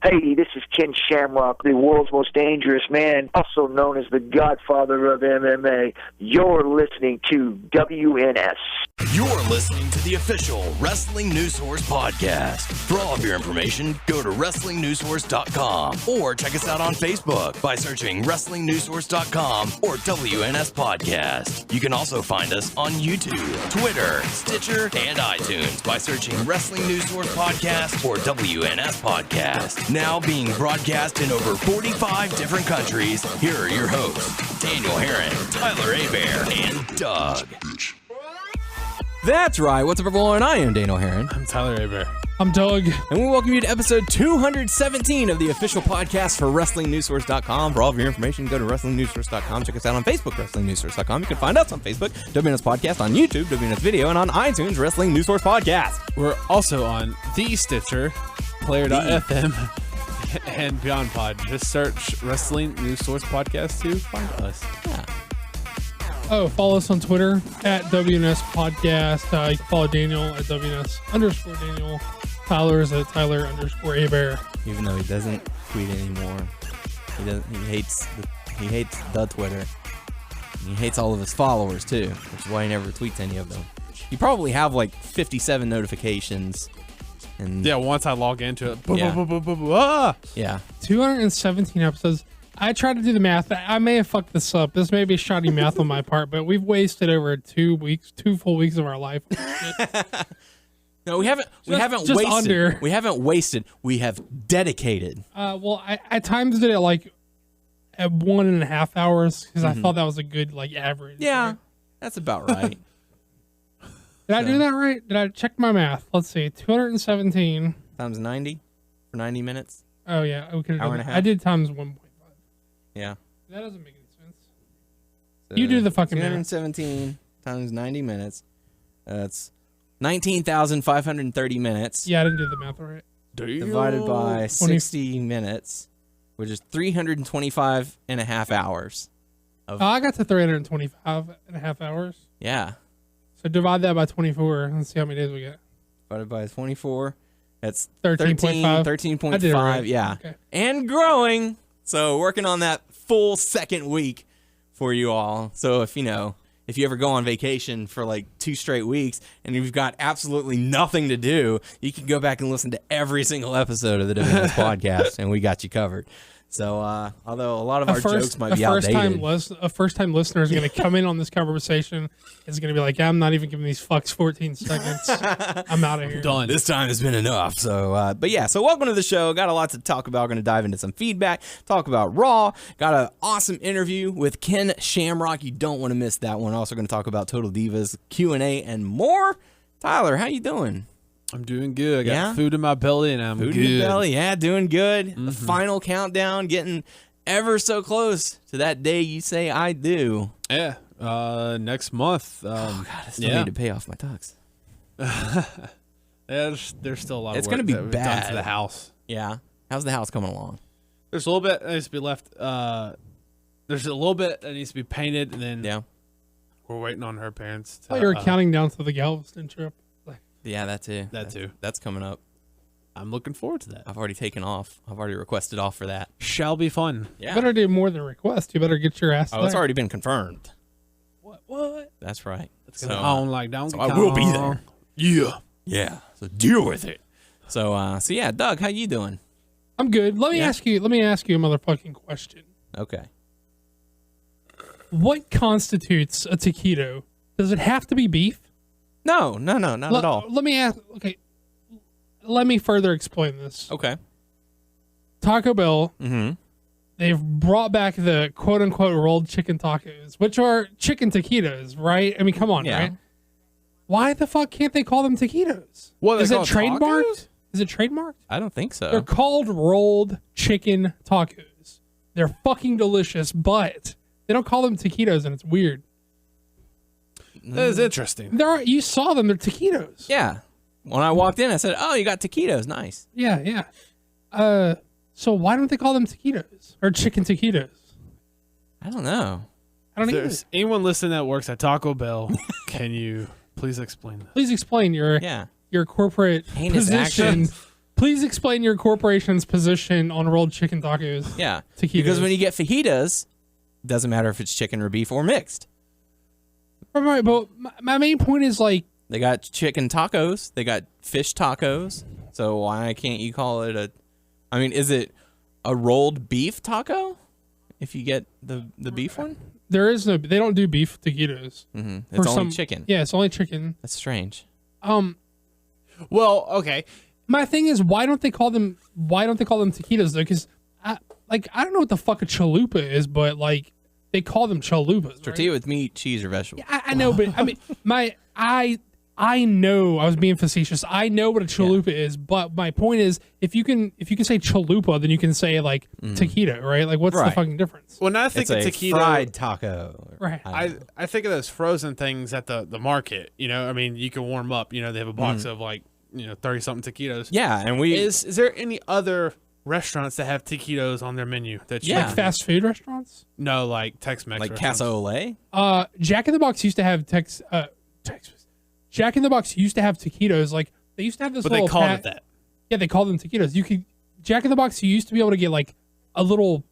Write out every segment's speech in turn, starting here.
Hey, this is Ken Shamrock, the world's most dangerous man, also known as the Godfather of MMA. You're listening to WNS. You're listening to the official Wrestling News Source podcast. For all of your information, go to WrestlingNewsSource.com or check us out on Facebook by searching WrestlingNewsSource.com or WNS Podcast. You can also find us on YouTube, Twitter, Stitcher, and iTunes by searching Wrestling News Source Podcast or WNS Podcast. Now being broadcast in over 45 different countries, here are your hosts, Daniel Herron, Tyler Hebert, and Doug. That's right. What's up, everyone? I am Daniel Herron. I'm Tyler Hebert. I'm Doug. And we welcome you to episode 217 of the official podcast for WrestlingNewsSource.com. For all of your information, go to WrestlingNewsSource.com. Check us out on Facebook, WrestlingNewsSource.com. You can find us on Facebook, WNS Podcast, on YouTube, WNS Video, and on iTunes, Wrestling News Source Podcast. We're also on the Stitcher, Player.fm, and Beyond Pod. Just search Wrestling News Source Podcast to find us. Yeah. Oh, follow us on Twitter at WNS Podcast. You can follow Daniel at WNS_Daniel. Tyler's at Tyler_Hebert. Even though he doesn't tweet anymore, he hates the Twitter. He hates all of his followers too, which is why he never tweets any of them. You probably have like 57 notifications. And Yeah, once I log into it. Yeah. Yeah. 217 episodes. I tried to do the math. I may have fucked this up. This may be shoddy math on my part, but we've wasted over 2 full weeks of our life. No, we haven't. We haven't just wasted. under. We haven't wasted. We have dedicated. Well, I timed it at like at 1.5 hours because I thought that was a good like average. Yeah, right? that's about right. Did I do that right? Did I check my math? Let's see. 217 times 90 for 90 minutes. Oh yeah, we could have Hour done and a that. half. I did times 1.5. Yeah. That doesn't make any sense. So You do the fucking math. 217 times 90 minutes. That's 19,530 minutes. Yeah, I didn't do the math right. Divided by 60 minutes, which is 325 and a half hours. I got to 325 and a half hours. Yeah. So divide that by 24 and see how many days we get. Divided by 24. That's 13.5. 13.5. I did it right. Yeah. Okay. And growing. So working on that full second week for you all. So if you ever go on vacation for like 2 straight weeks and you've got absolutely nothing to do, you can go back and listen to every single episode of the WNS podcast, and we got you covered. So although a lot of our jokes might be outdated. A first-time listener is going to come in on this conversation. Is going to be like, I'm not even giving these fucks 14 seconds. I'm out of here. Done. This time has been enough. So, so welcome to the show. Got a lot to talk about. Going to dive into some feedback, talk about Raw. Got an awesome interview with Ken Shamrock. You don't want to miss that one. Also going to talk about Total Divas, Q&A, and more. Tyler, how you doing? I'm doing good. I got food in my belly, and I'm good. Food in your belly, yeah, doing good. The final countdown, getting ever so close to that day you say I do. Yeah, next month. Oh, God, I still need to pay off my tux. There's still a lot of work. It's going to be that we've bad. done to the house. Yeah. How's the house coming along? There's a little bit that needs to be left. There's a little bit that needs to be painted, and then we're waiting on her parents. I thought you were counting down to the Galveston trip. Yeah, that too. That's coming up. I'm looking forward to that. I've already taken off. I've already requested off for that. Shall be fun. Yeah. You better do more than request. You better get your ass there. It's already been confirmed. What? That's right. It's going on like Donkey so Kong. I will be there. Yeah. Yeah. So deal with it. So yeah, Doug, how you doing? I'm good. Let me ask you a motherfucking question. Okay. What constitutes a taquito? Does it have to be beef? No, not at all. Let me ask. Okay, let me further explain this. Okay. Taco Bell. They've brought back the quote unquote rolled chicken tacos, which are chicken taquitos, right? I mean, come on, right? Why the fuck can't they call them taquitos? What, is it trademarked? trademarked? Is it trademarked? I don't think so. They're called rolled chicken tacos. They're fucking delicious, but they don't call them taquitos, and it's weird. That is interesting. You saw them. They're taquitos. Yeah. When I walked in, I said, "Oh, you got taquitos. Nice." Yeah. So why don't they call them taquitos or chicken taquitos? I don't know. I don't If know. there's anyone listening that works at Taco Bell, can you please explain that? Please explain your corporate heinous position actions. Please explain your corporation's position on rolled chicken tacos. Yeah, taquitos. Because when you get fajitas, doesn't matter if it's chicken or beef or mixed. Right, but my main point is like they got chicken tacos, they got fish tacos. So why can't you call it a? I mean, is it a rolled beef taco? If you get the beef one, there is no. They don't do beef taquitos. Mm-hmm. It's only chicken. Yeah, it's only chicken. That's strange. Well, okay. My thing is, why don't they call them taquitos though? Because I don't know what the fuck a chalupa is, but like they call them chalupas. Tortilla with meat, cheese, or vegetables. Yeah, I know, but I mean, I know I was being facetious. I know what a chalupa is, but my point is, if you can say chalupa, then you can say like taquito, right? Like, what's the fucking difference? When I think of taquito, fried taco, right? I think of those frozen things at the market. You know, I mean, you can warm up. You know, they have a box of like 30-something taquitos. Yeah, and is there any other restaurants that have taquitos on their menu that like fast food restaurants? No, like Tex-Mex, like Casa Ole. Jack in the Box used to have Jack in the Box used to have taquitos. Like they used to have this. But little they called it that. Yeah, they called them taquitos. Jack in the Box. You used to be able to get like a little,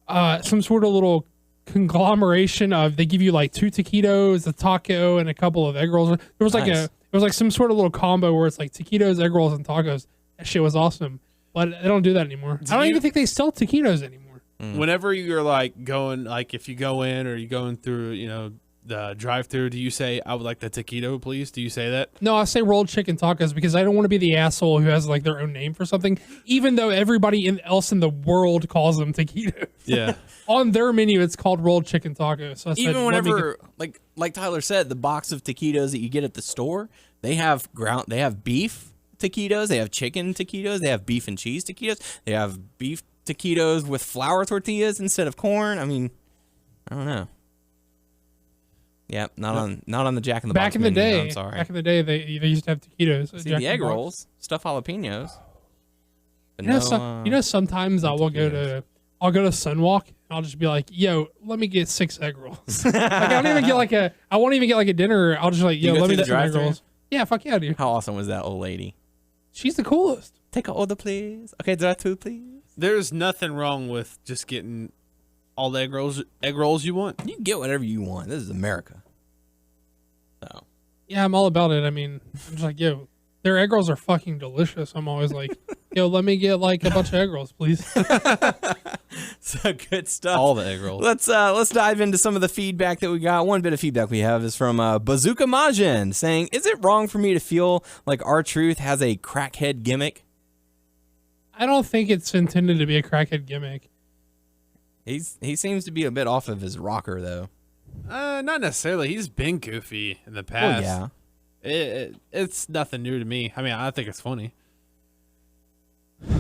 some sort of little conglomeration of. They give you like 2 taquitos, a taco, and a couple of egg rolls. There was like nice. There was like some sort of little combo where it's like taquitos, egg rolls, and tacos. That shit was awesome. But they don't do that anymore. I don't even think they sell taquitos anymore. Whenever you're like going, like if you go in or you're going through, the drive-through, do you say, I would like the taquito, please? Do you say that? No, I say rolled chicken tacos because I don't want to be the asshole who has like their own name for something, even though everybody else in the world calls them taquitos. Yeah. On their menu, it's called rolled chicken tacos. So I Even said, whenever, like Tyler said, the box of taquitos that you get at the store, they have beef taquitos, they have chicken taquitos, they have beef and cheese taquitos, they have beef taquitos with flour tortillas instead of corn. I mean, I don't know. Yeah, not on the Jack in the Box. Back in the menu, day, I'm sorry. Back in the day, they used to have taquitos. See, the egg rolls, stuffed jalapenos. But sometimes I'll go to Sunwalk and I'll just be like, yo, let me get 6 egg rolls. Like, I won't even get like a dinner. I'll just like, yo, let me get some egg rolls. Yeah, fuck yeah, dude. How awesome was that old lady? She's the coolest. Take an order, please. Okay, drive-through, please. There's nothing wrong with just getting all the egg rolls you want. You can get whatever you want. This is America. So. Yeah, I'm all about it. I mean, I'm just like, yo, their egg rolls are fucking delicious. I'm always like, yo, let me get like a bunch of egg rolls, please. So good stuff. All the egg rolls. Let's dive into some of the feedback that we got. One bit of feedback we have is from Bazooka Majin saying, is it wrong for me to feel like R-Truth has a crackhead gimmick? I don't think it's intended to be a crackhead gimmick. He seems to be a bit off of his rocker, though. Not necessarily. He's been goofy in the past. Oh, yeah. It's nothing new to me. I mean, I think it's funny.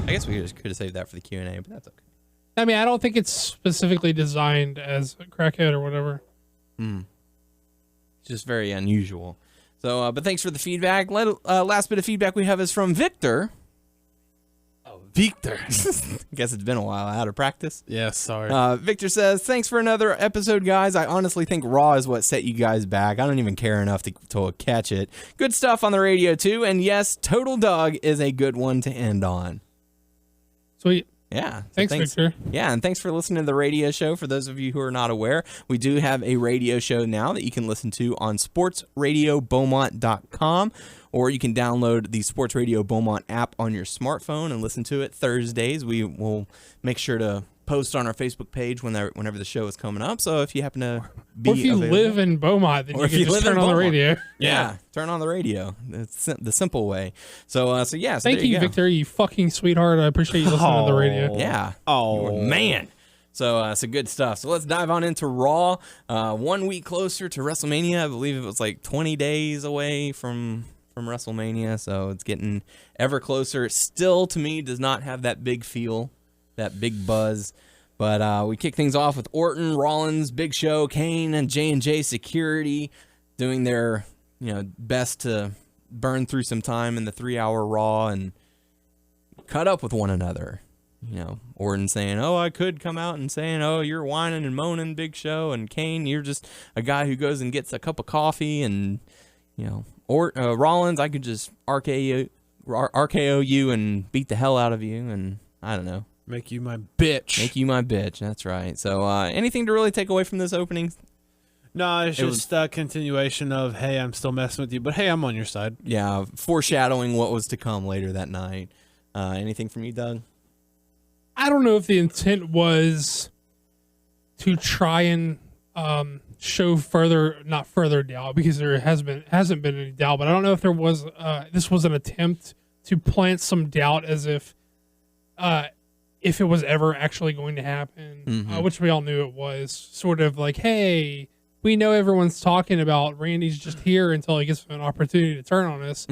I guess we could have saved that for the Q&A, but that's okay. I mean, I don't think it's specifically designed as a crackhead or whatever. It's just very unusual. So, but thanks for the feedback. Last bit of feedback we have is from Victor. Victor. Guess it's been a while out of practice. Yeah, sorry. Victor says, thanks for another episode, guys. I honestly think Raw is what set you guys back. I don't even care enough to catch it. Good stuff on the radio, too. And yes, Total Dog is a good one to end on. Sweet. Yeah. Thanks, Victor. Yeah, and thanks for listening to the radio show. For those of you who are not aware, we do have a radio show now that you can listen to on sportsradiobeaumont.com, or you can download the Sports Radio Beaumont app on your smartphone and listen to it Thursdays. We will make sure to post on our Facebook page whenever the show is coming up. So if you happen to be or if you live in Beaumont, then you can just turn on the radio. Yeah, turn on the radio. It's the simple way. So yeah. So thank you, Victor. You fucking sweetheart. I appreciate you listening to the radio. Yeah. Oh man. So good stuff. So let's dive on into Raw. 1 week closer to WrestleMania. I believe it was like 20 days away from WrestleMania. So it's getting ever closer. It still, to me, does not have that big feel, that big buzz. But we kick things off with Orton, Rollins, Big Show, Kane, and J&J Security doing their best to burn through some time in the 3-hour Raw and cut up with one another. Orton saying, oh, I could come out and saying, oh, you're whining and moaning, Big Show, and Kane, you're just a guy who goes and gets a cup of coffee, and Rollins, I could just RKO RKO you and beat the hell out of you, and I don't know. Make you my bitch. Make you my bitch. That's right. So, anything to really take away from this opening? No, it's just a continuation of, hey, I'm still messing with you, but hey, I'm on your side. Yeah, foreshadowing what was to come later that night. Anything from you, Doug? I don't know if the intent was to try and show not further doubt, because there hasn't been any doubt, but I don't know if there was this was an attempt to plant some doubt as if it was ever actually going to happen, which we all knew it was. Sort of like, hey, we know everyone's talking about Randy's just here until he gets an opportunity to turn on us.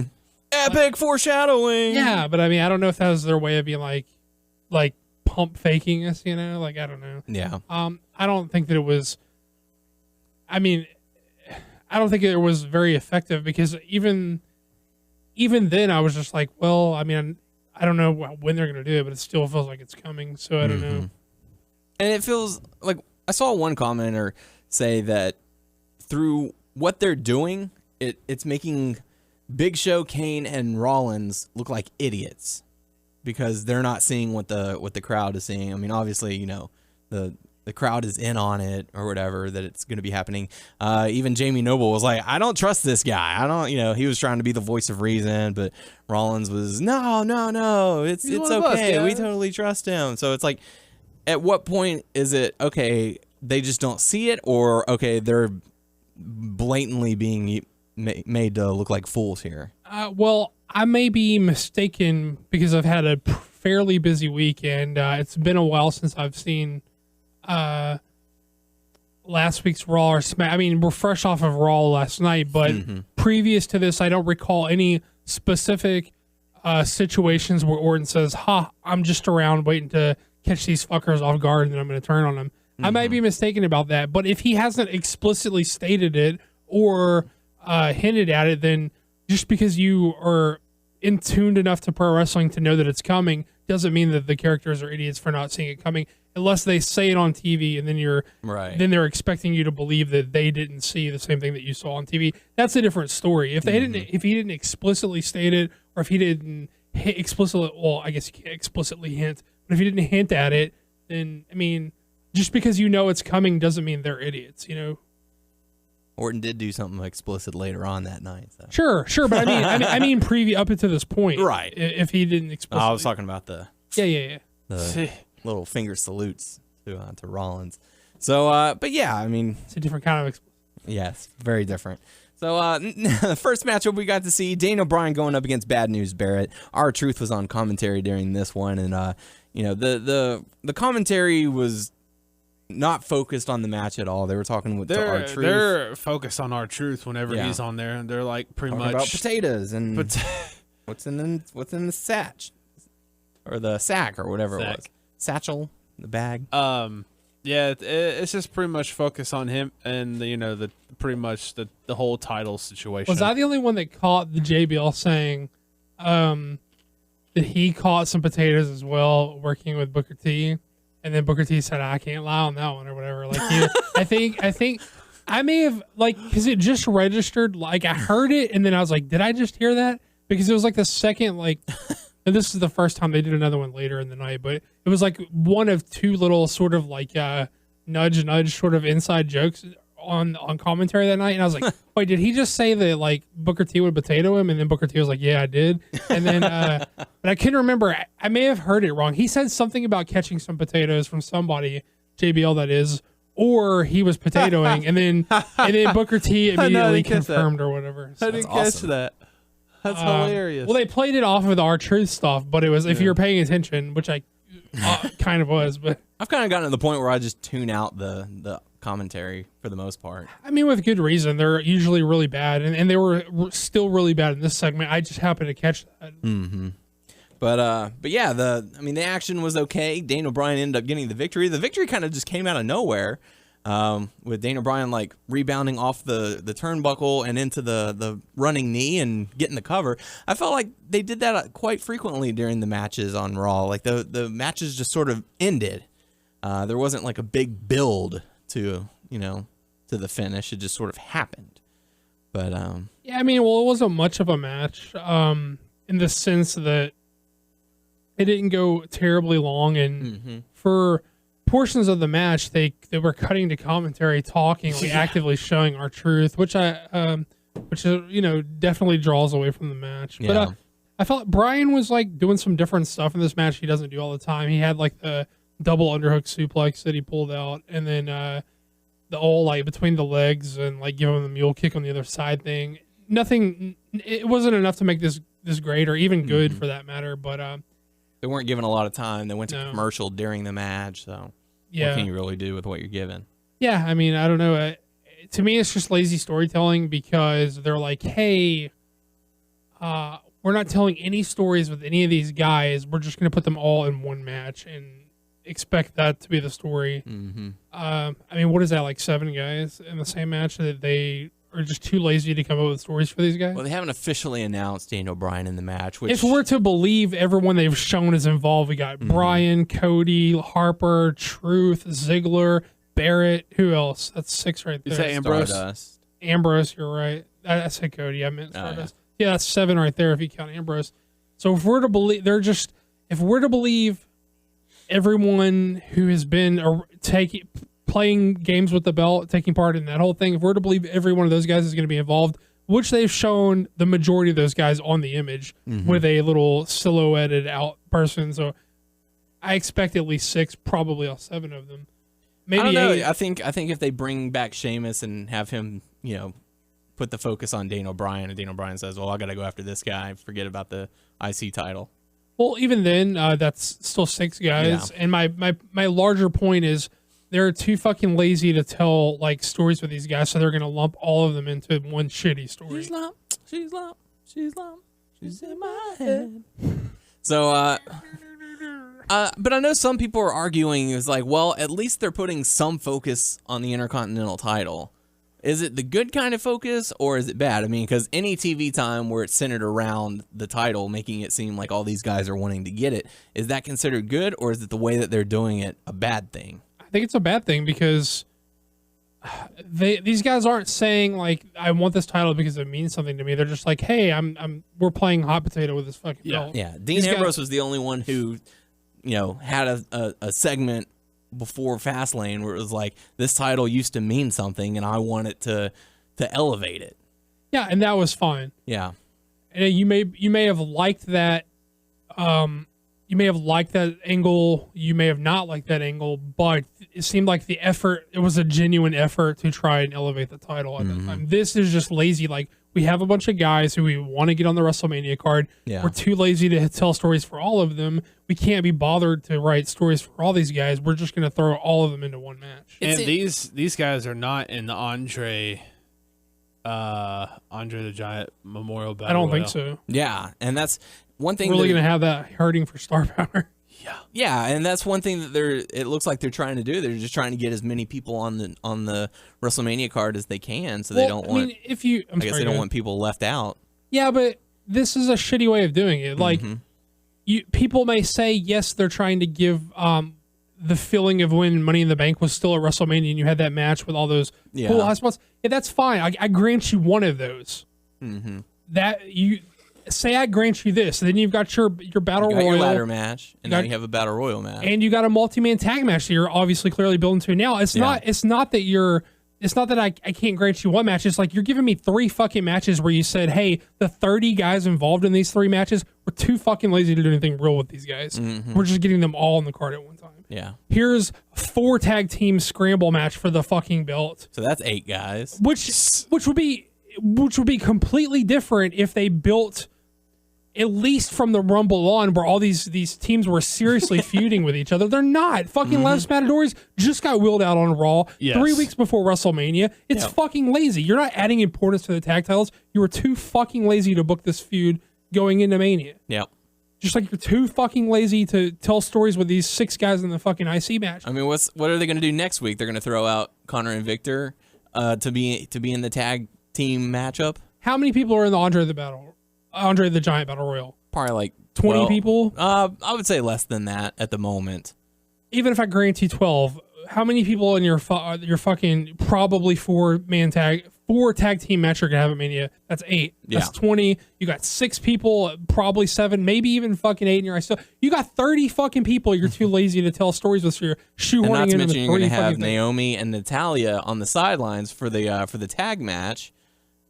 Epic foreshadowing. Yeah, but I mean, I don't know if that was their way of being like pump faking us, you know? Like, I don't know. Yeah. I don't think that it was. I mean, I don't think it was very effective, because even then I was just like, well, I mean, I don't know when they're going to do it, but it still feels like it's coming. So I don't know. And it feels like I saw one commenter say that through what they're doing, it's making Big Show, Kane, and Rollins look like idiots because they're not seeing what the crowd is seeing. I mean, obviously, you know, the crowd is in on it or whatever, that it's going to be happening. Even Jamie Noble was like, I don't trust this guy. I don't, you know, he was trying to be the voice of reason, but Rollins was, no, it's okay. We totally trust him. So it's like, at what point is it, okay, they just don't see it, or, okay, they're blatantly being made to look like fools here? Well, I may be mistaken because I've had a fairly busy week, and it's been a while since I've seen last week's Raw or Smack. I mean, we're fresh off of Raw last night, but previous to this, I don't recall any specific situations where Orton says, I'm just around waiting to catch these fuckers off guard, and then I'm going to turn on them. I might be mistaken about that, but if he hasn't explicitly stated it or hinted at it, then just because you are in tuned enough to pro wrestling to know that it's coming doesn't mean that the characters are idiots for not seeing it coming, unless they say it on TV and then then they're expecting you to believe that they didn't see the same thing that you saw on TV. That's a different story. If they if he didn't explicitly state it, or if he didn't explicitly, well, I guess you can't explicitly hint, but if he didn't hint at it, then I mean, just because you know it's coming doesn't mean they're idiots, you know. Orton did do something explicit later on that night. So. Sure, but I mean, preview up until this point, right? If he didn't explicitly, I was talking about the the little finger salutes to Rollins. So, but yeah, I mean, it's a different kind of. Yes, very different. So, the first matchup we got to see, Daniel Bryan going up against Bad News Barrett. R-Truth was on commentary during this one, and you know, the commentary was not focused on the match at all. They were talking with R-Truth. They're focused on R-Truth whenever he's on there, and they're like pretty talking much about potatoes and what's in the satch or the sack or whatever it was. Satchel, the bag. Yeah, it's just pretty much focused on him and the pretty much the whole title situation. Was I the only one that caught the JBL saying that he caught some potatoes as well working with Booker T? And then Booker T said, I can't lie on that one or whatever. Like, I think I may have, like, because it just registered, like, I heard it, and then I was like, did I just hear that? Because it was like the second, like, and this is the first time they did another one later in the night, but it was like one of two little sort of like nudge sort of inside jokes on commentary that night. And I was like, wait, did he just say that, like, Booker T would potato him? And then Booker T was like, yeah, I did. And then, but I couldn't remember. I may have heard it wrong. He said something about catching some potatoes from somebody, JBL that is, or he was potatoing. and then Booker T immediately confirmed or whatever. So I didn't catch that. That's hilarious. Well, they played it off of the R-Truth stuff, but it was, if you're paying attention, which I kind of was, but I've kind of gotten to the point where I just tune out the commentary for the most part. I mean, with good reason. They're usually really bad, and they were still really bad in this segment. I just happened to catch that. Mm-hmm. But yeah, the action was okay. Daniel Bryan ended up getting the victory. The victory kind of just came out of nowhere, with Daniel Bryan like rebounding off the turnbuckle and into the running knee and getting the cover. I felt like they did that quite frequently during the matches on Raw. Like the matches just sort of ended. There wasn't like a big build to the finish. It just sort of happened. But yeah, I mean, well, it wasn't much of a match. in the sense that it didn't go terribly long, and for portions of the match, they were cutting to commentary, talking, like actively showing our truth, which definitely draws away from the match. Yeah. But I felt Brian was like doing some different stuff in this match he doesn't do all the time. He had like the double underhook suplex that he pulled out, and then the all like between the legs and like giving him the mule kick on the other side thing. Nothing. It wasn't enough to make this great or even good for that matter. But they weren't given a lot of time. They went to commercial during the match, so what can you really do with what you're given? Yeah, I mean, I don't know. To me, it's just lazy storytelling because they're like, hey, we're not telling any stories with any of these guys. We're just going to put them all in one match and expect that to be the story. I mean, what is that, like 7 guys in the same match that they are just too lazy to come up with stories for these guys? Well, they haven't officially announced Daniel Bryan in the match. Which... If we're to believe everyone they've shown is involved, we got Bryan, Cody, Harper, Truth, Ziggler, Barrett. Who else? That's 6 right there. You say Ambrose? Stardust. Ambrose, you're right. I said Cody. I meant Stardust. Yeah, that's 7 right there if you count Ambrose. So if we're to believe, if we're to believe everyone who has been playing games with the belt, taking part in that whole thing, if we're to believe every one of those guys is going to be involved, which they've shown the majority of those guys on the image with a little silhouetted out person. So I expect at least 6, probably all 7 of them. Maybe I don't know. 8. I think if they bring back Sheamus and have him, put the focus on Daniel Bryan, and Daniel Bryan says, well, I got to go after this guy, forget about the IC title. Well, even then, that's still 6 guys. Yeah. And my larger point is they're too fucking lazy to tell like stories with these guys, so they're going to lump all of them into one shitty story. She's in my head. So, but I know some people are arguing is like, well, at least they're putting some focus on the Intercontinental title. Is it the good kind of focus or is it bad? I mean, because any TV time where it's centered around the title, making it seem like all these guys are wanting to get it, is that considered good or is it the way that they're doing it a bad thing? I think it's a bad thing because these guys aren't saying like, I want this title because it means something to me. They're just like, hey, we're playing hot potato with this fucking belt. Yeah. Dean Ambrose was the only one who, had a segment before Fastlane where it was like, this title used to mean something and I want it to elevate it. Yeah, and that was fine. Yeah. And you may have liked that you may have liked that angle, you may have not liked that angle, but it seemed like it was a genuine effort to try and elevate the title at that time. This is just lazy. Like, we have a bunch of guys who we want to get on the WrestleMania card. Yeah. We're too lazy to tell stories for all of them. We can't be bothered to write stories for all these guys. We're just going to throw all of them into one match. And these guys are not in the Andre the Giant Memorial Battle I don't Royal. think so. Yeah, and that's one thing. We're really going to have that hurting for star power. Yeah, and that's one thing that it looks like they're trying to do. They're just trying to get as many people on the WrestleMania card as they can, so they don't want. I guess they don't want people left out. Yeah, but this is a shitty way of doing it. Like, people may say yes, they're trying to give the feeling of when Money in the Bank was still at WrestleMania and you had that match with all those cool high spots. Yeah, that's fine. I grant you one of those. That you. Say I grant you this, and then you've got your battle royal, your ladder match, and now you have a battle royal match, and you got a multi-man tag match that you're obviously clearly building to now. It's not that I can't grant you one match. It's like you're giving me 3 fucking matches where you said, hey, the 30 guys involved in these 3 matches were too fucking lazy to do anything real with these guys. We're just getting them all on the card at one time. Yeah. Here's 4 tag team scramble match for the fucking belt. So that's 8 guys, which would be completely different if they built. At least from the Rumble on, where all these teams were seriously feuding with each other. They're not. Fucking Los Matadores just got wheeled out on Raw 3 weeks before WrestleMania. It's fucking lazy. You're not adding importance to the tag titles. You were too fucking lazy to book this feud going into Mania. Yep. Just like you're too fucking lazy to tell stories with these 6 guys in the fucking IC match. I mean, what are they going to do next week? They're going to throw out Connor and Victor to be in the tag team matchup? How many people are in the Andre the Giant Battle Royal? Probably like 20 people? I would say less than that at the moment. Even if I grant you 12, how many people in your fucking probably 4-man tag, 4 tag team matches you're gonna have at Mania. That's 8. That's 20. You got 6 people, probably 7, maybe even fucking 8 in your eyes. So you got 30 fucking people you're too lazy to tell stories with. So you're shoehorning and not to in mention, you're gonna have things. Naomi and Natalya on the sidelines for the tag match.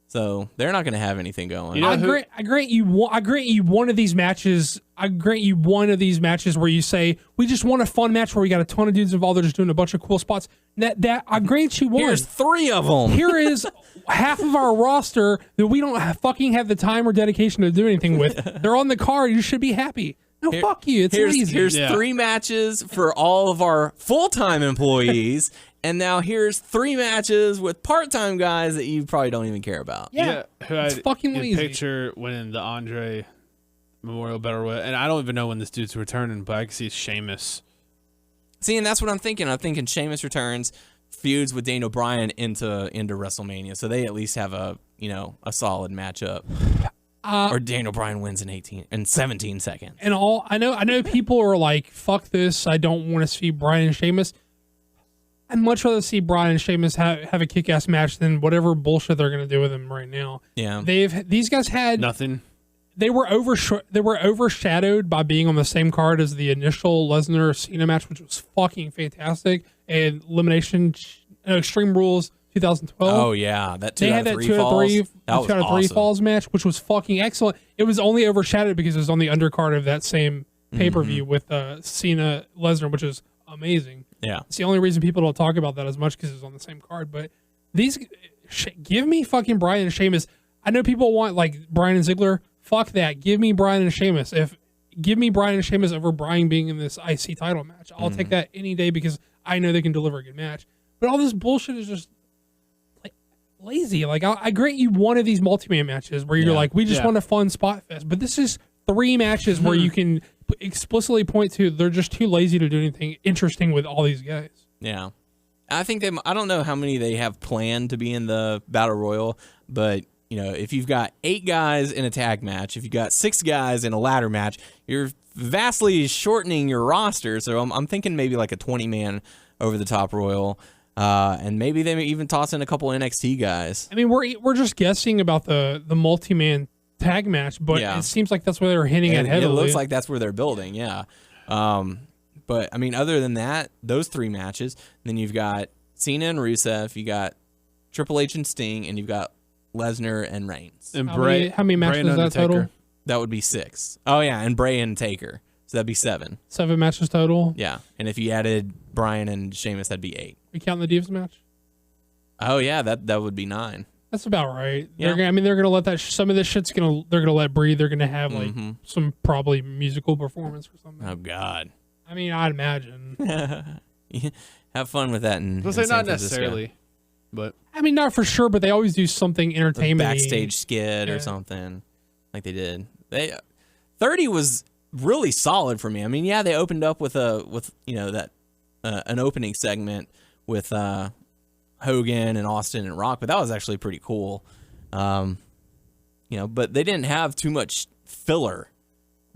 So they're not going to have anything going. I grant you one of these matches. I grant you one of these matches where you say we just want a fun match where we got a ton of dudes involved. They're just doing a bunch of cool spots. That I grant you one. Here's 3 of them. Here is half of our roster that we don't fucking have the time or dedication to do anything with. They're on the card. You should be happy. No, fuck you. It's lazy. Here's 3 matches for all of our full-time employees. And now here's 3 matches with part-time guys that you probably don't even care about. Yeah, it's fucking lazy. Picture winning the Andre Memorial Battle Royal, and I don't even know when this dude's returning, but I can see Sheamus. See, and that's what I'm thinking. I'm thinking Sheamus returns, feuds with Daniel Bryan into WrestleMania, so they at least have a solid matchup. Or Daniel Bryan wins in 17 seconds. And I know people are like, "Fuck this! I don't want to see Bryan and Sheamus." I'd much rather see Bryan and Sheamus have a kick-ass match than whatever bullshit they're gonna do with him right now. Yeah, these guys had nothing. They were overshadowed by being on the same card as the initial Lesnar Cena match, which was fucking fantastic. And Extreme Rules 2012. Oh yeah, that 2 they out had of that 3 2 falls. out of 3, That was 2 out of 3 awesome. falls match, which was fucking excellent. It was only overshadowed because it was on the undercard of that same pay-per-view with Cena Lesnar, which is amazing. Yeah, it's the only reason people don't talk about that as much because it's on the same card. But give me fucking Bryan and Sheamus. I know people want like Bryan and Ziggler. Fuck that. Give me Bryan and Sheamus. Give me Bryan and Sheamus over Bryan being in this IC title match. I'll take that any day because I know they can deliver a good match. But all this bullshit is just like lazy. Like I grant you one of these multi-man matches where you're like, we just want a fun spot fest. But this is 3 matches where you can explicitly point to they're just too lazy to do anything interesting with all these guys. Yeah. I think I don't know how many they have planned to be in the Battle Royal, but if you've got 8 guys in a tag match, if you've got 6 guys in a ladder match, you're vastly shortening your roster. So I'm thinking maybe like a 20-man over the top Royal, and maybe they may even toss in a couple NXT guys. I mean, we're just guessing about the multi-man tag match, but it seems like that's where they're hinting at heavily. It looks like that's where they're building, yeah. But I mean, other than that, those 3 matches, then you've got Cena and Rusev, you got Triple H and Sting, and you've got Lesnar and Reigns. And how many matches is that total? That would be 6. Oh yeah, and Bray and Taker, so that'd be 7. 7 matches total. Yeah, and if you added Bryan and Sheamus, that'd be 8. We count the Divas match. Oh yeah, that would be 9. That's about right. Yeah. They're gonna let that. Some of this shit's they're gonna let breathe. They're gonna have like some probably musical performance or something. Oh God. I mean, I'd imagine. Have fun with that. In not San necessarily, but I mean, not for sure. But they always do something entertainment, backstage skit or something like they did. 30 was really solid for me. I mean, yeah, they opened up with that an opening segment with Hogan and Austin and Rock, but that was actually pretty cool. But they didn't have too much filler.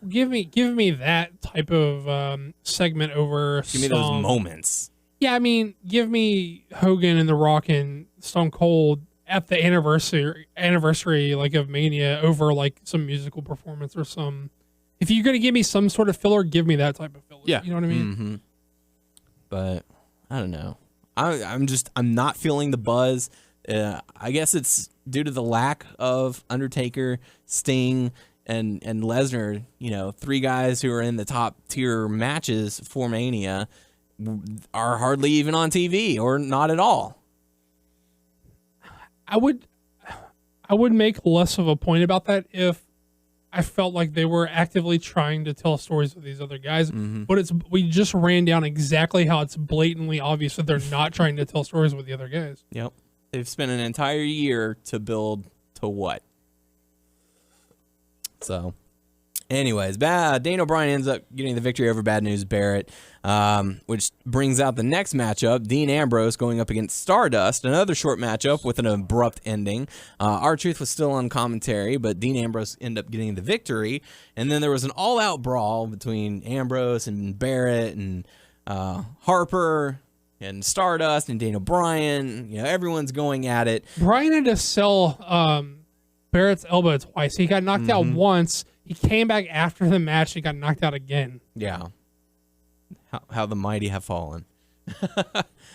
Give me that type of segment over. Give me those moments. Yeah, I mean, give me Hogan and The Rock and Stone Cold at the anniversary like of Mania over like some musical performance or some. If you're gonna give me some sort of filler, give me that type of filler. Yeah, you know what I mean. Mm-hmm. But I don't know. I'm not feeling the buzz. I guess it's due to the lack of Undertaker, Sting, and Lesnar. 3 guys who are in the top tier matches for Mania are hardly even on TV or not at all. I would make less of a point about that if I felt like they were actively trying to tell stories with these other guys, but we just ran down exactly how it's blatantly obvious that they're not trying to tell stories with the other guys. Yep. They've spent an entire year to build to what? So, anyways, Daniel Bryan ends up getting the victory over Bad News Barrett, which brings out the next matchup, Dean Ambrose going up against Stardust, another short matchup with an abrupt ending. R-Truth was still on commentary, but Dean Ambrose ended up getting the victory, and then there was an all-out brawl between Ambrose and Barrett and Harper, and Stardust and Daniel Bryan. Everyone's going at it. Bryan had to sell Barrett's elbow twice. He got knocked out once. He came back after the match and got knocked out again. Yeah. How the mighty have fallen.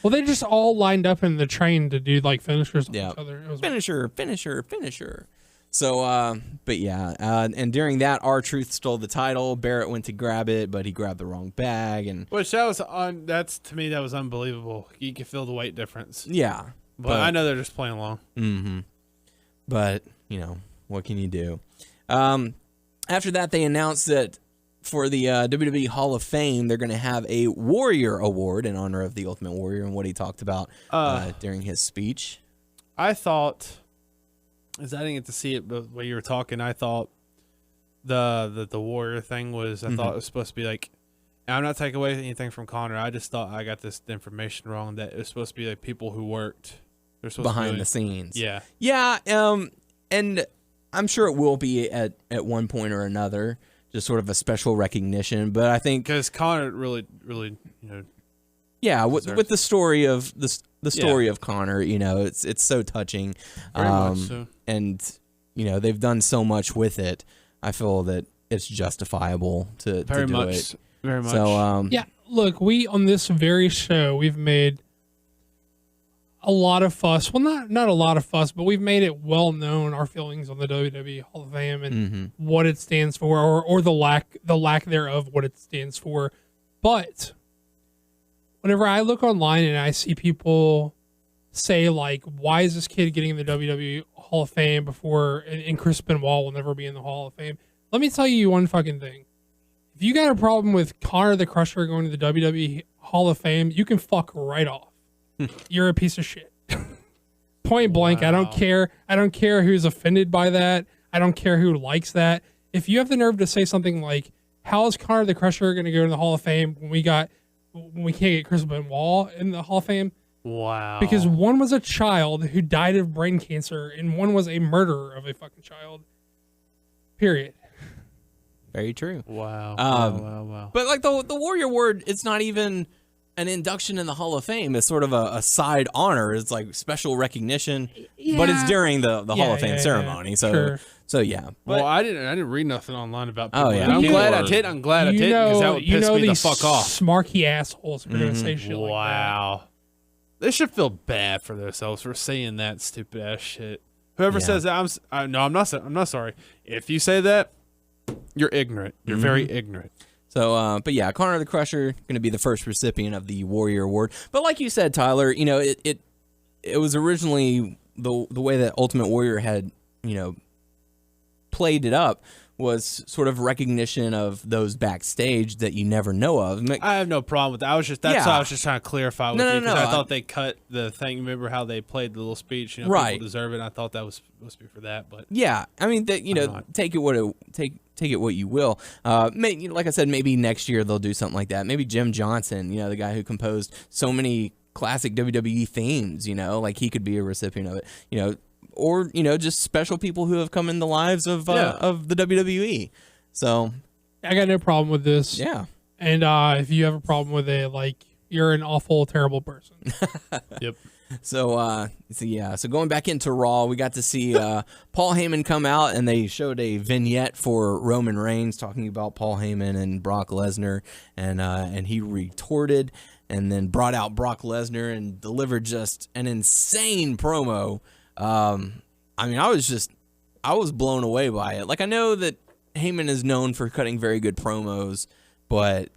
Well, they just all lined up in the train to do like finishers on each other. It was finisher. So, but yeah, and during that, R-Truth stole the title. Barrett went to grab it, but he grabbed the wrong bag, and which that was to me that was unbelievable. You could feel the weight difference. Yeah, but I know they're just playing along. Mm-hmm. But what can you do? After that, they announced that for the WWE Hall of Fame, they're going to have a Warrior Award in honor of the Ultimate Warrior and what he talked about during his speech. I thought, as I didn't get to see it, but when you were talking, I thought the Warrior thing was, I thought it was supposed to be like, and I'm not taking away anything from Connor. I just thought I got this information wrong, that it was supposed to be like people who worked. They're supposed behind to the scenes. Yeah. Yeah. And I'm sure it will be at one point or another, just sort of a special recognition. But I think because Connor really, yeah, with the story of the story of Connor, it's so touching. Very much so. And they've done so much with it. I feel that it's justifiable to do it. Very much. So yeah, look, we on this very show, we've made a lot of fuss. Well, not a lot of fuss, but we've made it well known our feelings on the WWE Hall of Fame and what it stands for, or the lack thereof what it stands for. But whenever I look online and I see people say like, "Why is this kid getting in the WWE Hall of Fame before and Chris Benoit will never be in the Hall of Fame?" Let me tell you one fucking thing. If you got a problem with Connor the Crusher going to the WWE Hall of Fame, you can fuck right off. You're a piece of shit. Point blank. Wow. I don't care who's offended by that. I don't care who likes that. If you have the nerve to say something like, "How is Connor the Crusher going to go to the Hall of Fame when we can't get Chris Benoit in the Hall of Fame?" Wow. Because one was a child who died of brain cancer, and one was a murderer of a fucking child. Period. Very true. Wow. Wow. But like the Warrior Award, it's not even an induction in the Hall of Fame. Is sort of a side honor. It's like special recognition, but it's during the Hall of Fame ceremony. So yeah. Well, I didn't read nothing online about people. Oh yeah. I'm glad I did because that would piss me the fuck off. Smarky assholes are gonna say shit like that. Wow. They should feel bad for themselves for saying that stupid ass shit. Whoever says that, I'm not sorry. If you say that, you're ignorant. You're very ignorant. So, but yeah, Connor the Crusher going to be the first recipient of the Warrior Award. But like you said, Tyler, it was originally the way that Ultimate Warrior had, played it up was sort of recognition of those backstage that you never know of. I have no problem with that. That's why I was just trying to clarify with you, because I thought they cut the thing. Remember how they played the little speech? Right. People deserve it. And I thought that was supposed to be for that, but yeah, I mean that take it what you will. Like I said, maybe next year they'll do something like that. Maybe Jim Johnson, the guy who composed so many classic WWE themes, like he could be a recipient of it, or just special people who have come in the lives of the WWE. So I got no problem with this. Yeah. And if you have a problem with it, like, you're an awful, terrible person. Yep. So going back into Raw, we got to see Paul Heyman come out, and they showed a vignette for Roman Reigns talking about Paul Heyman and Brock Lesnar, and he retorted and then brought out Brock Lesnar and delivered just an insane promo. I mean, I was blown away by it. Like, I know that Heyman is known for cutting very good promos, but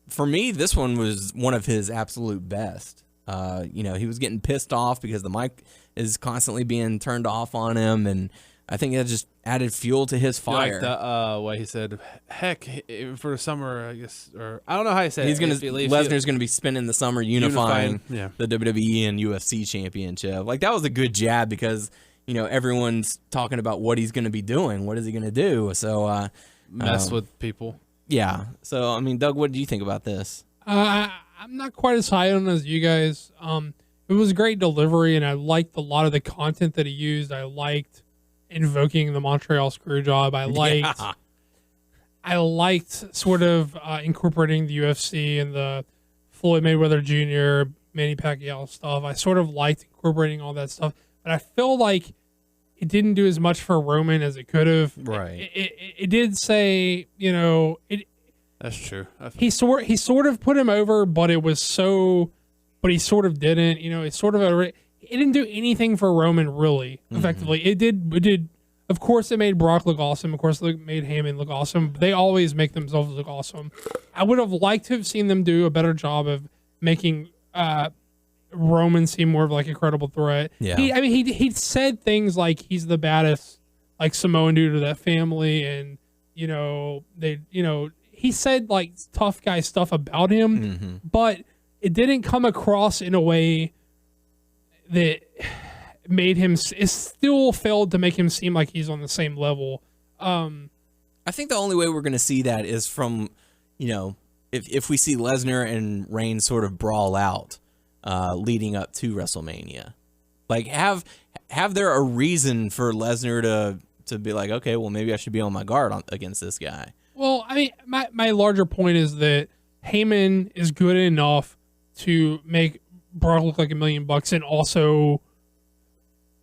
for me, this one was one of his absolute best. He was getting pissed off because the mic is constantly being turned off on him, and I think that just added fuel to his fire. Like what he said, heck, for the summer, I guess, or I don't know how he said. Lesnar's gonna be spending the summer unifying the WWE and UFC championship. Like, that was a good jab because everyone's talking about what he's gonna be doing. What is he gonna do? So mess with people. Yeah. So I mean, Doug, what do you think about this? I'm not quite as high on it as you guys. It was great delivery, and I liked a lot of the content that he used. I liked invoking the Montreal Screwjob. I liked sort of incorporating the UFC and the Floyd Mayweather Jr. Manny Pacquiao stuff. I sort of liked incorporating all that stuff, but I feel like it didn't do as much for Roman as it could have. Right. It did say, you know, That's true. he sort of put him over, but he sort of didn't. You know, it didn't do anything for Roman really effectively. It did. Of course, it made Brock look awesome. Of course, it made Heyman look awesome. They always make themselves look awesome. I would have liked to have seen them do a better job of making Roman seem more of like a credible threat. Yeah. He said things like he's the baddest like Samoan dude of that family, and he said like tough guy stuff about him, but it didn't come across in a way that made him. It still failed to make him seem like he's on the same level. I think the only way we're going to see that is from, if we see Lesnar and Reigns sort of brawl out leading up to WrestleMania. Like, have there a reason for Lesnar to be like, okay, well, maybe I should be on my guard against this guy. Well, I mean, my larger point is that Heyman is good enough to make Brock look like $1 million and also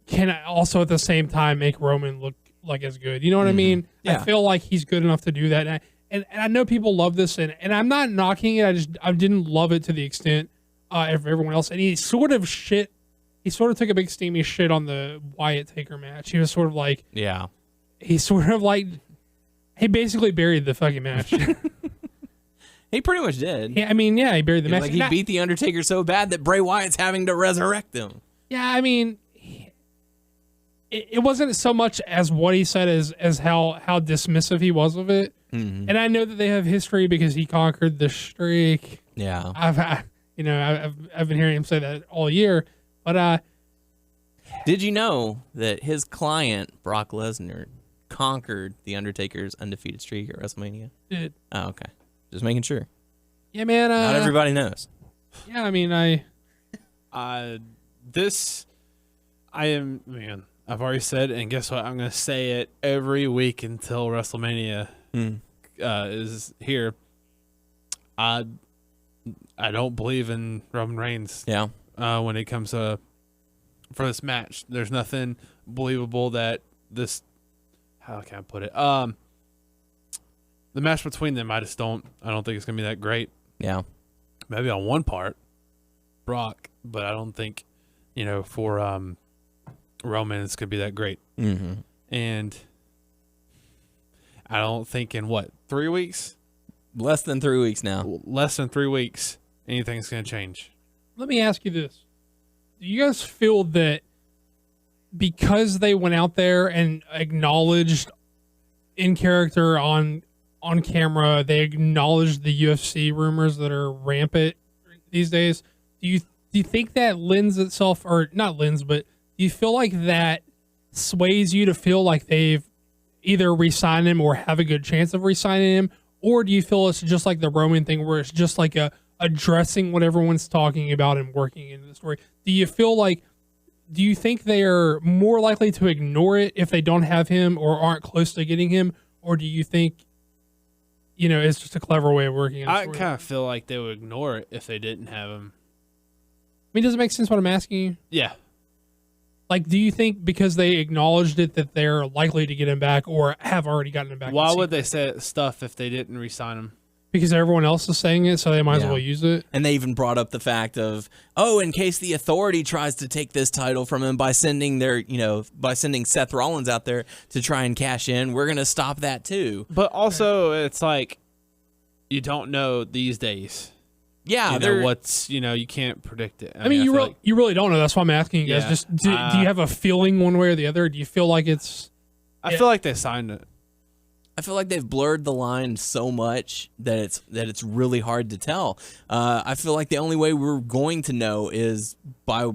can at the same time make Roman look like as good. You know what I mean? Yeah. I feel like he's good enough to do that. And I know people love this, and I'm not knocking it. I didn't love it to the extent of everyone else. And he sort of took a big steamy shit on the Wyatt Taker match. He was sort of like, yeah, he basically buried the fucking match. He pretty much did. Yeah, he buried the match. Like, he beat the Undertaker so bad that Bray Wyatt's having to resurrect him. Yeah, I mean, it wasn't so much as what he said as how dismissive he was of it. Mm-hmm. And I know that they have history because he conquered the streak. Yeah, I've been hearing him say that all year. But did you know that his client Brock Lesnar conquered the Undertaker's undefeated streak at WrestleMania? Did. Oh, okay. Just making sure. Yeah, man. Not everybody knows. Yeah, I mean, I've already said, and guess what? I'm going to say it every week until WrestleMania is here. I don't believe in Roman Reigns. Yeah. When it comes to for this match, there's nothing believable that this. How can I put it? The match between them, I don't think it's gonna be that great. Yeah. Maybe on one part, Brock, but I don't think, for Roman it's gonna be that great. Mm-hmm. And I don't think in 3 weeks? Less than 3 weeks now. Less than 3 weeks, anything's gonna change. let me ask you this. Do you guys feel that because they went out there and acknowledged in character on camera, they acknowledged the UFC rumors that are rampant these days, do you think that lends itself, or not lends, but do you feel like that sways you to feel like they've either re-signed him or have a good chance of re-signing him? Or do you feel it's just like the Roman thing where it's just like addressing what everyone's talking about and working into the story? Do you think they are more likely to ignore it if they don't have him or aren't close to getting him? Or do you think, it's just a clever way of working? I kind of feel like they would ignore it if they didn't have him. I mean, does it make sense what I'm asking you? Yeah. Like, do you think because they acknowledged it that they're likely to get him back or have already gotten him back? Why would they say stuff if they didn't re-sign him? Because everyone else is saying it, so they might as well use it. And they even brought up the fact of, in case the Authority tries to take this title from him by sending Seth Rollins out there to try and cash in, we're going to stop that too. But also, it's like, you don't know these days. Yeah, you can't predict it. I mean you really don't know. That's why I'm asking you guys. Yeah. Just do you have a feeling one way or the other? Do you feel like it's? I feel like they signed it. I feel like they've blurred the line so much that it's really hard to tell. I feel like the only way we're going to know is by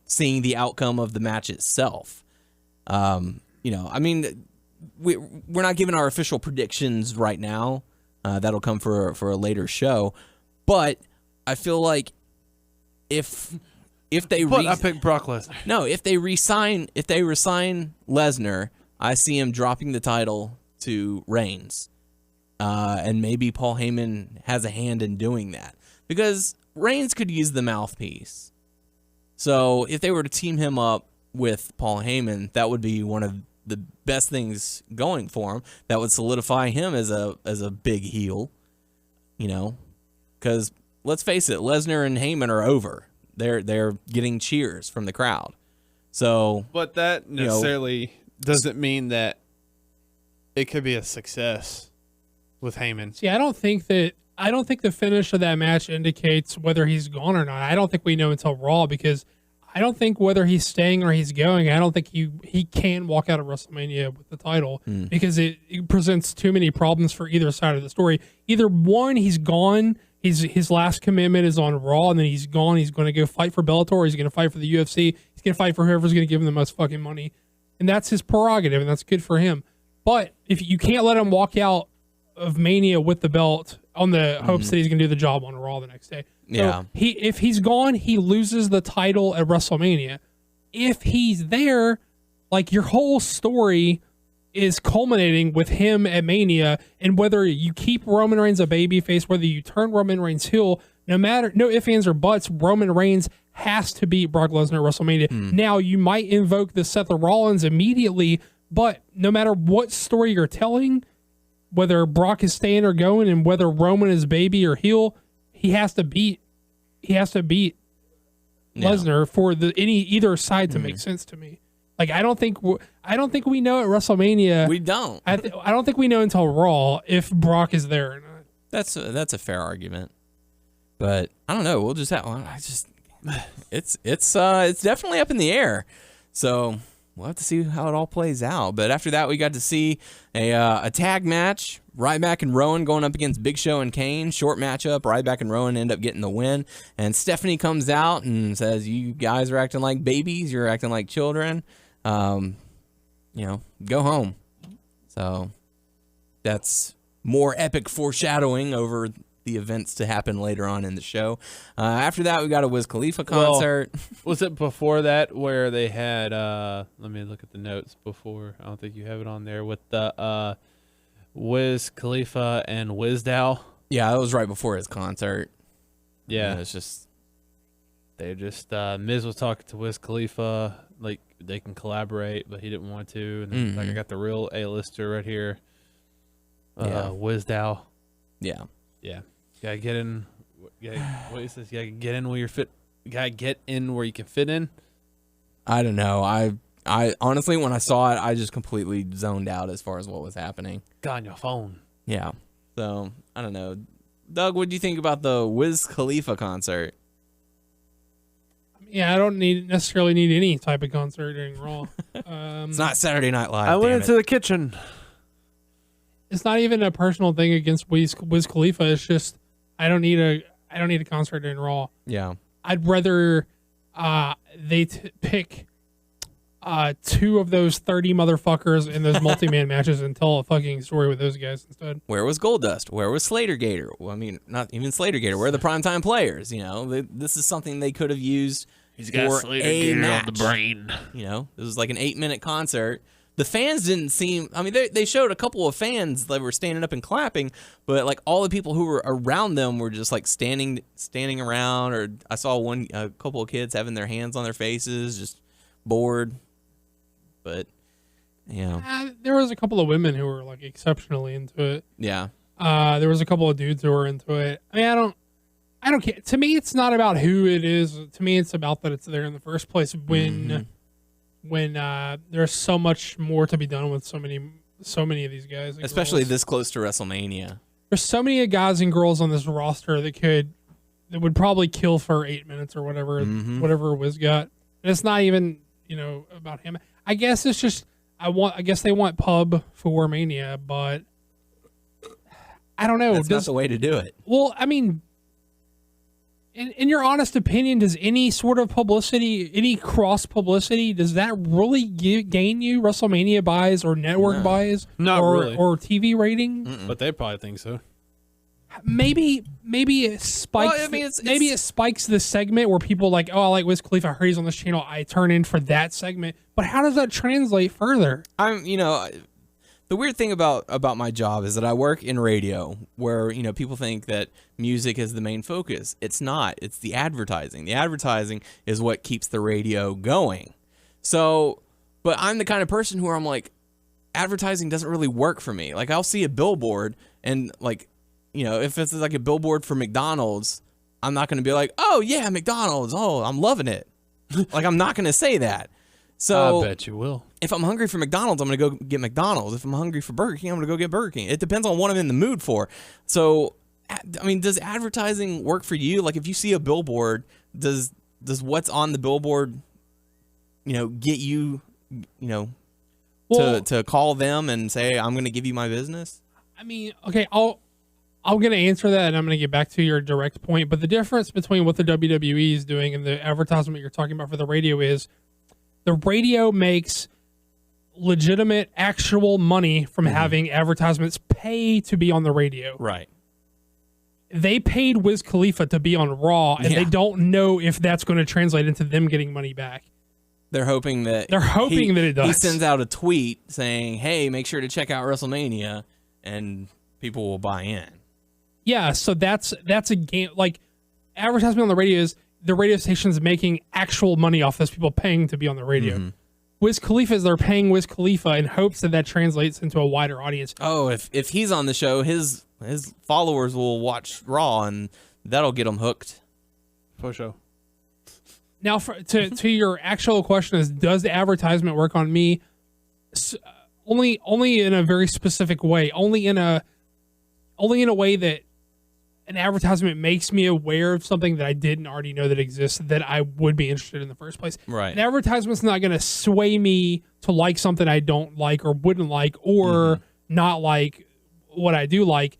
seeing the outcome of the match itself. I mean, we're not giving our official predictions right now. That'll come for a later show. But I feel like if they I picked Brock Lesnar. No, if they resign Lesnar, I see him dropping the title to Reigns, and maybe Paul Heyman has a hand in doing that, because Reigns could use the mouthpiece. So if they were to team him up with Paul Heyman, that would be one of the best things going for him. That would solidify him as a big heel, because let's face it, Lesnar and Heyman are over. They're getting cheers from the crowd. So, but that necessarily doesn't mean that it could be a success with Heyman. See, I don't think the finish of that match indicates whether he's gone or not. I don't think we know until Raw, because I don't think whether he's staying or he's going, I don't think he can walk out of WrestleMania with the title because it presents too many problems for either side of the story. Either one, he's gone, his last commitment is on Raw, and then he's gone, he's going to go fight for Bellator, or he's going to fight for the UFC, he's going to fight for whoever's going to give him the most fucking money. And that's his prerogative, and that's good for him. But if you can't let him walk out of Mania with the belt on the hopes that he's going to do the job on Raw the next day. So if he's gone, he loses the title at WrestleMania. If he's there, like, your whole story is culminating with him at Mania, and whether you keep Roman Reigns a babyface, whether you turn Roman Reigns heel, no ifs, ands, or buts, Roman Reigns has to beat Brock Lesnar at WrestleMania. Now, you might invoke the Seth Rollins immediately, but no matter what story you're telling, whether Brock is staying or going, and whether Roman is baby or heel, he has to beat Lesnar for either side to make sense to me. Like, I don't think we know at WrestleMania. We don't. I don't think we know until Raw if Brock is there or not. That's a fair argument, but I don't know. We'll just have. It's definitely up in the air. So we'll have to see how it all plays out. But after that, we got to see a tag match. Ryback and Rowan going up against Big Show and Kane. Short matchup. Ryback and Rowan end up getting the win. And Stephanie comes out and says, "You guys are acting like babies. You're acting like children. Go home." So that's more epic foreshadowing over the events to happen later on in the show. After that, we got a Wiz Khalifa concert. Well, was it before that where they had, let me look at the notes before. I don't think you have it on there, with the Wiz Khalifa and Wizdow. Yeah, that was right before his concert. Yeah. It's just... Miz was talking to Wiz Khalifa, like, they can collaborate, but he didn't want to. And then, like, I got the real A-lister right here. Wizdow. Yeah. Yeah. You gotta get in. What is this? You gotta get in where you're fit. You gotta get in where you can fit in. I don't know. I honestly, when I saw it, I just completely zoned out as far as what was happening. Got on your phone. Yeah. So, I don't know. Doug, what do you think about the Wiz Khalifa concert? Yeah, I don't necessarily need any type of concert during Raw. It's not Saturday Night Live. I went into the kitchen. It's not even a personal thing against Wiz Khalifa. It's just I don't need a concert during Raw. Yeah, I'd rather they pick 2 of those 30 motherfuckers in those multi-man matches and tell a fucking story with those guys instead. Where was Goldust? Where was Slater Gator? Well, I mean, not even Slater Gator. Where are the primetime players? This is something they could have used. He's got Slater Gator on the brain. This was like an 8-minute concert. The fans didn't seem... I mean, they showed a couple of fans that were standing up and clapping, but like all the people who were around them were just like standing around, or I saw a couple of kids having their hands on their faces, just bored. But, there was a couple of women who were like exceptionally into it. Yeah. There was a couple of dudes who were into it. I mean, I don't care. To me, it's not about who it is. To me, it's about that it's there in the first place when there's so much more to be done with so many of these guys. Especially this close to WrestleMania. There's so many guys and girls on this roster that would probably kill for 8 minutes or whatever Wiz got. And it's not even, about him. I guess it's just I guess they want pub for Mania, but I don't know. That's not the way to do it. Well, I mean, in your honest opinion, does any sort of publicity, any cross publicity, does that really gain you WrestleMania buys or network buys? Not really. Or TV rating? But they probably think so. Maybe it spikes. Well, I mean, it spikes the segment where people like, oh, I like Wiz Khalifa. I heard he's on this channel. I turn in for that segment. But how does that translate further? The The weird thing about my job is that I work in radio where, people think that music is the main focus. It's not. It's the advertising. The advertising is what keeps the radio going. So, but I'm the kind of person who I'm like, advertising doesn't really work for me. Like, I'll see a billboard and like, if it's like a billboard for McDonald's, I'm not going to be like, oh yeah, McDonald's. Oh, I'm loving it. Like, I'm not going to say that. So I bet you will. If I'm hungry for McDonald's, I'm going to go get McDonald's. If I'm hungry for Burger King, I'm going to go get Burger King. It depends on what I'm in the mood for. So, I mean, does advertising work for you? Like, if you see a billboard, does what's on the billboard, get you, to call them and say, I'm going to give you my business? I mean, okay, I'm going to answer that, and I'm going to get back to your direct point. But the difference between what the WWE is doing and the advertisement you're talking about for the radio is the radio makes legitimate, actual money from having advertisements pay to be on the radio. Right. They paid Wiz Khalifa to be on Raw, and they don't know if that's going to translate into them getting money back. They're hoping that it does. He sends out a tweet saying, "Hey, make sure to check out WrestleMania," and people will buy in. Yeah, so that's a game. Like, advertisement on the radio is the radio station's making actual money off those people paying to be on the radio. Mm-hmm. Wiz Khalifa they're paying Wiz Khalifa in hopes that translates into a wider audience. Oh, if he's on the show, his followers will watch Raw, and that'll get them hooked. For sure. Now, to your actual question is, does the advertisement work on me? Only in a very specific way. Only in a way that an advertisement makes me aware of something that I didn't already know that exists that I would be interested in the first place. Right. An advertisement's not going to sway me to like something I don't like or wouldn't like or not like what I do like.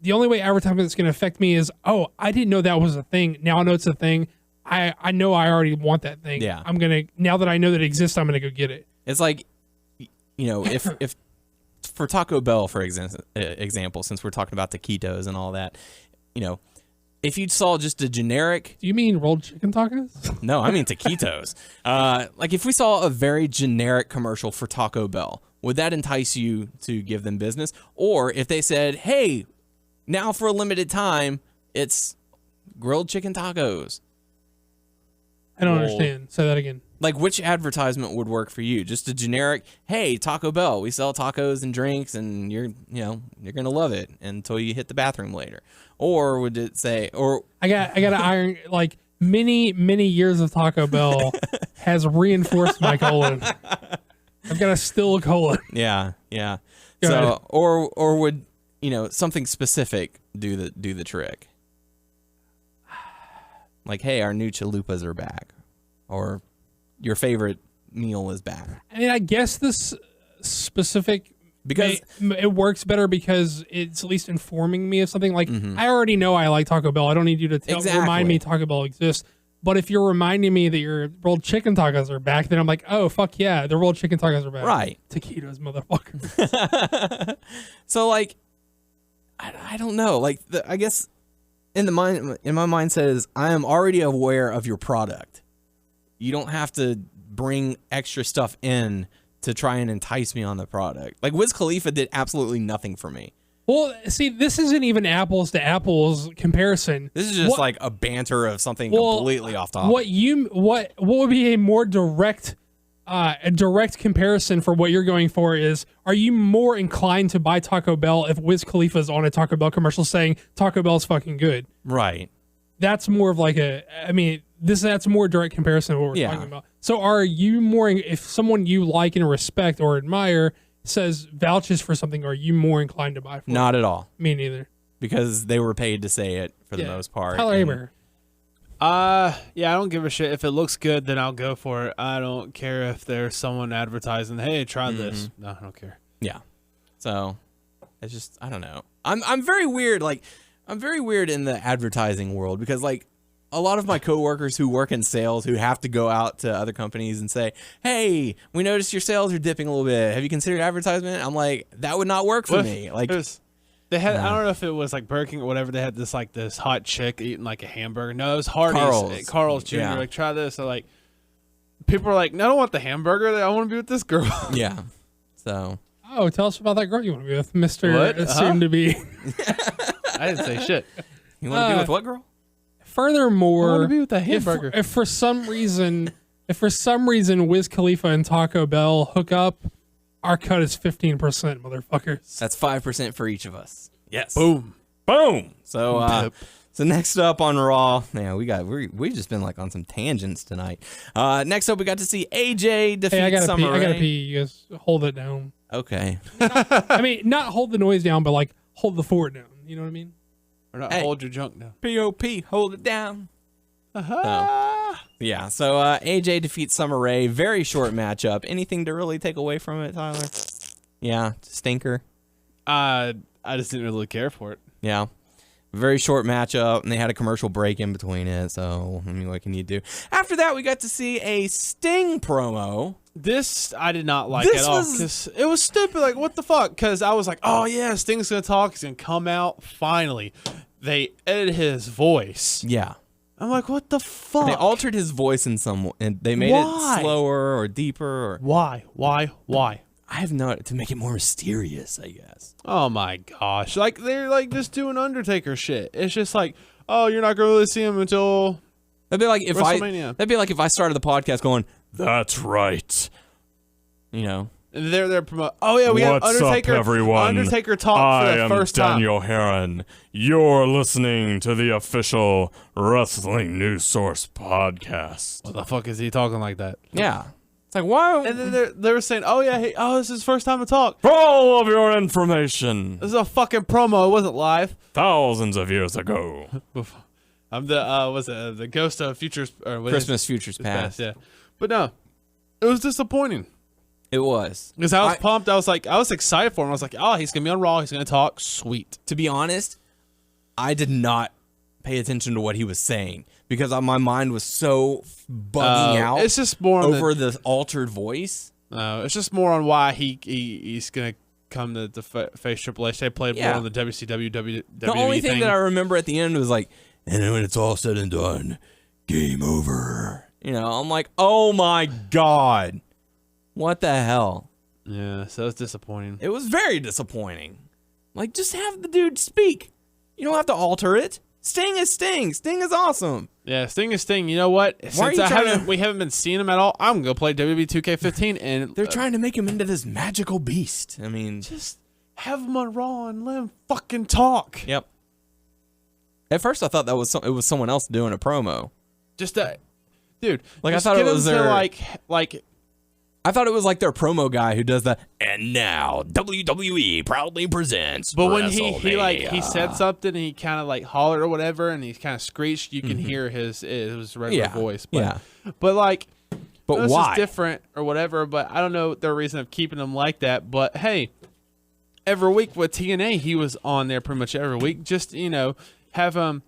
The only way advertisement's going to affect me is, oh, I didn't know that was a thing. Now I know it's a thing. I know I already want that thing. Yeah. Now that I know that it exists, I'm going to go get it. It's like, if for Taco Bell, for example, since we're talking about taquitos and all that, if you saw just a generic... Do you mean rolled chicken tacos? No, I mean taquitos. Like, if we saw a very generic commercial for Taco Bell, would that entice you to give them business? Or if they said, hey, now for a limited time, it's grilled chicken tacos. I don't understand. Say that again. Like, which advertisement would work for you? Just a generic, hey, Taco Bell, we sell tacos and drinks, and you're gonna love it until you hit the bathroom later. Or would it say, or I got to iron, like, many years of Taco Bell has reinforced my colon. I've got a still colon. Yeah. Go So ahead. or would something specific do the trick? Like, hey, our new chalupas are back, or your favorite meal is back. I mean, I guess this specific Because it works better because it's at least informing me of something. Like, I already know I like Taco Bell. I don't need you to remind me Taco Bell exists. But if you're reminding me that your rolled chicken tacos are back, then I'm like, oh, fuck yeah, the rolled chicken tacos are back. Right. Taquitos, motherfucker. So, like, I don't know. Like, I guess in my mindset is I am already aware of your product. You don't have to bring extra stuff in to try and entice me on the product. Like, Wiz Khalifa did absolutely nothing for me. Well, see, this isn't even apples to apples comparison. This is just like a banter of something completely off topic. What would be a more direct comparison for what you're going for is, are you more inclined to buy Taco Bell if Wiz Khalifa's on a Taco Bell commercial saying Taco Bell's fucking good? Right. That's more of like that's more direct comparison of what we're talking about. So are you more, if someone you like and respect or admire says vouches for something, are you more inclined to buy for Not it? at all. Me neither. Because they were paid to say it for the most part. Tyler Aber. Yeah, I don't give a shit. If it looks good, then I'll go for it. I don't care if there's someone advertising, hey, try this. No, I don't care. Yeah. So it's just, I don't know. I'm very weird. Like, I'm very weird in the advertising world because, like, a lot of my coworkers who work in sales who have to go out to other companies and say, hey, we noticed your sales are dipping a little bit. Have you considered advertisement? I'm like, that would not work for me. Like, they had, I don't know if it was like Burger King or whatever. They had this hot chick eating like a hamburger. No, it was Hardee's. Carl's Jr. Yeah. Like, try this. So, like, people are like, no, I don't want the hamburger. I want to be with this girl. Yeah. So Oh, tell us about that girl you want to be with, Mr. What? Soon to be. I didn't say shit. You want to be with what girl? Furthermore, I want to be with that hamburger. if for some reason Wiz Khalifa and Taco Bell hook up, our cut is 15%, motherfuckers. That's 5% for each of us. Yes. Boom. Boom. So so next up on Raw, we've just been like on some tangents tonight. Next up we got to see AJ defeat Summer Rae. I gotta pee. You guys hold it down. Okay. I mean, not hold the noise down, but like hold the fort down. You know what I mean? Or not hold your junk down. P.O.P. Hold it down. Yeah, so AJ defeats Summer Rae. Very short matchup. Anything to really take away from it, Tyler? Yeah, stinker. I just didn't really care for it. Yeah. Very short matchup, and they had a commercial break in between it, so, I mean, what can you do? After that, we got to see a Sting promo. This I did not like at all, because it was stupid. Like, what the fuck? Because I was like, oh, yeah, Sting's going to talk. He's going to come out. Finally. They edited his voice. Yeah. I'm like, what the fuck? They altered his voice in some, and they made it slower or deeper. Or Why? I have no, to make it more mysterious, I guess. Oh my gosh! Like they're like just doing Undertaker shit. It's just like, oh, you're not gonna really see him until that'd be like if WrestleMania. That'd be like if I started the podcast going, "That's right," you know. And they're promoting. Oh yeah, we have Undertaker. What's up, everyone? Undertaker talk for the first time. I am Daniel Herron. You're listening to the official Wrestling News Source podcast. What the fuck is he talking like that? Yeah, it's like why? And then they were saying, oh yeah, hey, this is his first time to talk. For all of your information, This is a fucking promo. It wasn't live. thousands of years ago. I'm the ghost of futures or Christmas Futures Past. Yeah, but no, it was disappointing. It was. Because I was pumped. I was excited for him. I was like, oh, he's going to be on Raw. He's going to talk. Sweet. To be honest, I did not pay attention to what he was saying because my mind was so bugging out. It's just more over the altered voice. It's just more on why he's going to come to face Triple H. They played more on the WCW, WWE The only thing that I remember at the end was like, and when it's all said and done, game over. You know, I'm like, oh my God. What the hell? Yeah, so it's disappointing. It was very disappointing. Like, just have the dude speak. You don't have to alter it. Sting is Sting. Sting is awesome. Yeah, Sting is Sting. You know what? Since we haven't been seeing him at all, I'm going to play WWE 2K15. And they're trying to make him into this magical beast. I mean, just have him on Raw and let him fucking talk. Yep. At first, I thought it was someone else doing a promo. Just dude. Like, I thought it was their like. I thought it was like their promo guy who does the and now WWE proudly presents. But when he said something and he kind of like hollered or whatever and he kind of screeched, you can hear his regular voice. But, but why? It's different or whatever. But I don't know their reason of keeping him like that. But hey, every week with TNA, he was on there pretty much every week. Just have him.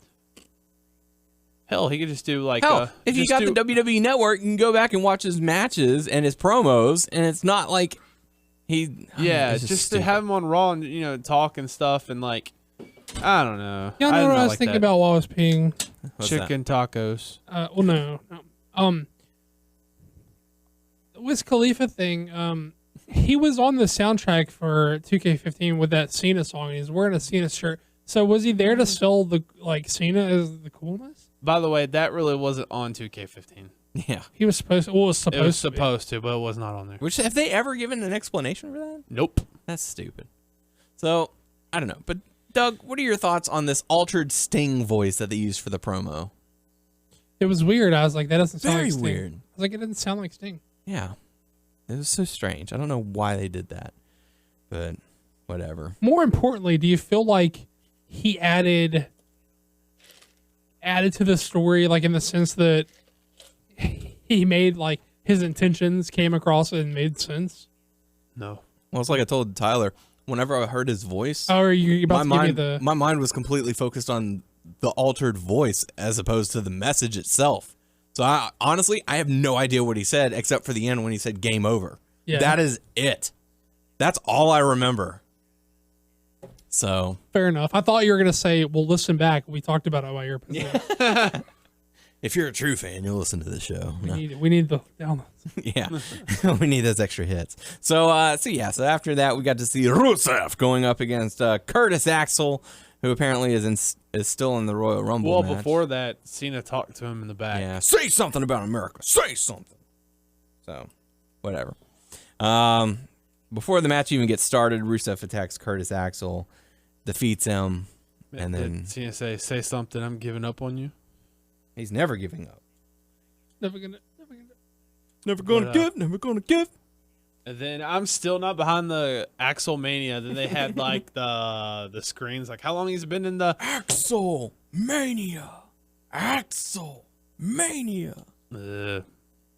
Hell, he could just do like... if you got the WWE Network, you can go back and watch his matches and his promos, and it's not like he... Yeah, just to have him on Raw and, talk and stuff, and like... I don't know. Y'all know what I was thinking about while I was peeing? Chicken tacos. Well, no. The Wiz Khalifa thing, he was on the soundtrack for 2K15 with that Cena song, and he's wearing a Cena shirt. So was he there to sell the Cena as the coolness? By the way, that really wasn't on 2K15. Yeah. He was supposed to. Well, it was supposed to, but it was not on there. Which, have they ever given an explanation for that? Nope. That's stupid. So, I don't know. But, Doug, what are your thoughts on this altered Sting voice that they used for the promo? It was weird. I was like, that doesn't sound like Sting. Very weird. I was like, it doesn't sound like Sting. Yeah. It was so strange. I don't know why they did that. But, whatever. More importantly, do you feel like he added to the story, like in the sense that he made like his intentions came across and made sense? No. Well, it's like I told Tyler, whenever I heard his voice, are you about to give me the... my mind was completely focused on the altered voice as opposed to the message itself. So I have no idea what he said except for the end when he said game over. Yeah. That is it. That's all I remember. So fair enough. I thought you were going to say, well, listen back. We talked about it while you're position. If you're a true fan, you'll listen to this show. We need the downloads. Yeah, we need those extra hits. So after that, we got to see Rusev going up against Curtis Axel, who apparently is still in the Royal Rumble match. Before that, Cena talked to him in the back. Yeah, say something about America. Say something. So, whatever. Before the match even gets started, Rusev attacks Curtis Axel, defeats him, and then Did Cena say something, I'm giving up on you? he's never giving up. Never gonna. Never gonna give. And then I'm still not behind the Axel Mania. Then they had like the screens, like how long he's been in the Axel Mania.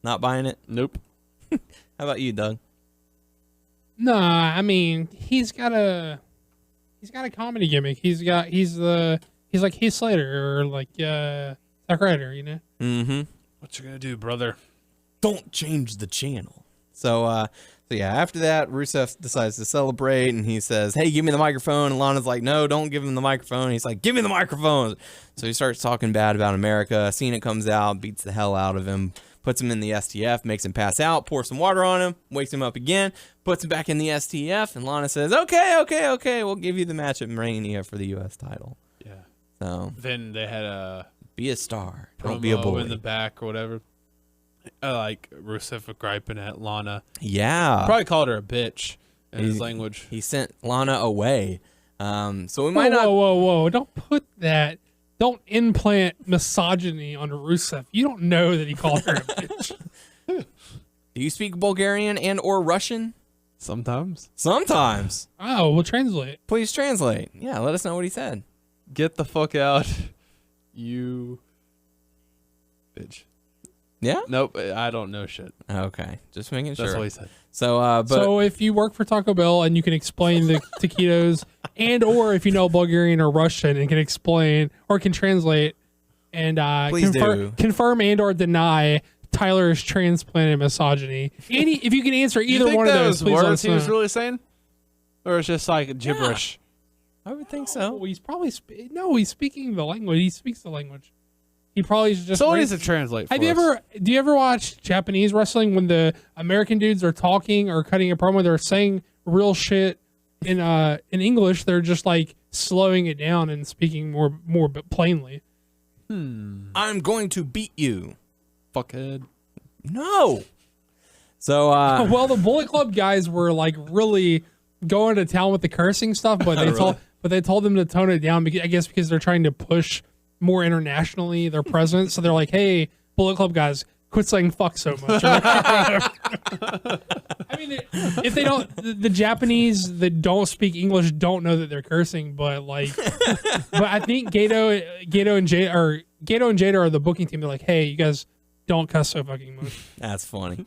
Not buying it? Nope. How about you, Doug? Nah, I mean he's got a comedy gimmick. He's like Heath Slater or like Zack Ryder, you know. Mm-hmm. What you gonna do, brother? Don't change the channel. So after that, Rusev decides to celebrate, and he says, hey, give me the microphone. And Lana's like, no, don't give him the microphone. He's like, give me the microphone. So he starts talking bad about America. Cena comes out, beats the hell out of him, puts him in the STF, makes him pass out, pours some water on him, wakes him up again, puts him back in the STF, and Lana says, okay, we'll give you the match at Mania for the U.S. title. Yeah. So Then they had a be a star. promo Don't be a bully. in the back or whatever. Like Rusev griping at Lana. Yeah. Probably called her a bitch in his language. He sent Lana away. So we might Whoa. Don't implant misogyny on Rusev. You don't know that he called her a bitch. Do you speak Bulgarian and or Russian? Sometimes. Sometimes. Oh, we'll translate. Please translate. Yeah, let us know what he said. Get the fuck out, you bitch. Yeah? Nope, I don't know shit. Okay. Just making sure. That's what he said. So, So if you work for Taco Bell and you can explain the taquitos, and or if you know Bulgarian or Russian and can explain or can translate and Please do. confirm and or deny Tyler's transplanted misogyny. If you can answer either one of those, please let words us he was know. really saying, or it's just like gibberish. I would think so. Oh, he's probably he's speaking the language. He speaks the language. He probably just. So what needs to translate? Do you ever watch Japanese wrestling when the American dudes are talking or cutting a promo? They're saying real shit in English. They're just like slowing it down and speaking more plainly. I'm going to beat you. Fuckhead. No. So, well, the Bullet Club guys were like really going to town with the cursing stuff, but they told them to tone it down because they're trying to push more internationally their presence. So they're like, hey, Bullet Club guys, quit saying fuck so much. I mean, if they don't, the Japanese that don't speak English don't know that they're cursing, but I think Gato and Jada are the booking team. They're like, hey, you guys don't cuss so fucking much. That's funny.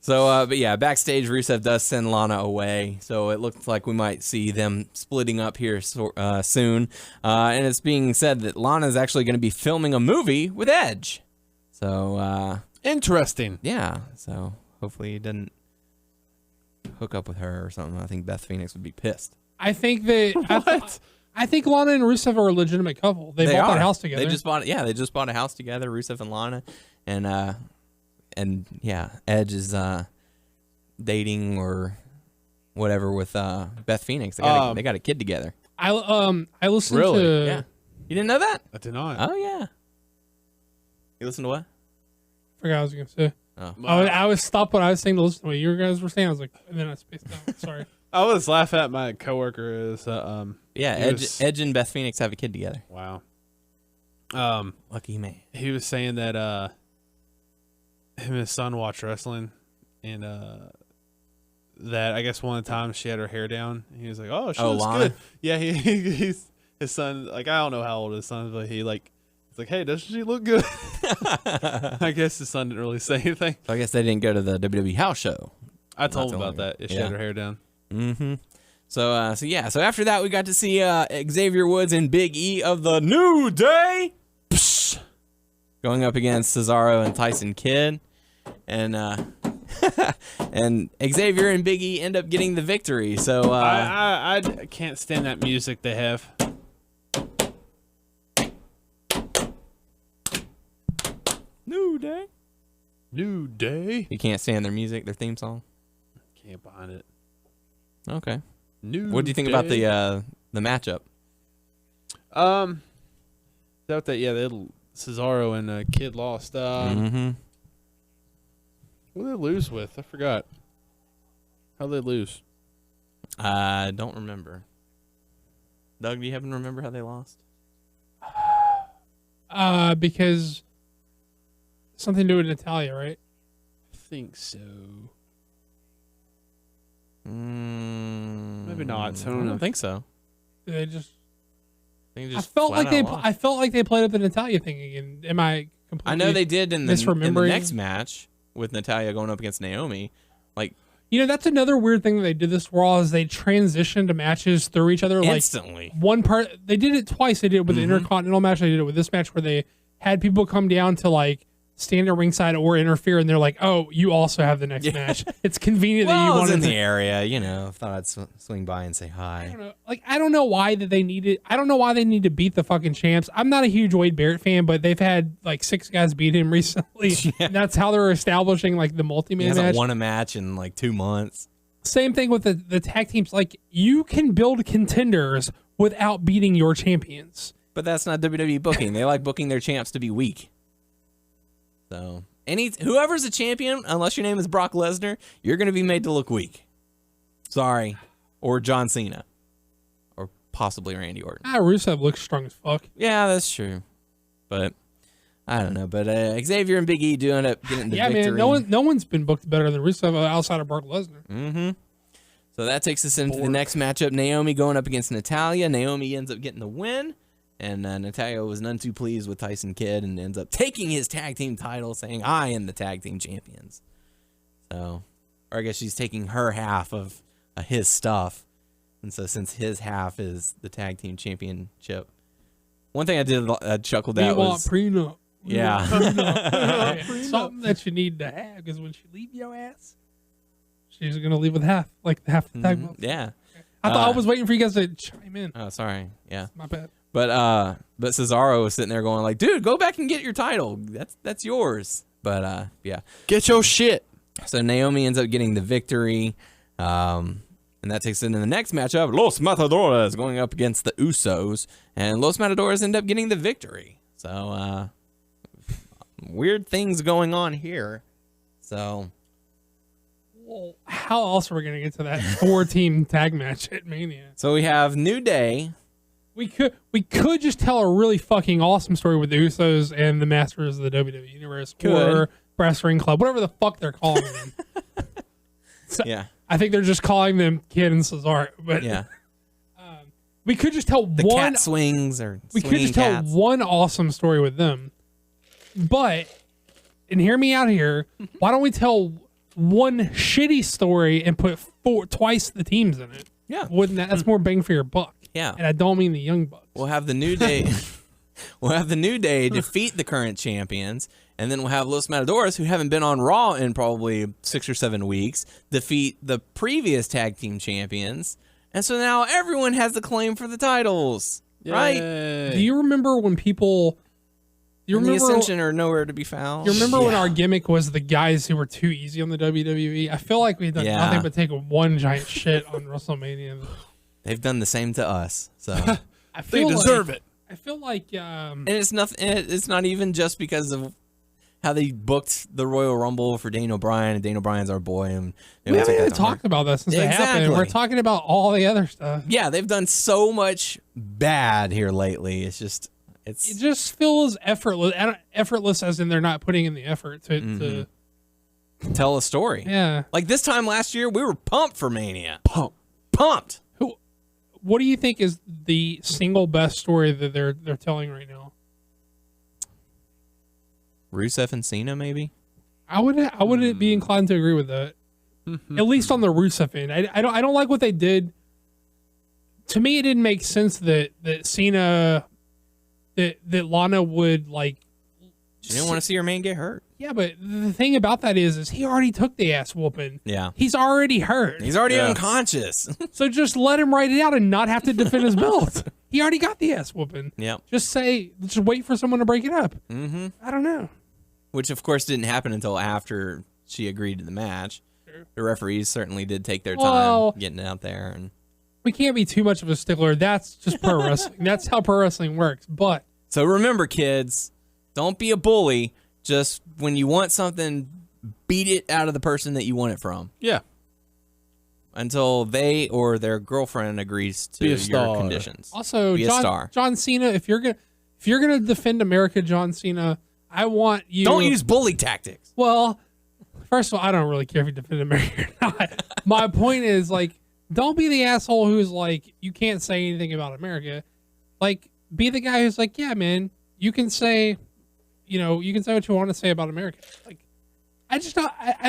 So, but yeah, backstage, Rusev does send Lana away. So it looks like we might see them splitting up here soon. And it's being said that Lana is actually going to be filming a movie with Edge. So, interesting. Yeah. So hopefully he didn't hook up with her or something. I think Beth Phoenix would be pissed. I think that I think Lana and Rusev are a legitimate couple. They bought that house together. They just bought a house together, Rusev and Lana, and yeah, Edge is dating or whatever with Beth Phoenix. They got a kid together. I listened Really? to Yeah. You didn't know that? I did not. Oh yeah. You listened to what? forgot what I was gonna say. Oh. I was stopped what I was saying to listen to what you guys were saying. I was like, and then I spaced out. Sorry. I was laughing at my coworker. Edge and Beth Phoenix have a kid together. Wow. Lucky man. He was saying that him and his son watch wrestling, and that I guess one of the times she had her hair down. He was like, "Oh, she looks Lana? good." Yeah, he's his son. Like, I don't know how old his son is, but he's like, "Hey, doesn't she look good?" I guess his son didn't really say anything. So I guess they didn't go to the WWE house show. I told him about that. If she had her hair down. Mm-hmm. So after that, we got to see Xavier Woods and Big E of the New Day going up against Cesaro and Tyson Kidd, and and Xavier and Big E end up getting the victory. So I can't stand that music they have. Day. New Day. You can't stand their music, their theme song. Can't behind it. Okay. New. What do you think Day. about the matchup? That yeah, Cesaro and Kid lost. Mm-hmm. What did they lose with? I forgot. How did they lose? I don't remember. Doug, do you happen to remember how they lost? Because something to do with Natalia, right? I think so. Maybe not. So I I don't know. don't think so. They just. I think I felt like they played up the Natalia thing again. Am I completely? I know they did in the misremembering? next match with Natalia going up against Naomi. Like, You know, that's another weird thing that they did this Raw is they transitioned to matches through each other. instantly. Like one part, they did it twice. They did it with the Intercontinental match. They did it with this match where they had people come down to like stand at ringside or interfere, and they're like, "Oh, you also have the next match." It's convenient that you I was wanted in to. the area, you know. Thought I'd swing by and say I hi. don't know. Like, I don't know why that they needed. I don't know why they need to beat the fucking champs. I'm not a huge Wade Barrett fan, but they've had like 6 guys beat him recently. And that's how they're establishing like the He multi-man hasn't match. won a match in like 2 months. Same thing with the tag teams. Like, you can build contenders without beating your champions. But that's not WWE booking. They like booking their champs to be weak. So whoever's a champion, unless your name is Brock Lesnar, you're going to be made to look weak. Sorry. Or John Cena. Or possibly Randy Orton. Rusev looks strong as fuck. Yeah, that's true. But I don't know. But Xavier and Big E do end up getting the victory. Man, no one's been booked better than Rusev outside of Brock Lesnar. Mm-hmm. So that takes us into the next matchup. Naomi going up against Natalia. Naomi ends up getting the win. And Natalia was none too pleased with Tyson Kidd and ends up taking his tag team title, saying, I am the tag team champions. So, or I guess she's taking her half of his stuff. And so since his half is the tag team championship. One thing I did chuckled at was... prenup. Yeah. Something that you need to have, because when she leave your ass, she's going to leave with half of the tag team. Yeah. I thought I was waiting for you guys to chime in. Oh, sorry. Yeah. My bad. But Cesaro was sitting there going like, dude, go back and get your title. That's yours. But yeah. Get your shit. So Naomi ends up getting the victory. And that takes us into the next matchup. Los Matadores going up against the Usos. And Los Matadores end up getting the victory. So weird things going on here. So Well, how else are we going to get to that 4-team tag match at Mania? So we have New Day. We could just tell a really fucking awesome story with the Usos and the Masters of the WWE Universe or Brass Ring Club, whatever the fuck they're calling them. So, Yeah. I think they're just calling them Kid and Cesaro. But Yeah. we could just tell The one. cat swings or We could just tell one awesome story with them. But, and hear me out here, why don't we tell one shitty story and put twice the teams in it? Yeah. That's more bang for your buck. Yeah. And I don't mean the Young Bucks. We'll have the New Day. We'll have the New Day defeat the current champions, and then we'll have Los Matadores, who haven't been on Raw in probably 6 or 7 weeks, defeat the previous tag team champions, and so now everyone has the claim for the titles, right? Do you remember when people? The Ascension are nowhere to be found. You remember when our gimmick was the guys who were too easy on the WWE? I feel like we've done nothing but take one giant shit on WrestleMania. They've done the same to us, so They deserve it. I feel like, and it's nothing. It's not even just because of how they booked the Royal Rumble for Daniel Bryan, and Daniel Bryan's our boy, and we haven't even talked about that since it happened. We're talking about all the other stuff. Yeah, they've done so much bad here lately. It just feels effortless. Effortless, as in they're not putting in the effort to tell a story. Yeah, like this time last year, we were pumped for Mania. Pumped. What do you think is the single best story that they're telling right now? Rusev and Cena, maybe. I would be inclined to agree with that. At least on the Rusev end. I don't like what they did. To me, it didn't make sense that Cena, that Lana would like. She didn't want to see her man get hurt. Yeah, but the thing about that is he already took the ass whooping. Yeah. He's already hurt. He's already unconscious. So just let him write it out and not have to defend his belt. He already got the ass whooping. Yeah. Just wait for someone to break it up. Mm-hmm. I don't know. which of course didn't happen until after she agreed to the match. Sure. The referees certainly did take their time getting out there, and we can't be too much of a stickler. That's just pro wrestling. That's how pro wrestling works. But so remember, kids, don't be a bully. Just when you want something, beat it out of the person that you want it from. Yeah. Until they or their girlfriend agrees to your conditions. Also, John Cena, if you're gonna defend America, John Cena, I want you. Don't use bully tactics. Well, first of all, I don't really care if you defend America or not. My point is, like, don't be the asshole who's like, you can't say anything about America. Like, be the guy who's like, yeah, man, you can say, you can say what you want to say about America. Like, I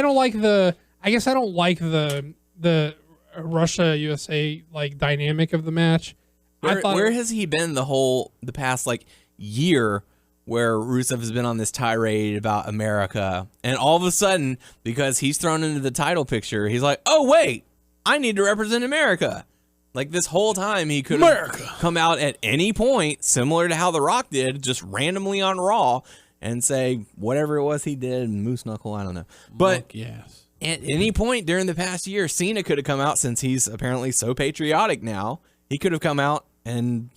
don't like the. I guess I don't like the Russia USA like dynamic of the match. Where has he been the past like year where Rusev has been on this tirade about America, and all of a sudden, because he's thrown into the title picture, he's like, oh wait, I need to represent America. Like this whole time he could have come out at any point, similar to how The Rock did, just randomly on Raw and say whatever it was he did, moose knuckle, I don't know. But yes. At any point during the past year, Cena could have come out, since he's apparently so patriotic now, he could have come out and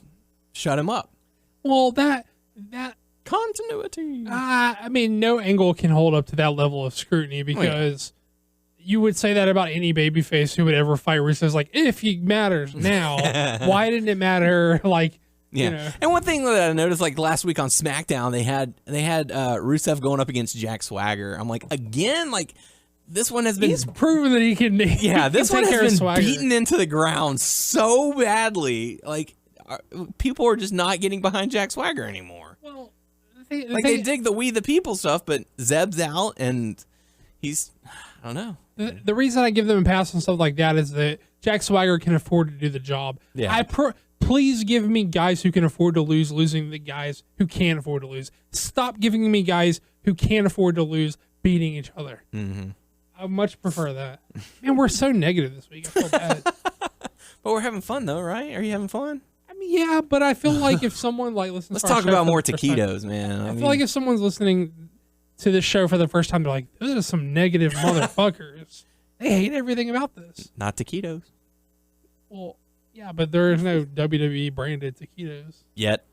shut him up. Well, that continuity. I mean, no angle can hold up to that level of scrutiny, because you would say that about any babyface who would ever fight Rusev. Like, if he matters now, why didn't it matter? Like, And one thing that I noticed, like last week on SmackDown, they had Rusev going up against Jack Swagger. I'm like, again, like this one has been. He's proven that he can. Yeah, this one has been Swagger. beaten into the ground so badly. Like people are just not getting behind Jack Swagger anymore. Well, they dig the "We the People" stuff, but Zeb's out and he's. I don't know. The reason I give them a pass on stuff like that is that Jack Swagger can afford to do the job. Yeah. Please give me guys who can afford to lose, losing the guys who can't afford to lose. Stop giving me guys who can't afford to lose, beating each other. Mm-hmm. I much prefer that. Man, we're so negative this week. I feel bad. But we're having fun though, right? Are you having fun? I mean, yeah, but I feel like if someone like listens, let's talk about more taquitos, man. I feel like if someone's listening to this show for the first time, they're like, "Those are some negative motherfuckers. They hate everything about this." Not taquitos. Well, yeah, but there is no WWE branded taquitos yet.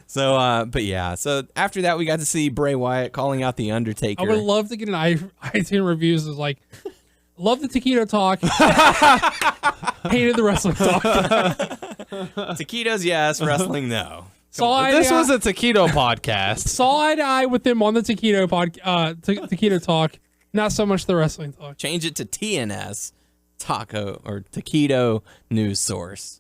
So, but yeah. So after that, we got to see Bray Wyatt calling out the Undertaker. I would love to get an iTunes reviews that's like, love the taquito talk, hated the wrestling talk. Taquitos, yes. Wrestling, no. This was a taquito podcast. Saw eye to eye with them on the taquito taquito talk. Not so much the wrestling talk. Change it to TNS, Taco or Taquito News Source.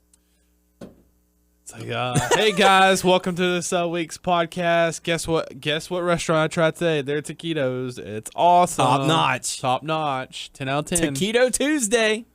It's like, hey guys, welcome to this week's podcast. Guess what restaurant I tried today? They're taquitos. It's awesome. Top notch. Top notch. 10 out of 10. Taquito Tuesday.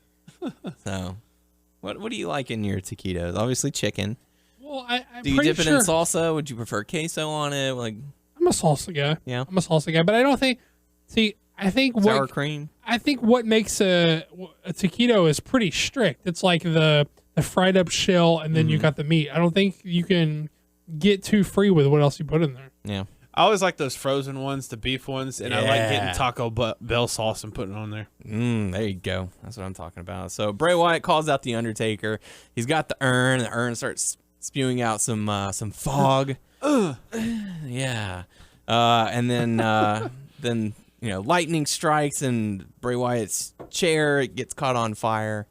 What do you like in your taquitos? Obviously chicken. Well, do you dip it in salsa? Would you prefer queso on it? Like, I'm a salsa guy. Yeah, I'm a salsa guy, but I don't think. See, I think sour cream. I think what makes a taquito is pretty strict. It's like the fried up shell, and then you got the meat. I don't think you can get too free with what else you put in there. Yeah. I always like those frozen ones, the beef ones, and I like getting Taco Bell sauce and putting it on there. There you go. That's what I'm talking about. So Bray Wyatt calls out the Undertaker. He's got the urn. The urn starts spewing out some fog. Yeah. And then lightning strikes and Bray Wyatt's chair gets caught on fire.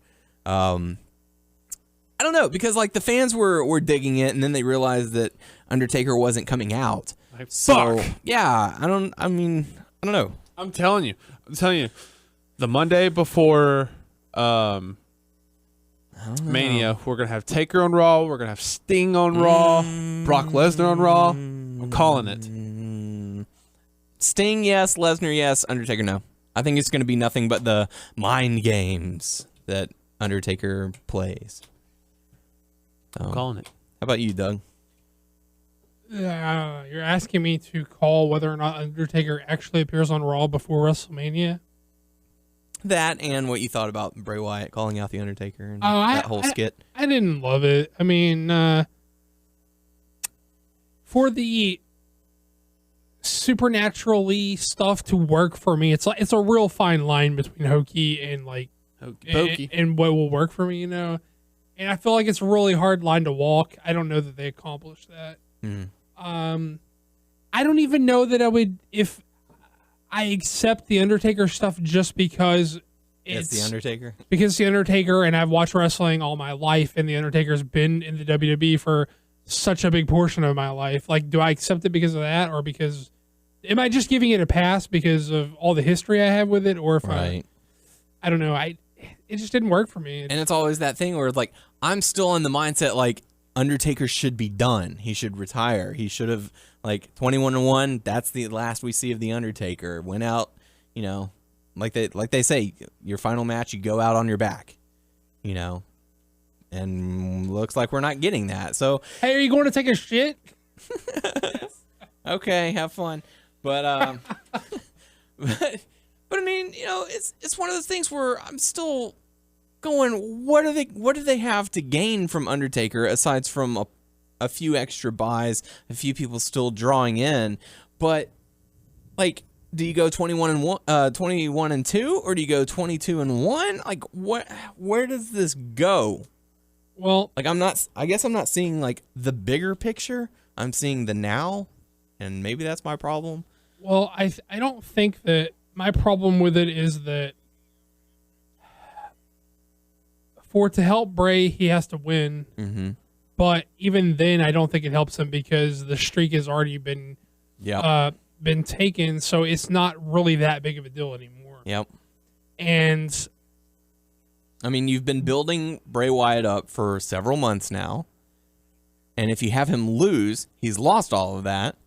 I don't know, because like the fans were digging it, and then they realized that Undertaker wasn't coming out. Like, so fuck. Yeah, I don't know. I'm telling you, the Monday before Mania, we're gonna have Taker on Raw, we're gonna have Sting on Raw, Brock Lesnar on Raw. I'm calling it. Sting, yes. Lesnar, yes. Undertaker, no. I think it's gonna be nothing but the mind games that Undertaker plays. I'm calling it. How about you, Doug? You're asking me to call whether or not Undertaker actually appears on Raw before WrestleMania? That and what you thought about Bray Wyatt calling out the Undertaker and that whole skit. I didn't love it. I mean, for the supernaturally stuff to work for me, it's a real fine line between hokey and like Pokey. and what will work for me, you know. And I feel like it's a really hard line to walk. I don't know that they accomplished that. I don't even know that I would if I accept the Undertaker stuff just because It's the Undertaker. Because it's the Undertaker, and I've watched wrestling all my life, and the Undertaker's been in the WWE for such a big portion of my life. Like, do I accept it because of that, or because am I just giving it a pass because of all the history I have with it, or if I don't know, it just didn't work for me. And it's always that thing where it's like I'm still in the mindset like Undertaker should be done. He should retire. He should have like 21-1. That's the last we see of the Undertaker. Went out, you know. Like they say, your final match, you go out on your back, you know, and looks like we're not getting that. So, hey, are you going to take a shit? Okay, have fun. But but I mean, you know, it's one of those things where I'm still going, what do they have to gain from Undertaker aside from a few extra buys, a few people still drawing in, but like. Do you go 21-2, or do you go 22-1? Like, what? Where does this go? Well, like I guess I'm not seeing like the bigger picture. I'm seeing the now, and maybe that's my problem. Well, I don't think that my problem with it is that for it to help Bray, he has to win. Mm-hmm. But even then, I don't think it helps him because the streak has already been been taken, so it's not really that big of a deal anymore. Yep. And I mean, you've been building Bray Wyatt up for several months now, and if you have him lose, he's lost all of that.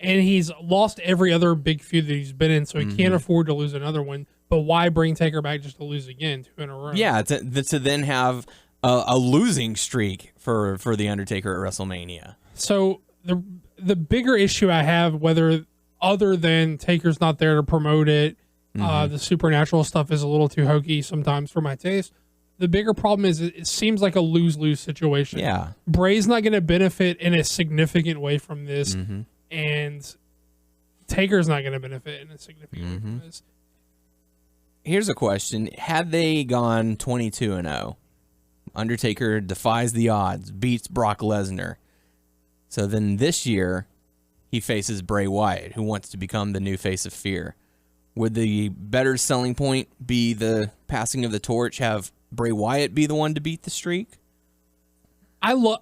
And he's lost every other big feud that he's been in, so he can't afford to lose another one. But why bring Taker back just to lose again 2 in a row? Yeah, to then have a losing streak for the Undertaker at WrestleMania. So the bigger issue I have, whether other than Taker's not there to promote it, the supernatural stuff is a little too hokey sometimes for my taste. The bigger problem is it seems like a lose-lose situation. Yeah. Bray's not going to benefit in a significant way from this, and Taker's not going to benefit in a significant way from this. Here's a question. Had they gone 22-0, Undertaker defies the odds, beats Brock Lesnar. So then this year, he faces Bray Wyatt, who wants to become the new face of fear. Would the better selling point be the passing of the torch, have Bray Wyatt be the one to beat the streak? I'm a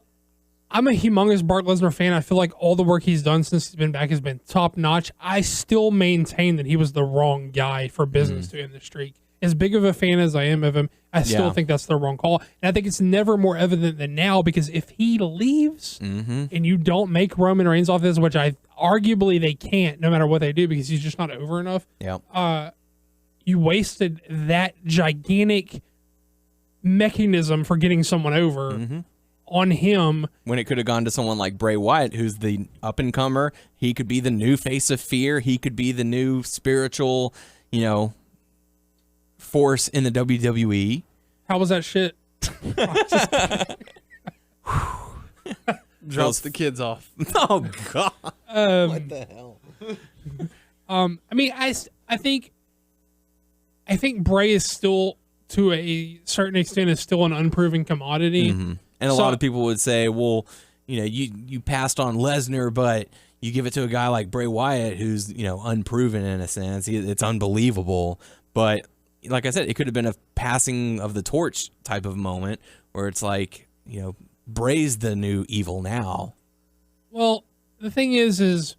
humongous Brock Lesnar fan. I feel like all the work he's done since he's been back has been top notch. I still maintain that he was the wrong guy for business to end the streak. As big of a fan as I am of him, I still think that's the wrong call. And I think it's never more evident than now, because if he leaves and you don't make Roman Reigns off this, which arguably they can't no matter what they do because he's just not over enough, you wasted that gigantic mechanism for getting someone over on him. When it could have gone to someone like Bray Wyatt, who's the up-and-comer. He could be the new face of fear. He could be the new spiritual, force in the WWE. How was that shit? Drops the kids off. Oh God! What the hell? I mean, I think Bray is still, to a certain extent, is still an unproven commodity. And a lot of people would say, well, you passed on Lesnar, but you give it to a guy like Bray Wyatt, who's unproven in a sense. It's unbelievable, but like I said, it could have been a passing of the torch type of moment where it's like, Bray's the new evil now. Well, the thing is it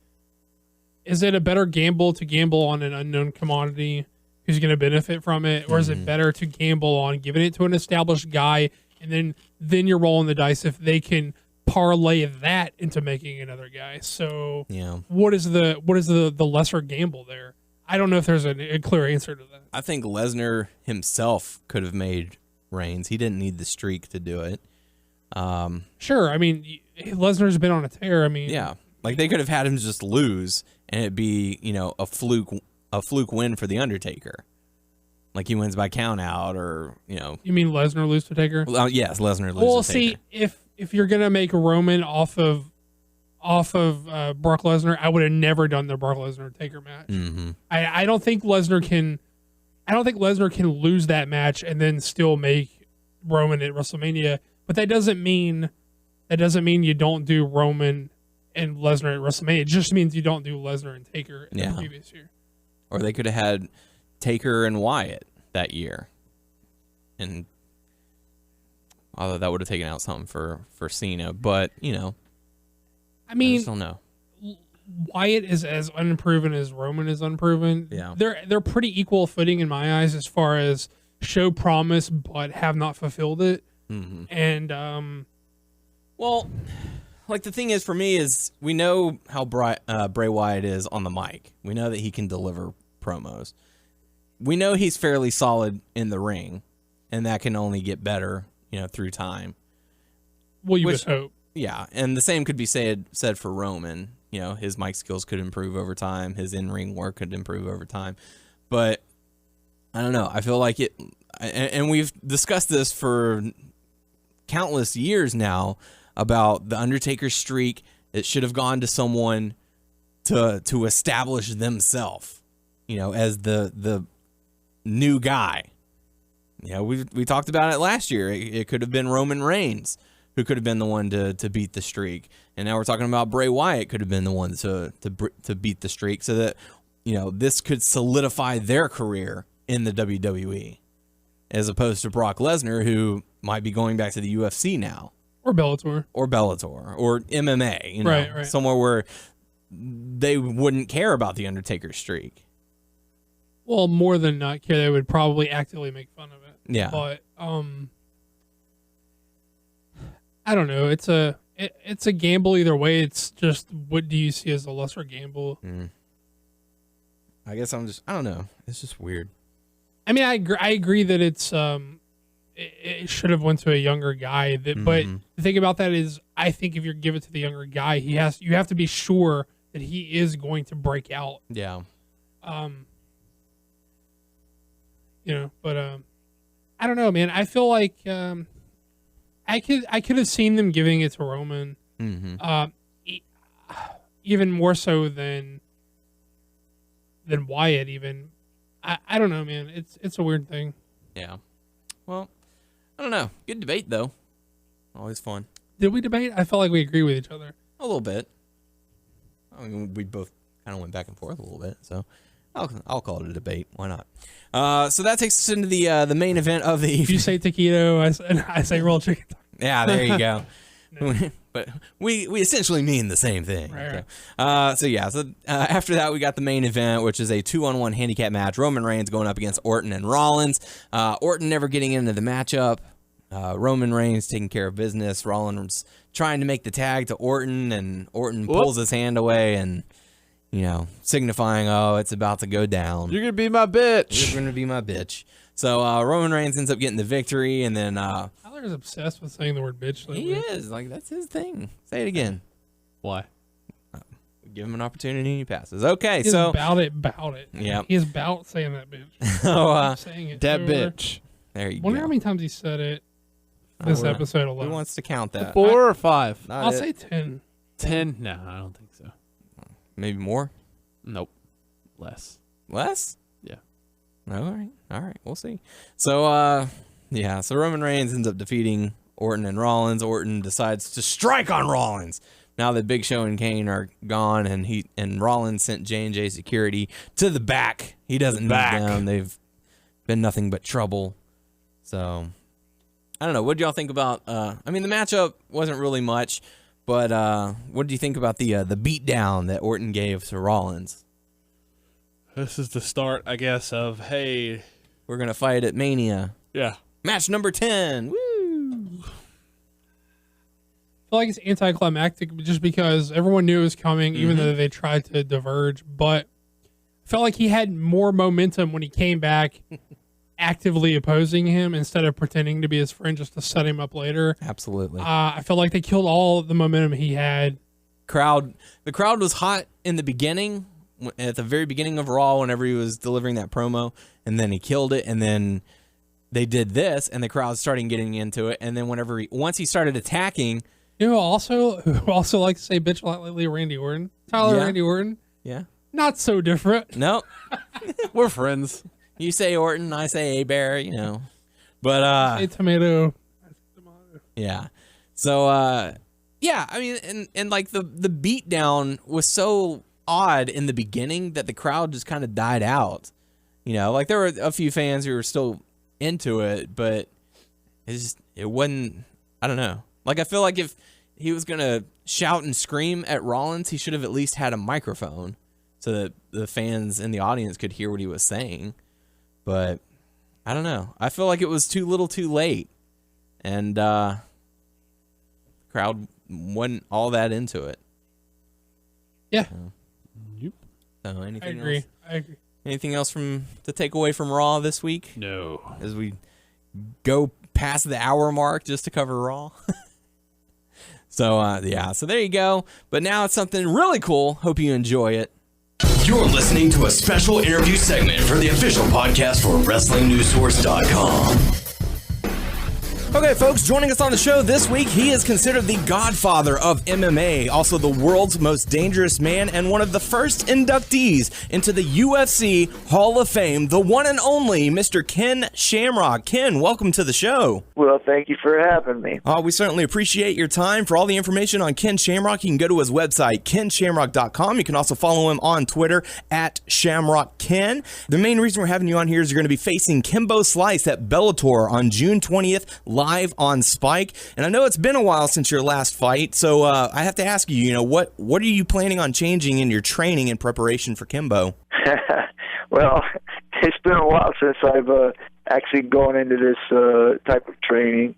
a better gamble to gamble on an unknown commodity who's going to benefit from it? Or is it better to gamble on giving it to an established guy and then you're rolling the dice if they can parlay that into making another guy? So what is the lesser gamble there? I don't know if there's a clear answer to that. I think Lesnar himself could have made Reigns. He didn't need the streak to do it. Sure. I mean, Lesnar's been on a tear. I mean, yeah, like they could have had him just lose and it'd be, a fluke win for the Undertaker. Like he wins by count out, or You mean Lesnar lose to Taker? Well, yes, Lesnar loses. Well, see, if you're gonna make Roman off of off of Brock Lesnar, I would have never done the Brock Lesnar Taker match. Mm-hmm. I don't think Lesnar can. I don't think Lesnar can lose that match and then still make Roman at WrestleMania. But that doesn't mean you don't do Roman and Lesnar at WrestleMania. It just means you don't do Lesnar and Taker in the previous year. Or they could have had Taker and Wyatt that year, and although that would have taken out something for Cena, but I mean, I just don't know. Wyatt is as unproven as Roman is unproven. Yeah. They're pretty equal footing in my eyes as far as show promise but have not fulfilled it. Mm-hmm. And well, like the thing is for me is we know how Bray Wyatt is on the mic. We know that he can deliver promos. We know he's fairly solid in the ring, and that can only get better, through time. Well, you would hope. Yeah, and the same could be said for Roman. His mic skills could improve over time. His in-ring work could improve over time. But I don't know. I feel like it, and we've discussed this for countless years now about the Undertaker streak. It should have gone to someone to establish themselves, as the new guy. We talked about it last year. It could have been Roman Reigns who could have been the one to beat the streak. And now we're talking about Bray Wyatt could have been the one to beat the streak so that, this could solidify their career in the WWE as opposed to Brock Lesnar, who might be going back to the UFC now. Or Bellator. Or MMA, right. Somewhere where they wouldn't care about the Undertaker streak. Well, more than not care, they would probably actively make fun of it. Yeah. But I don't know. It's a gamble either way. It's just, what do you see as a lesser gamble? I guess I don't know. It's just weird. I mean, I agree that it's it should have went to a younger guy. But the thing about that is, I think if you give it to the younger guy, you have to be sure that he is going to break out. Yeah. But I don't know, man. I feel like I could have seen them giving it to Roman, even more so than Wyatt. Even I don't know, man. It's a weird thing. Yeah. Well, I don't know. Good debate though. Always fun. Did we debate? I felt like we agree with each other a little bit. I mean, we both kind of went back and forth a little bit, so I'll call it a debate. Why not? So that takes us into the main event of the evening. If you say taquito, I say rolled chicken. Yeah, there you go. But we essentially mean the same thing. Right. Okay. So after that, we got the main event, which is a 2-on-1 handicap match. Roman Reigns going up against Orton and Rollins. Orton never getting into the matchup. Roman Reigns taking care of business. Rollins trying to make the tag to Orton, and Orton pulls his hand away and, signifying, it's about to go down. You're going to be my bitch. You're going to be my bitch. So Roman Reigns ends up getting the victory, and then Tyler's obsessed with saying the word bitch lately. he is. That's his thing. Say it again. Why? Give him an opportunity and he passes. Okay, He's so about it. Yeah. He's about saying that bitch. so, saying it. That everywhere. bitch. there you Wonder go. how many times he said it this episode alone. Who wants to count that? 4 or 5? Not I'll it. say 10. 10? No, I don't think so. Maybe more? Nope. Less. Less? Yeah. All right. We'll see. So, so Roman Reigns ends up defeating Orton and Rollins. Orton decides to strike on Rollins. Now that Big Show and Kane are gone, and Rollins sent J&J Security to the back. He doesn't need them. They've been nothing but trouble. So, I don't know. What do y'all think about? The matchup wasn't really much, but what do you think about the beatdown that Orton gave to Rollins? This is the start, I guess, of, hey. We're gonna fight at Mania. Yeah. Match number 10. Woo! I feel like it's anticlimactic just because everyone knew it was coming, even though they tried to diverge. But I felt like he had more momentum when he came back actively opposing him instead of pretending to be his friend just to set him up later. Absolutely. I felt like they killed all the momentum he had. The crowd was hot in the beginning, at the very beginning of Raw, whenever he was delivering that promo, and then he killed it, and then they did this, and the crowd started getting into it, and then once he started attacking, You know who also likes to say bitch a lot lately? Randy Orton. Tyler Yeah. Randy Orton. Yeah. Not so different. Nope. We're friends. You say Orton, I say A-Bear, But, Say tomato. yeah. So, yeah, I mean, and like the beatdown was so odd in the beginning that the crowd just kind of died out. Like there were a few fans who were still into it, but it wasn't, I don't know. Like, I feel like if he was going to shout and scream at Rollins, he should have at least had a microphone so that the fans in the audience could hear what he was saying. But I don't know. I feel like it was too little too late. And the crowd wasn't all that into it. Yeah. Yep. So anything I agree. else? I agree. Anything else to take away from Raw this week? No. As we go past the hour mark just to cover Raw. So there you go. But now it's something really cool. Hope you enjoy it. You're listening to a special interview segment for the official podcast for WrestlingNewsSource.com. Okay, folks, joining us on the show this week, he is considered the godfather of MMA, also the world's most dangerous man, and one of the first inductees into the UFC Hall of Fame, the one and only Mr. Ken Shamrock. Ken, welcome to the show. Well, thank you for having me. We certainly appreciate your time. For all the information on Ken Shamrock, you can go to his website, kenshamrock.com. You can also follow him on Twitter at ShamrockKen. The main reason we're having you on here is you're going to be facing Kimbo Slice at Bellator on June 20th, live on Spike. And I know it's been a while since your last fight, so I have to ask you, what are you planning on changing in your training in preparation for Kimbo? Well, it's been a while since I've actually gone into this type of training.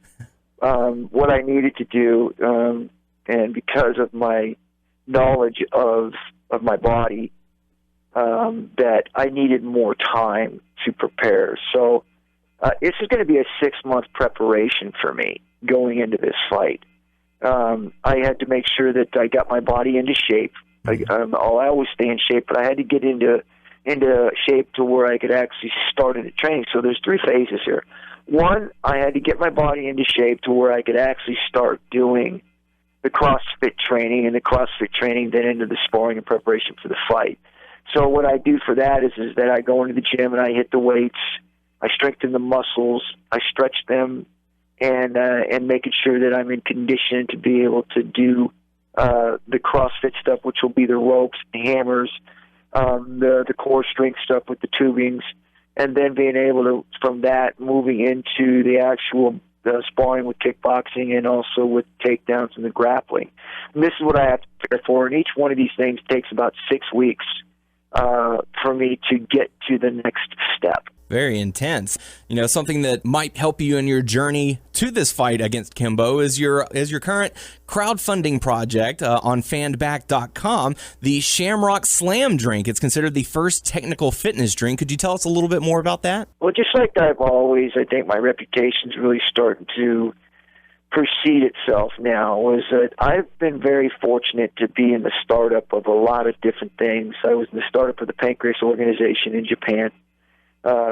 What I needed to do, and because of my knowledge of my body, that I needed more time to prepare. So this is going to be a 6-month preparation for me going into this fight. I had to make sure that I got my body into shape. I always stay in shape, but I had to get into shape to where I could actually start into training. So there's 3 phases here. One, I had to get my body into shape to where I could actually start doing the CrossFit training, and the CrossFit training then into the sparring and preparation for the fight. So what I do for that is that I go into the gym and I hit the weights, I strengthen the muscles, I stretch them, and making sure that I'm in condition to be able to do the CrossFit stuff, which will be the ropes, the hammers, the core strength stuff with the tubings, and then being able to, from that, moving into the actual sparring with kickboxing and also with takedowns and the grappling. And this is what I have to prepare for, and each one of these things takes about 6 weeks for me to get to the next step. Very intense. Something that might help you in your journey to this fight against Kimbo is your current crowdfunding project on fanback.com, the Shamrock Slam drink. It's considered the first technical fitness drink. Could you tell us a little bit more about that? Well, just like I've always, I think my reputation's really starting to precede itself now, is that I've been very fortunate to be in the startup of a lot of different things. I was in the startup of the Pancreas organization in Japan.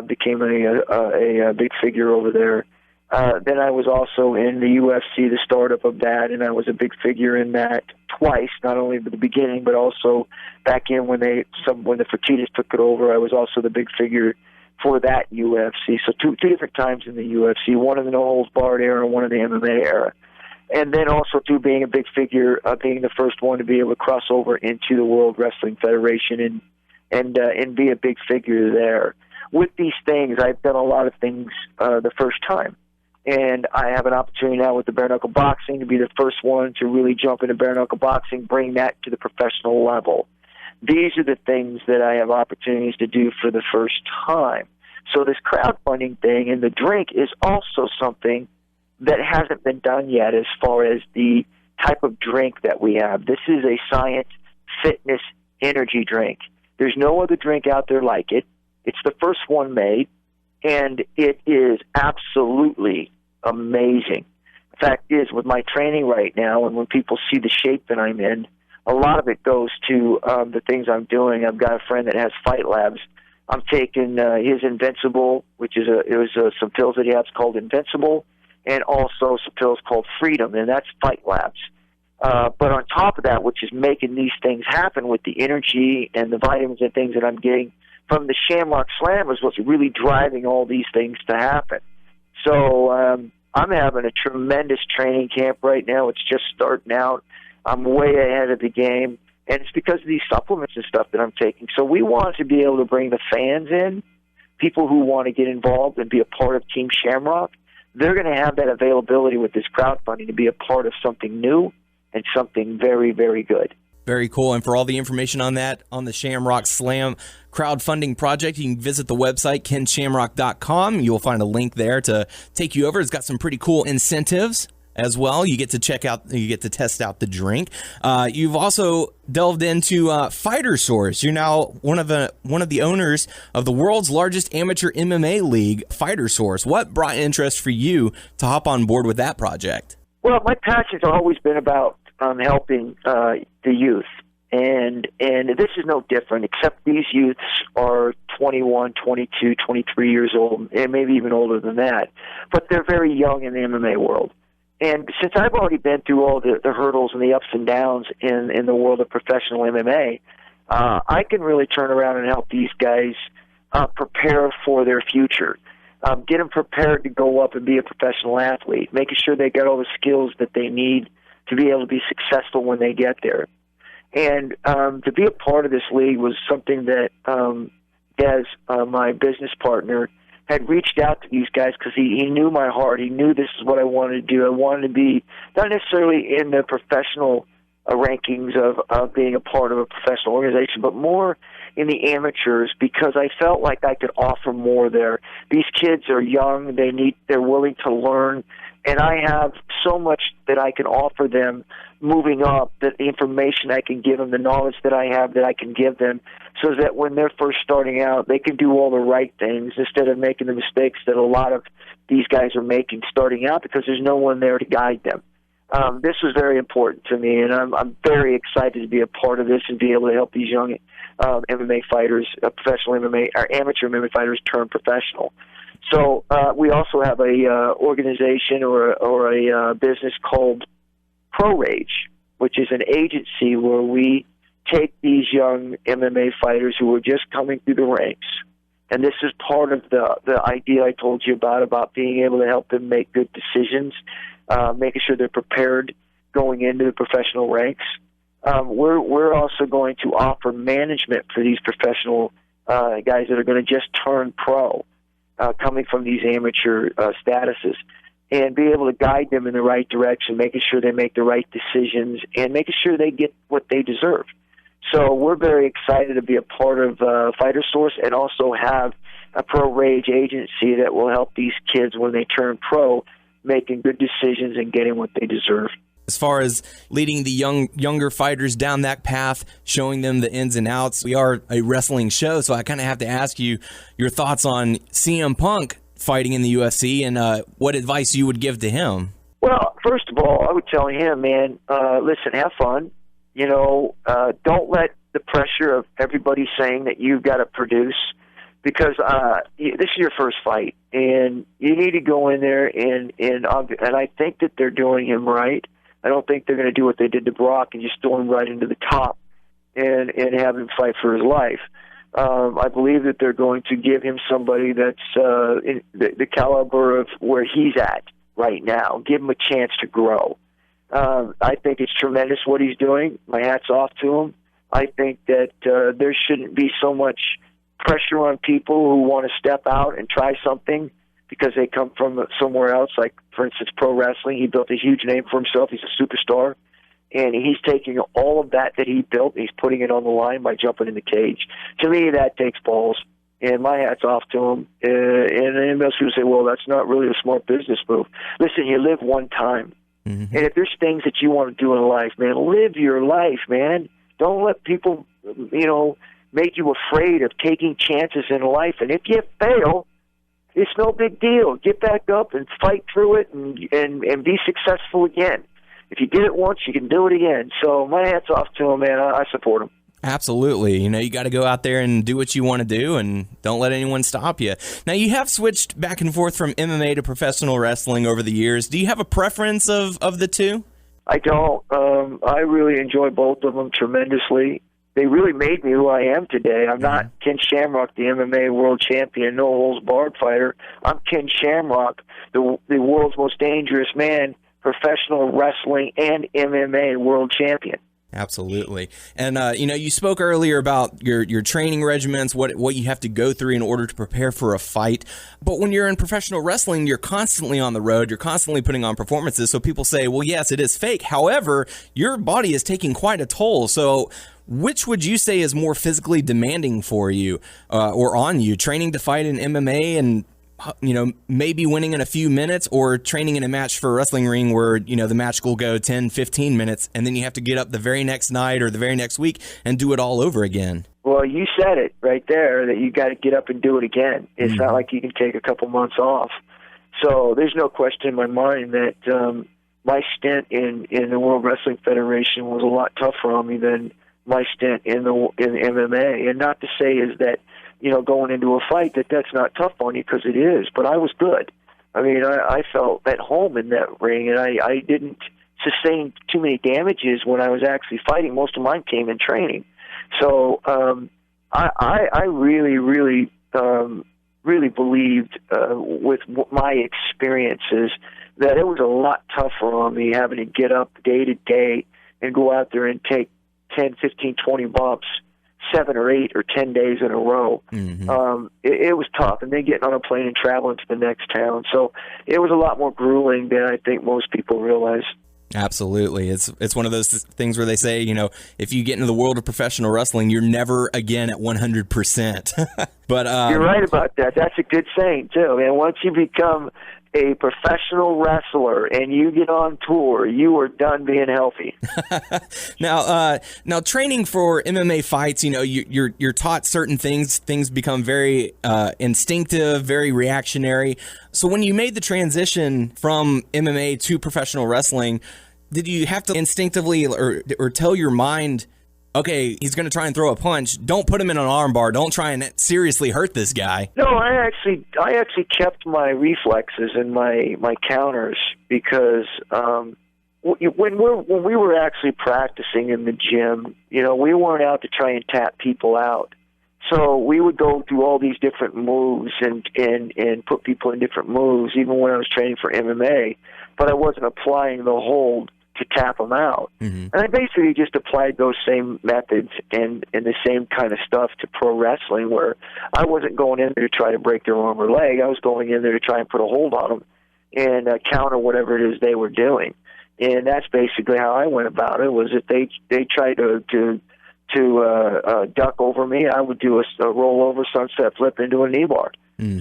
Became a big figure over there. Then I was also in the UFC, the startup of that, and I was a big figure in that twice, not only at the beginning, but also back in when the Fertittas took it over. I was also the big figure for that UFC. So two different times in the UFC, one in the no-holds-barred era, one in the MMA era. And then also, being a big figure, being the first one to be able to cross over into the World Wrestling Federation and be a big figure there. With these things, I've done a lot of things the first time. And I have an opportunity now with the bare-knuckle boxing to be the first one to really jump into bare-knuckle boxing, bring that to the professional level. These are the things that I have opportunities to do for the first time. So this crowdfunding thing and the drink is also something that hasn't been done yet as far as the type of drink that we have. This is a science, fitness, energy drink. There's no other drink out there like it. It's the first one made, and it is absolutely amazing. The fact is, with my training right now, and when people see the shape that I'm in, a lot of it goes to the things I'm doing. I've got a friend that has Fight Labs. I'm taking his Invincible, which is some pills that he has called Invincible, and also some pills called Freedom, and that's Fight Labs. But on top of that, which is making these things happen with the energy and the vitamins and things that I'm getting from the Shamrock Slam, is what's really driving all these things to happen. So I'm having a tremendous training camp right now. It's just starting out. I'm way ahead of the game, and it's because of these supplements and stuff that I'm taking. So we want to be able to bring the fans in, people who want to get involved and be a part of Team Shamrock. They're going to have that availability with this crowdfunding to be a part of something new and something very, very good. Very cool. And for all the information on that, on the Shamrock Slam crowdfunding project, you can visit the website, kenshamrock.com. You'll find a link there to take you over. It's got some pretty cool incentives as well. You get to test out the drink. You've also delved into Fighter Source. You're now one of the owners of the world's largest amateur MMA league, Fighter Source. What brought interest for you to hop on board with that project? Well, my passion's always been about helping the youth, and this is no different, except these youths are 21, 22, 23 years old, and maybe even older than that, but they're very young in the MMA world. And since I've already been through all the hurdles and the ups and downs in the world of professional MMA, I can really turn around and help these guys prepare for their future. Get them prepared to go up and be a professional athlete, making sure they got all the skills that they need to be able to be successful when they get there. And to be a part of this league was something that Des, my business partner, had reached out to these guys because he knew my heart. He knew this is what I wanted to do. I wanted to be not necessarily in the professional rankings of being a part of a professional organization, but more in the amateurs, because I felt like I could offer more there. These kids are young. They're willing to learn. And I have so much that I can offer them moving up, that the information I can give them, the knowledge that I have that I can give them, so that when they're first starting out, they can do all the right things instead of making the mistakes that a lot of these guys are making starting out, because there's no one there to guide them. This was very important to me, and I'm very excited to be a part of this and be able to help these young MMA fighters, professional MMA, or amateur MMA fighters turn professional. So we also have a organization or a business called Pro Rage, which is an agency where we take these young MMA fighters who are just coming through the ranks. And this is part of the idea I told you about being able to help them make good decisions, making sure they're prepared going into the professional ranks. We're also going to offer management for these professional guys that are going to just turn pro, coming from these amateur statuses, and be able to guide them in the right direction, making sure they make the right decisions, and making sure they get what they deserve. So we're very excited to be a part of Fighter Source, and also have a Pro Rage agency that will help these kids when they turn pro, making good decisions and getting what they deserve. As far as leading the younger fighters down that path, showing them the ins and outs, we are a wrestling show, so I kind of have to ask you your thoughts on CM Punk fighting in the UFC, and what advice you would give to him. Well, first of all, I would tell him, man, listen, have fun. You know, don't let the pressure of everybody saying that you've got to produce, because this is your first fight, and you need to go in there and I think that they're doing him right. I don't think they're going to do what they did to Brock and just throw him right into the top and have him fight for his life. I believe that they're going to give him somebody that's in the caliber of where he's at right now. Give him a chance to grow. I think it's tremendous what he's doing. My hat's off to him. I think that there shouldn't be so much pressure on people who want to step out and try something because they come from somewhere else, like, for instance, pro wrestling. He built a huge name for himself. He's a superstar. And he's taking all of that he built, and he's putting it on the line by jumping in the cage. To me, that takes balls. And my hat's off to him. And most people say, well, that's not really a smart business move. Listen, you live one time. Mm-hmm. And if there's things that you want to do in life, man, live your life, man. Don't let people, make you afraid of taking chances in life. And if you fail, it's no big deal. Get back up and fight through it and be successful again. If you did it once, you can do it again. So my hat's off to him, man. I support him. Absolutely. You got to go out there and do what you want to do, and don't let anyone stop you. Now, you have switched back and forth from MMA to professional wrestling over the years. Do you have a preference of the two? I don't. I really enjoy both of them tremendously. They really made me who I am today. I'm not Ken Shamrock, the MMA world champion, no holds barred fighter. I'm Ken Shamrock, the world's most dangerous man, professional wrestling and MMA world champion. Absolutely. And, you spoke earlier about your training regimens, what you have to go through in order to prepare for a fight. But when you're in professional wrestling, you're constantly on the road. You're constantly putting on performances. So people say, well, yes, it is fake. However, your body is taking quite a toll. So which would you say is more physically demanding for you or on you? Training to fight in MMA and maybe winning in a few minutes, or training in a match for a wrestling ring where, the match will go 10, 15 minutes, and then you have to get up the very next night or the very next week and do it all over again? Well, you said it right there, that you got to get up and do it again. It's not like you can take a couple months off. So there's no question in my mind that my stint in the World Wrestling Federation was a lot tougher on me than my stint in MMA. And not to say is that, going into a fight that's not tough on you, because it is, but I was good. I mean, I felt at home in that ring, and I didn't sustain too many damages when I was actually fighting. Most of mine came in training. So I really, really, really believed with my experiences that it was a lot tougher on me having to get up day to day and go out there and take 10, 15, 20 bumps 7 or 8 or 10 days in a row. It was tough, and then getting on a plane and traveling to the next town. So it was a lot more grueling than I think most people realize. Absolutely. It's one of those things where they say, if you get into the world of professional wrestling, you're never again at 100%. But you're right about that. That's a good saying too, man. Once you become a professional wrestler and you get on tour, you are done being healthy. Now training for MMA fights, you're taught certain things. Things become very instinctive, very reactionary. So when you made the transition from MMA to professional wrestling, did you have to instinctively or tell your mind, okay, he's going to try and throw a punch, don't put him in an armbar, don't try and seriously hurt this guy? No, I actually kept my reflexes and my counters, because when we were actually practicing in the gym, we weren't out to try and tap people out. So we would go through all these different moves and put people in different moves, even when I was training for MMA, but I wasn't applying the hold to tap them out. And I basically just applied those same methods and the same kind of stuff to pro wrestling, where I wasn't going in there to try to break their arm or leg. I was going in there to try and put a hold on them and counter whatever it is they were doing. And that's basically how I went about it. Was if they tried to duck over me, I would do a rollover sunset flip into a knee bar.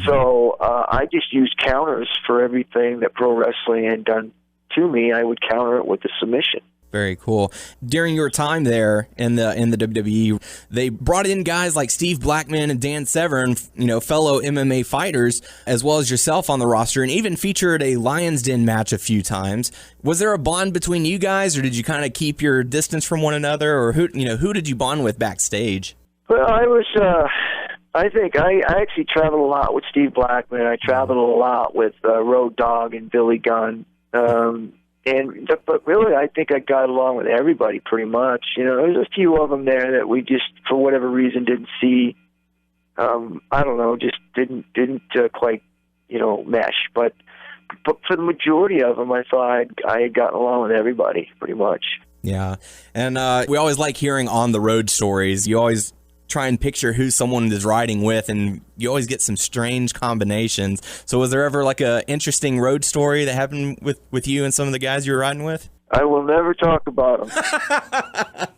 So I just used counters for everything that pro wrestling had done to me. I would counter it with a submission. Very cool. During your time there in the WWE, they brought in guys like Steve Blackman and Dan Severn, fellow MMA fighters, as well as yourself on the roster, and even featured a Lion's Den match a few times. Was there a bond between you guys, or did you kind of keep your distance from one another, or who did you bond with backstage? Well, I think I actually traveled a lot with Steve Blackman. I traveled a lot with Road Dogg and Billy Gunn. But really, I think I got along with everybody pretty much. There's a few of them there that we just, for whatever reason, didn't see. I don't know, just didn't quite, mesh. But for the majority of them, I thought I had gotten along with everybody pretty much. Yeah, and we always like hearing on the road stories. You always try and picture who someone is riding with, and you always get some strange combinations. So was there ever like a interesting road story that happened with you and some of the guys you were riding with? I will never talk about them.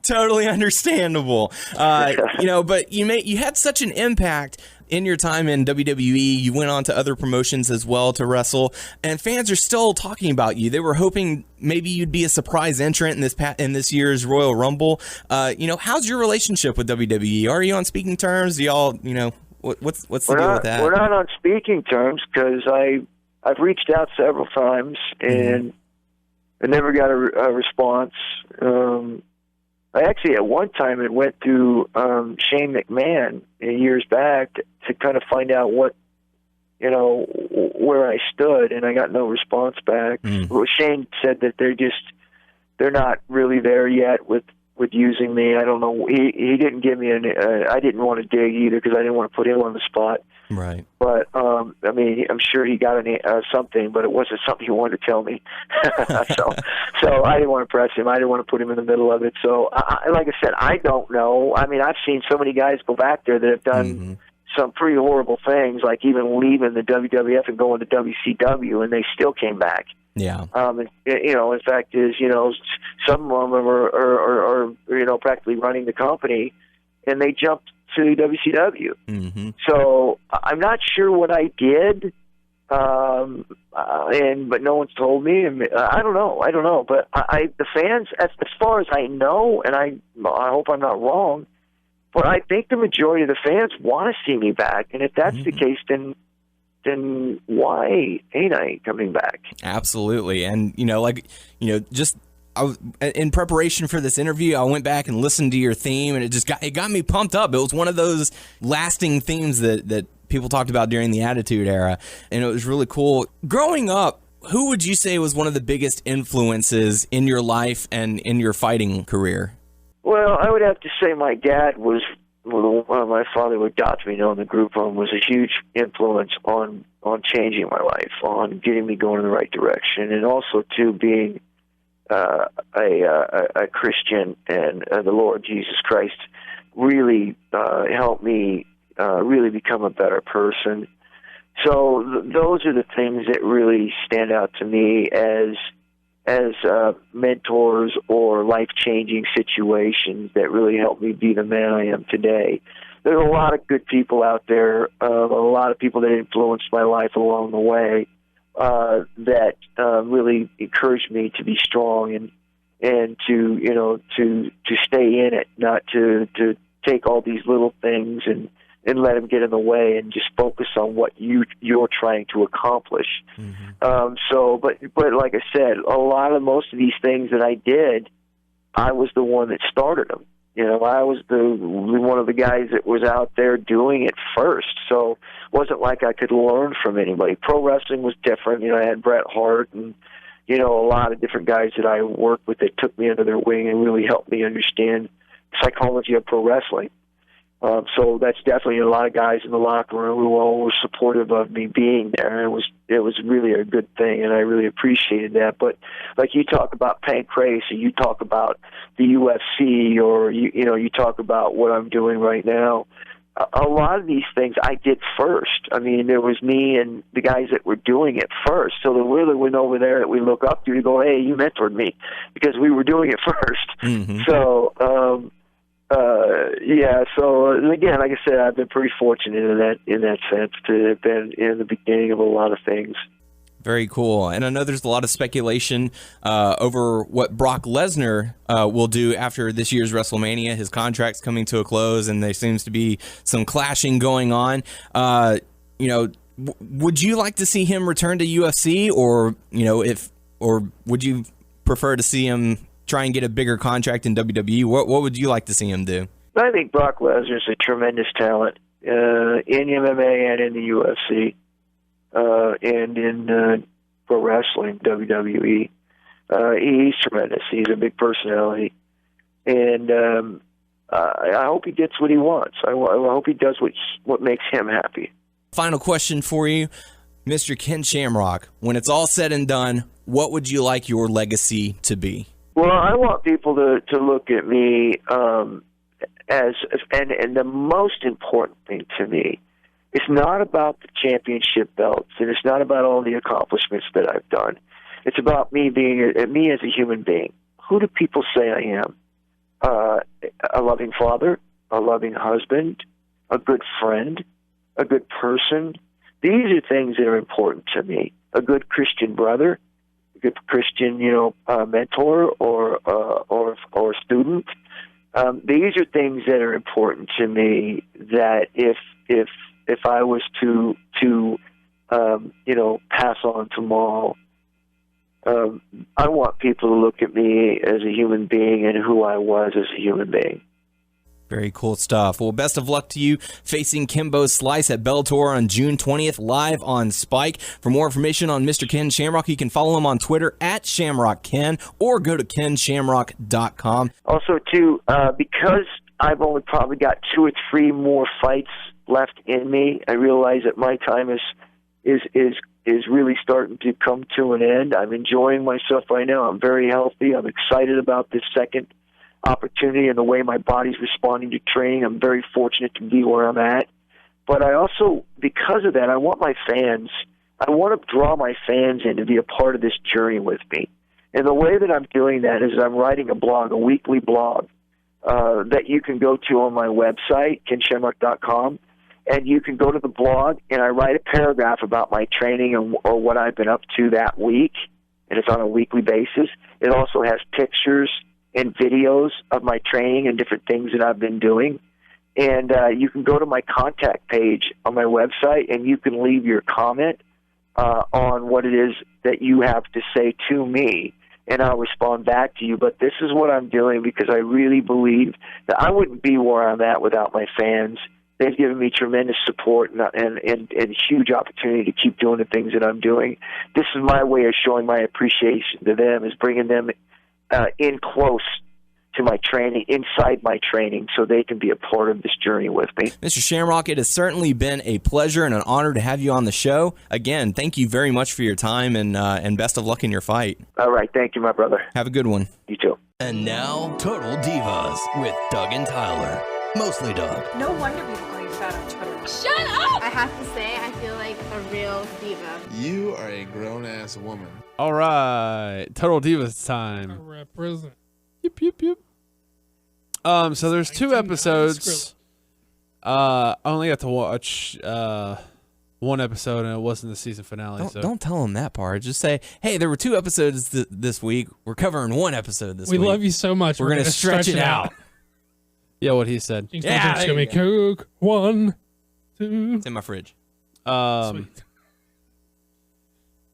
Totally understandable. But you had such an impact in your time in WWE. You went on to other promotions as well to wrestle, and fans are still talking about you. They were hoping maybe you'd be a surprise entrant in this year's Royal Rumble. How's your relationship with WWE? Are you on speaking terms? Do y'all, what's the deal with that? We're not on speaking terms, because I've reached out several times and I never got a response. I actually, at one time, it went through Shane McMahon years back to kind of find out what, where I stood, and I got no response back. Well, Shane said that they're not really there yet with using me. I don't know. He didn't give me I didn't want to dig either because I didn't want to put him on the spot. Right. But I mean, I'm sure he got something, but it wasn't something he wanted to tell me. so I didn't want to press him. I didn't want to put him in the middle of it. So like I said, I don't know. I mean, I've seen so many guys go back there that have done some pretty horrible things, like even leaving the WWF and going to WCW, and they still came back. Yeah. And, in fact, some of them are practically running the company, and they jumped to WCW. Mm-hmm. So I'm not sure what I did, but no one's told me. I don't know. But the fans, as far as I know, and I hope I'm not wrong, but I think the majority of the fans want to see me back, and if that's the case, then why ain't I coming back? Absolutely. And, just in preparation for this interview, I went back and listened to your theme, and it got me pumped up. It was one of those lasting themes that people talked about during the Attitude Era, and it was really cool. Growing up, who would you say was one of the biggest influences in your life and in your fighting career? Well, I would have to say my dad was my father who adopted me in the group home was a huge influence on changing my life, on getting me going in the right direction, and also to being a Christian, and the Lord Jesus Christ really helped me really become a better person. So those are the things that really stand out to me as mentors or life-changing situations that really helped me be the man I am today. There's a lot of good people out there, a lot of people that influenced my life along the way that really encouraged me to be strong and to stay in it, not to take all these little things and let them get in the way, and just focus on what you're trying to accomplish. But like I said, most of these things that I did, I was the one that started them. I was one of the guys that was out there doing it first. So it wasn't like I could learn from anybody. Pro wrestling was different. I had Bret Hart and a lot of different guys that I worked with that took me under their wing and really helped me understand the psychology of pro wrestling. So that's definitely a lot of guys in the locker room who all were supportive of me being there. It was really a good thing, and I really appreciated that. But like you talk about Pancrase, or you talk about the UFC, or you talk about what I'm doing right now. A lot of these things I did first. I mean, there was me and the guys that were doing it first. So there really went over there that we look up to go, hey, you mentored me, because we were doing it first. Mm-hmm. So. So again, like I said, I've been pretty fortunate in that sense to have been in the beginning of a lot of things. Very cool. And I know there's a lot of speculation over what Brock Lesnar will do after this year's WrestleMania. His contract's coming to a close, and there seems to be some clashing going on. Would you like to see him return to UFC, or would you prefer to see him try and get a bigger contract in WWE? What would you like to see him do? I think Brock Lesnar is a tremendous talent in MMA and in the UFC and in pro wrestling, WWE. He's tremendous. He's a big personality. And I hope he gets what he wants. I hope he does what makes him happy. Final question for you, Mr. Ken Shamrock. When it's all said and done, what would you like your legacy to be? Well, I want people to look at me and the most important thing to me, it's not about the championship belts, and it's not about all the accomplishments that I've done. It's about me being me as a human being. Who do people say I am? A loving father, a loving husband, a good friend, a good person. These are things that are important to me. A good Christian brother, a good Christian, mentor or student. These are things that are important to me. That if I was to pass on tomorrow, I want people to look at me as a human being and who I was as a human being. Very cool stuff. Well, best of luck to you facing Kimbo Slice at Bellator on June 20th, live on Spike. For more information on Mr. Ken Shamrock, you can follow him on Twitter at ShamrockKen or go to KenShamrock.com. Also, too, because I've only probably got 2 or 3 more fights left in me, I realize that my time is really starting to come to an end. I'm enjoying myself right now. I'm very healthy. I'm excited about this second opportunity and the way my body's responding to training. I'm very fortunate to be where I'm at. But I also, because of that, I want to draw my fans in to be a part of this journey with me. And the way that I'm doing that is I'm writing a blog, a weekly blog, that you can go to on my website, KenShamrock.com, and you can go to the blog, and I write a paragraph about my training or what I've been up to that week, and it's on a weekly basis. It also has pictures and videos of my training and different things that I've been doing. And you can go to my contact page on my website, and you can leave your comment on what it is that you have to say to me, and I'll respond back to you. But this is what I'm doing because I really believe that I wouldn't be where I'm at without my fans. They've given me tremendous support and huge opportunity to keep doing the things that I'm doing. This is my way of showing my appreciation to them, is bringing them in close to my training, inside my training, so they can be a part of this journey with me. Mr. Shamrock, it has certainly been a pleasure and an honor to have you on the show. Again, thank you very much for your time, and best of luck in your fight. All right. Thank you, my brother. Have a good one. You too. And now, Total Divas with Doug and Tyler. Mostly Doug. No wonder people call you fat on Twitter. Shut up! I have to say, I feel like a real diva. You are a grown-ass woman. All right, Total Divas time. Represent. Yep. So there's 2 episodes. I only got to watch 1 episode, and it wasn't the season finale. Don't tell them that part. Just say, hey, there were 2 episodes this week. We're covering 1 episode this week. We love you so much. We're going to stretch it out. Yeah, what he said. Yeah, show me Coke. 1, 2. It's in my fridge. Sweet.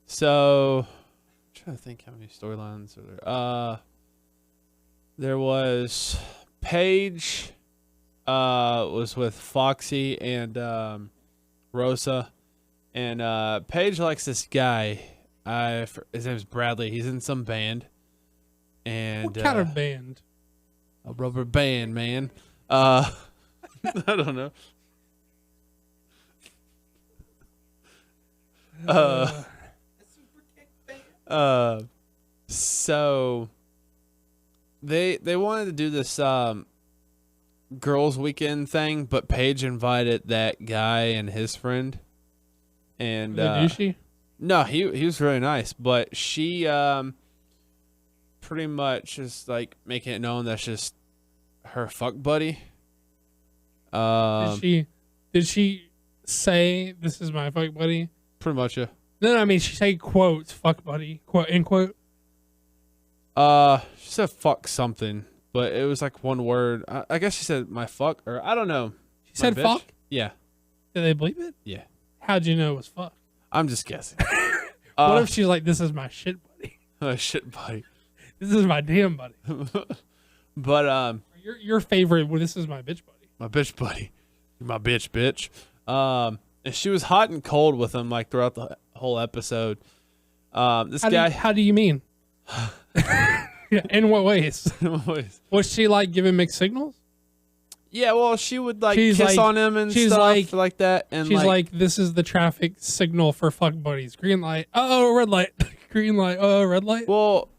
So, I'm trying to think how many storylines are there. There was Paige was with Foxy and Rosa, and Paige likes this guy. His name's Bradley. He's in some band. And What kind of band? A rubber band, man. I don't know. So they wanted to do this girls' weekend thing, but Paige invited that guy and his friend. And no, he was really nice, but she pretty much just like making it known that's just her fuck buddy. Did she say this is my fuck buddy? Pretty much, yeah. No, I mean she said quotes fuck buddy, quote end quote. She said fuck something, but it was like one word. I guess she said my fuck, or I don't know. She said bitch? fuck? Yeah. Did they believe it? Yeah. How'd you know it was fuck? I'm just guessing. What if she's like, this is my shit buddy? Shit buddy. This is my damn buddy. But your favorite, well, this is my bitch buddy. My bitch buddy. My bitch. And she was hot and cold with him like throughout the whole episode. How do you mean? Yeah, in what ways? Was she like giving mixed signals? Yeah, well, she would like kiss on him and stuff like that. And she's like, this is the traffic signal for fuck buddies. Green light. Oh, red light. Green light. Oh, red light. Well,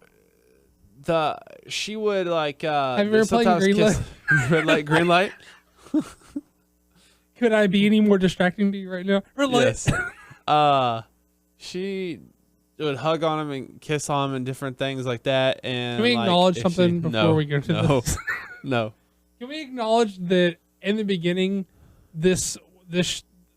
she would like. Have you ever played green light? Red light, green light. Could I be any more distracting to you right now? Red light. Yes. She would hug on him and kiss on him and different things like that. And can we acknowledge something before we go to this? No. Can we acknowledge that in the beginning, this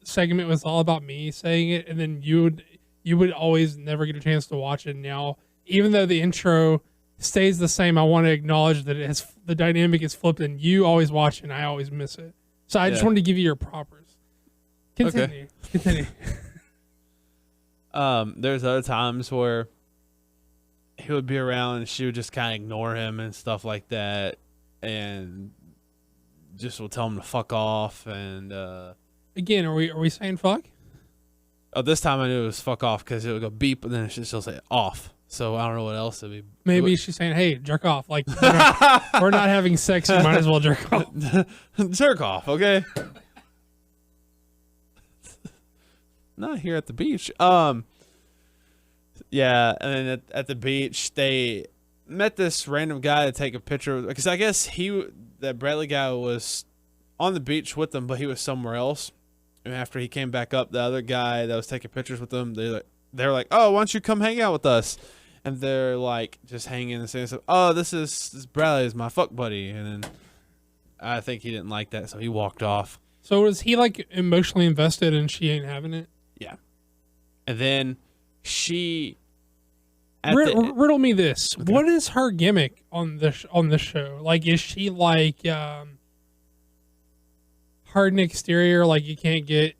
segment was all about me saying it, and then you would always never get a chance to watch it. Now, even though the intro stays the same, I want to acknowledge that the dynamic is flipped, and you always watch it, and I always miss it. So I just wanted to give you your propers. Continue. Okay. There's other times where he would be around and she would just kind of ignore him and stuff like that, and just will tell him to fuck off. And again, are we saying fuck? Oh, this time I knew it was fuck off because it would go beep, and then she'll say off. So I don't know what else it'd be. Maybe she's saying, "Hey, jerk off." Like we're not having sex, you might as well jerk off. Jerk off, okay? Not here at the beach. Yeah, and then at the beach they met this random guy to take a picture because I guess that Bradley guy was on the beach with them, but he was somewhere else. And after he came back up, the other guy that was taking pictures with them, they're like, "Oh, why don't you come hang out with us?" And they're like just hanging and saying, "Oh, this Bradley is my fuck buddy." And then I think he didn't like that, so he walked off. So was he like emotionally invested and she ain't having it? Yeah. And then she riddle me this. Okay. What is her gimmick on this show? Like, is she like hard exterior, like you can't get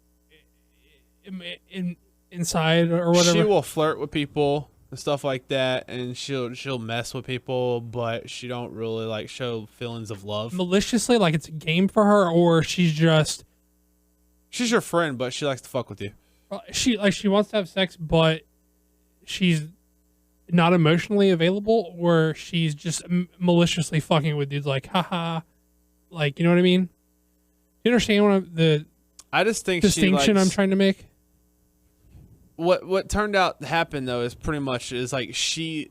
inside or whatever? She will flirt with people and stuff like that, and she'll mess with people, but she don't really like show feelings of love maliciously, like it's a game for her, or she's your friend, but she likes to fuck with you. She wants to have sex, but she's not emotionally available, or she's just maliciously fucking with dudes, like haha, like, you know what I mean? You understand I just think distinction I'm trying to make? What turned out to happen though is pretty much like she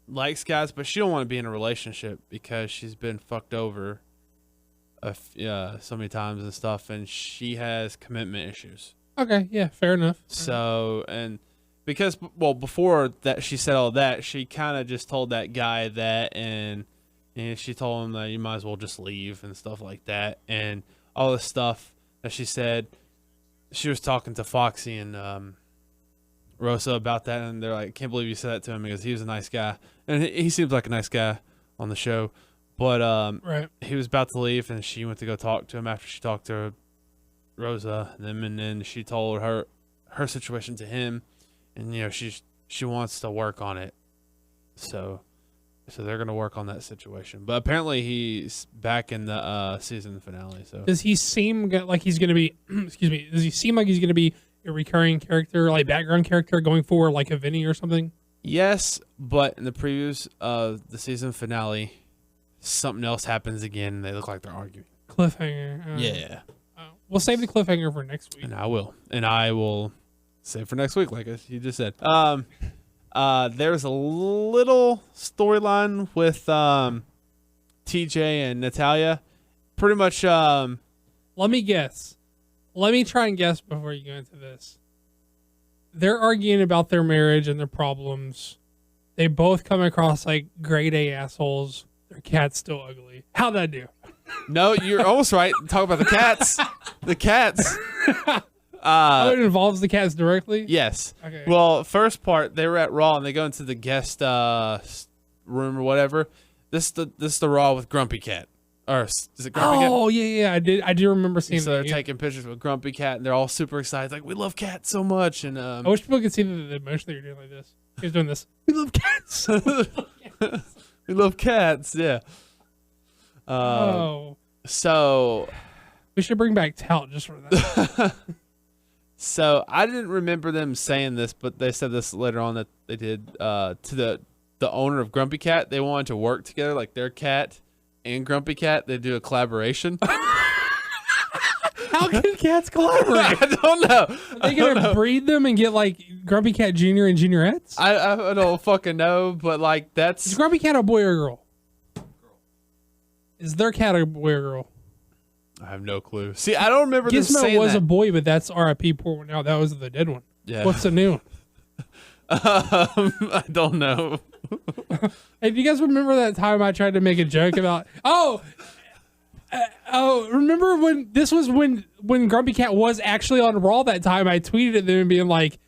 likes guys, but she don't want to be in a relationship because she's been fucked over so many times and stuff, and she has commitment issues. Okay, yeah, fair enough. So, and because before that she said all that, she kind of just told that guy that, and she told him that you might as well just leave and stuff like that, and all this stuff that she said. She was talking to Foxy and Rosa about that, and they're like, "Can't believe you said that to him," because he was a nice guy, and he seems like a nice guy on the show. But right. He was about to leave, and she went to go talk to him after she talked to Rosa, and then she told her situation to him, and she wants to work on it, so they're gonna work on that situation. But apparently he's back in the season finale. So does he seem like he's gonna be? Excuse me. Does he seem like he's gonna be a recurring character, like background character going forward, like a Vinny or something? Yes, but in the previews of the season finale, something else happens again, and they look like they're arguing. Cliffhanger. Yeah. We'll save the cliffhanger for next week. And I will save for next week, like you just said. There's a little storyline with TJ and Natalia. Pretty much. Let me guess. Let me try and guess before you go into this. They're arguing about their marriage and their problems. They both come across like grade A assholes. Their cat's still ugly. How'd that do? No, you're almost right. Talk about the cats. The cats. It involves the cats directly? Yes. Okay. Well, first part, they were at Raw and they go into the guest room or whatever. This is the Raw with Grumpy Cat. Or is it Grumpy Cat? Oh, yeah. I do remember seeing so that. So they're taking pictures with Grumpy Cat and they're all super excited. Like, we love cats so much. And I wish people could see the emotion that you're doing like this. He's doing this. We love cats. We love cats, yeah. So we should bring back Tout just for that. So I didn't remember them saying this, but they said this later on that they did to the owner of Grumpy Cat. They wanted to work together, like their cat and Grumpy Cat. They do a collaboration. How can cats collaborate? I don't know. Are they gonna breed them and get like Grumpy Cat Jr. and Juniorettes? I don't fucking know, but like that's. Is Grumpy Cat a boy or a girl? Is their cat a boy or girl? I have no clue. See, I don't remember them saying Gizmo was that. a boy, but that's R.I.P. Poor one. Now that was the dead one. Yeah. What's the new one? I don't know. Hey, do you guys remember that time I tried to make a joke about? Remember when Grumpy Cat was actually on Raw that time? I tweeted at them and being like,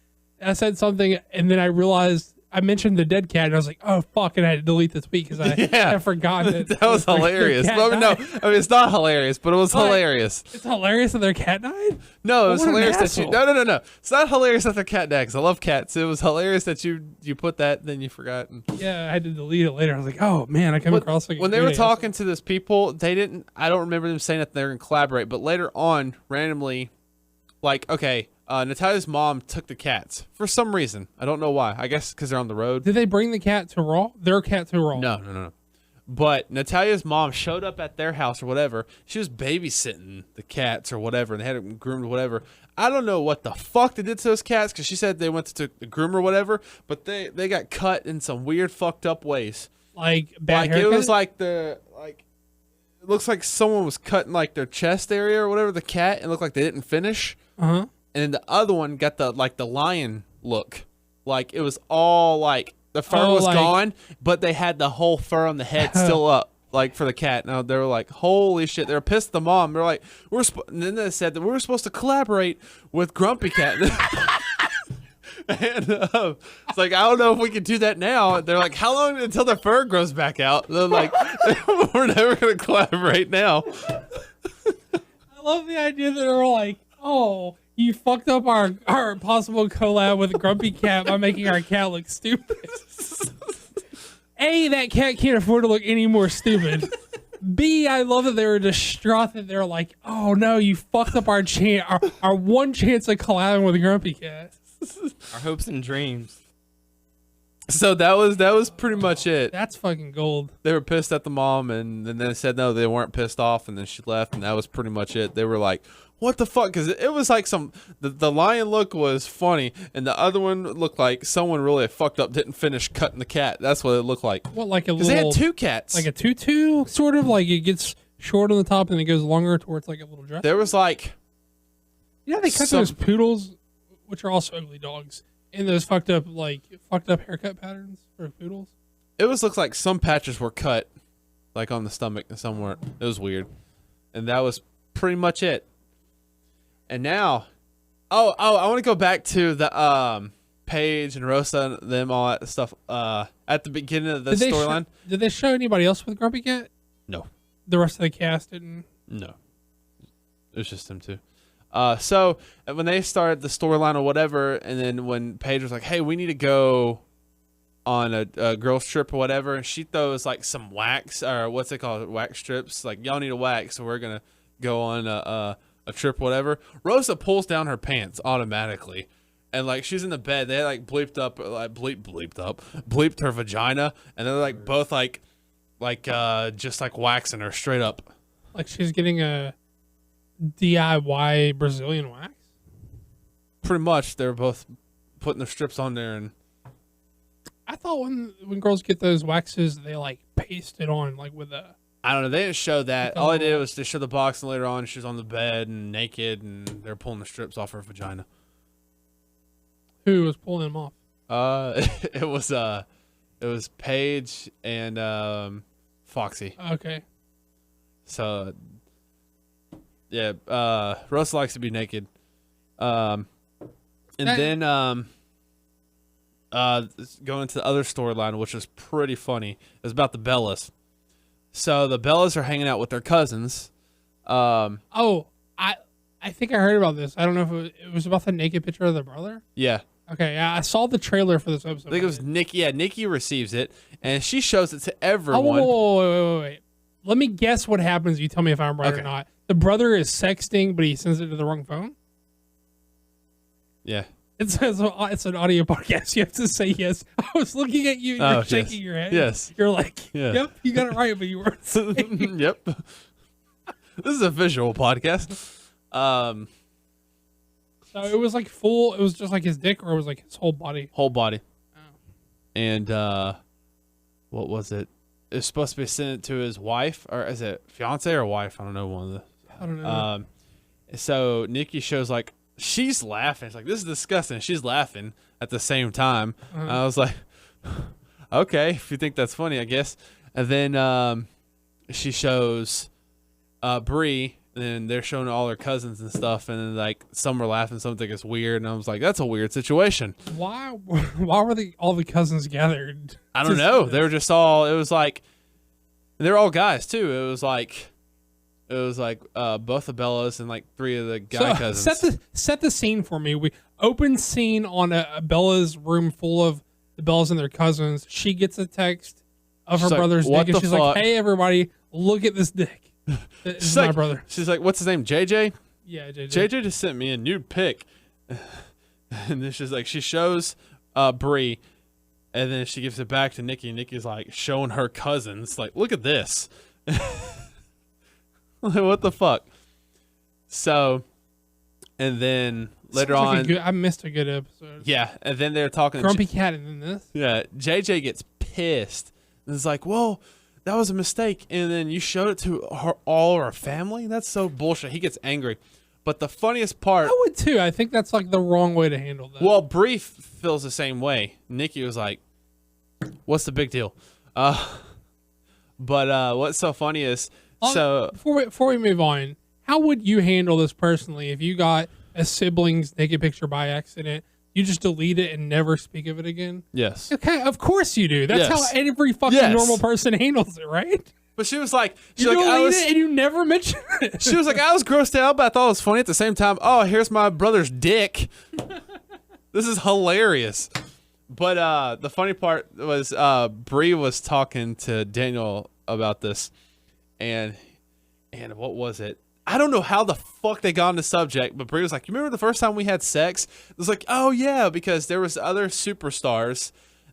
I said something, and then I realized I mentioned the dead cat, and I was like, "Oh fuck!" And I had to delete the tweet because I had forgotten it. That was hilarious. Well, no, I mean it's not hilarious, but it was hilarious. It's hilarious that their cat died. No, it was What an hilarious that asshole. you. No. It's not hilarious that their cat died because I love cats. It was hilarious that you put that, then you forgot. Yeah, I had to delete it later. I was like, "Oh man, I come across like when they were talking to those people, they didn't. I don't remember them saying that they're gonna collaborate, but later on, randomly, like okay. Natalia's mom took the cats for some reason. I don't know why. I guess because they're on the road. Did they bring the cat to Raw? Their cat to Raw? No. But Natalia's mom showed up at their house or whatever. She was babysitting the cats or whatever, and they had them groomed or whatever. I don't know what the fuck they did to those cats because she said they went to the groom or whatever, but they got cut in some weird fucked up ways. Like bad Like haircut? it was like it looks like someone was cutting like their chest area or whatever. The cat, it looked like they didn't finish. Uh-huh. And then the other one got the lion look. Like it was all like the fur was gone, but they had the whole fur on the head still up, like for the cat. Now they were like, holy shit. They were pissed at the mom. They're like, and then they said that we were supposed to collaborate with Grumpy Cat. And it's like, I don't know if we can do that now. They're like, how long until the fur grows back out? And they're like, we're never going to collaborate now. I love the idea that they're like, oh, you fucked up our possible collab with Grumpy Cat by making our cat look stupid. A, that cat can't afford to look any more stupid. B, I love that they were distraught that they're like, oh no, you fucked up our one chance of collabing with Grumpy Cat. Our hopes and dreams. So that was pretty much it. That's fucking gold. They were pissed at the mom, and then they said no, they weren't pissed off, and then she left, and that was pretty much it. They were like, what the fuck? Because it was like the lion look was funny, and the other one looked like someone really fucked up, didn't finish cutting the cat. That's what it looked like. What, like a little? They had two cats. Like a tutu, sort of like it gets short on the top and it goes longer towards like a little dress. There was like, yeah, they cut those poodles, which are also ugly dogs, in those fucked up haircut patterns for poodles. It looks like some patches were cut, like on the stomach and somewhere. It was weird, and that was pretty much it. And now, I want to go back to the Paige and Rosa and them, all that stuff at the beginning of the storyline. Did they show anybody else with Grumpy Cat? No. The rest of the cast didn't? No. It was just them two. So when they started the storyline or whatever, and then when Paige was like, hey, we need to go on a girls trip or whatever, and she throws like some wax, or what's it called, wax strips, like y'all need a wax, so we're going to go on a trip, whatever. Rosa pulls down her pants automatically, and like she's in the bed. They like bleeped her vagina, and they're like both like just like waxing her straight up, like she's getting a DIY Brazilian wax. Pretty much, they're both putting their strips on there, and I thought when girls get those waxes, they like paste it on like with a. I don't know. They didn't show that. All they did was they showed the box, and later on, she was on the bed and naked, and they're pulling the strips off her vagina. Who was pulling them off? It was Paige and Foxy. Okay. So, yeah, Rosa likes to be naked. Going into the other storyline, which was pretty funny, it was about the Bellas. So the Bellas are hanging out with their cousins. I think I heard about this. I don't know if it was about the naked picture of the brother. Yeah. Okay, I saw the trailer for this episode. I think it was Nikki. Yeah, Nikki receives it, and she shows it to everyone. Oh, wait. Let me guess what happens. You tell me if I'm right or not. The brother is sexting, but he sends it to the wrong phone? Yeah. It's an audio podcast. You have to say yes. I was looking at you and you're shaking your head. Yes. You're like, yep, you got it right, but you weren't saying. Yep. This is a visual podcast. So it was like full, it was just like his dick, or it was like his whole body? Whole body. Oh. And what was it? It's supposed to be sent to his wife, or is it fiance or wife? I don't know, one of the. I don't know. So Nikki shows like, she's laughing. It's like, this is disgusting. She's laughing at the same time. I was like, okay, if you think that's funny, I guess. And then she shows Bree And then they're showing all their cousins and stuff, and then like some were laughing, some think it's weird, and I was like, "That's a weird situation." Why were all the cousins gathered? I don't know. They were just all. It was like they're all guys too. It was like both the Bellas and like 3 of the guy cousins. Set the scene for me. We open scene on a Bella's room full of the Bellas and their cousins. She gets a text of her brother's dick, and she's like, "Hey everybody, look at this dick. This is my brother." She's like, "What's his name? JJ?" Yeah, JJ. JJ just sent me a nude pic, and then she's like, she shows Brie, and then she gives it back to Nikki. Nikki's like showing her cousins, like, "Look at this." Like, what the fuck? So, and then later on, I missed a good episode. Yeah, and then they're talking. Grumpy Cat, and then this. Yeah, JJ gets pissed. And it's like, "Well, that was a mistake, and then you showed it to all our family? That's so bullshit." He gets angry. But the funniest part... I would too. I think that's like the wrong way to handle that. Well, Brie feels the same way. Nikki was like, "What's the big deal?" But what's so funny is... Before we move on, how would you handle this personally if you got a sibling's naked picture by accident? You just delete it and never speak of it again? Yes. Okay, of course you do. That's how every fucking normal person handles it, right? But she was like, you delete it and you never mention it. She was like, "I was grossed out, but I thought it was funny at the same time. Oh, here's my brother's dick. This is hilarious." But the funny part was Brie was talking to Daniel about this, and what was it? I don't know how the fuck they got on the subject, but Brie was like, "You remember the first time we had sex?" It was like, "Oh yeah," because there was other superstars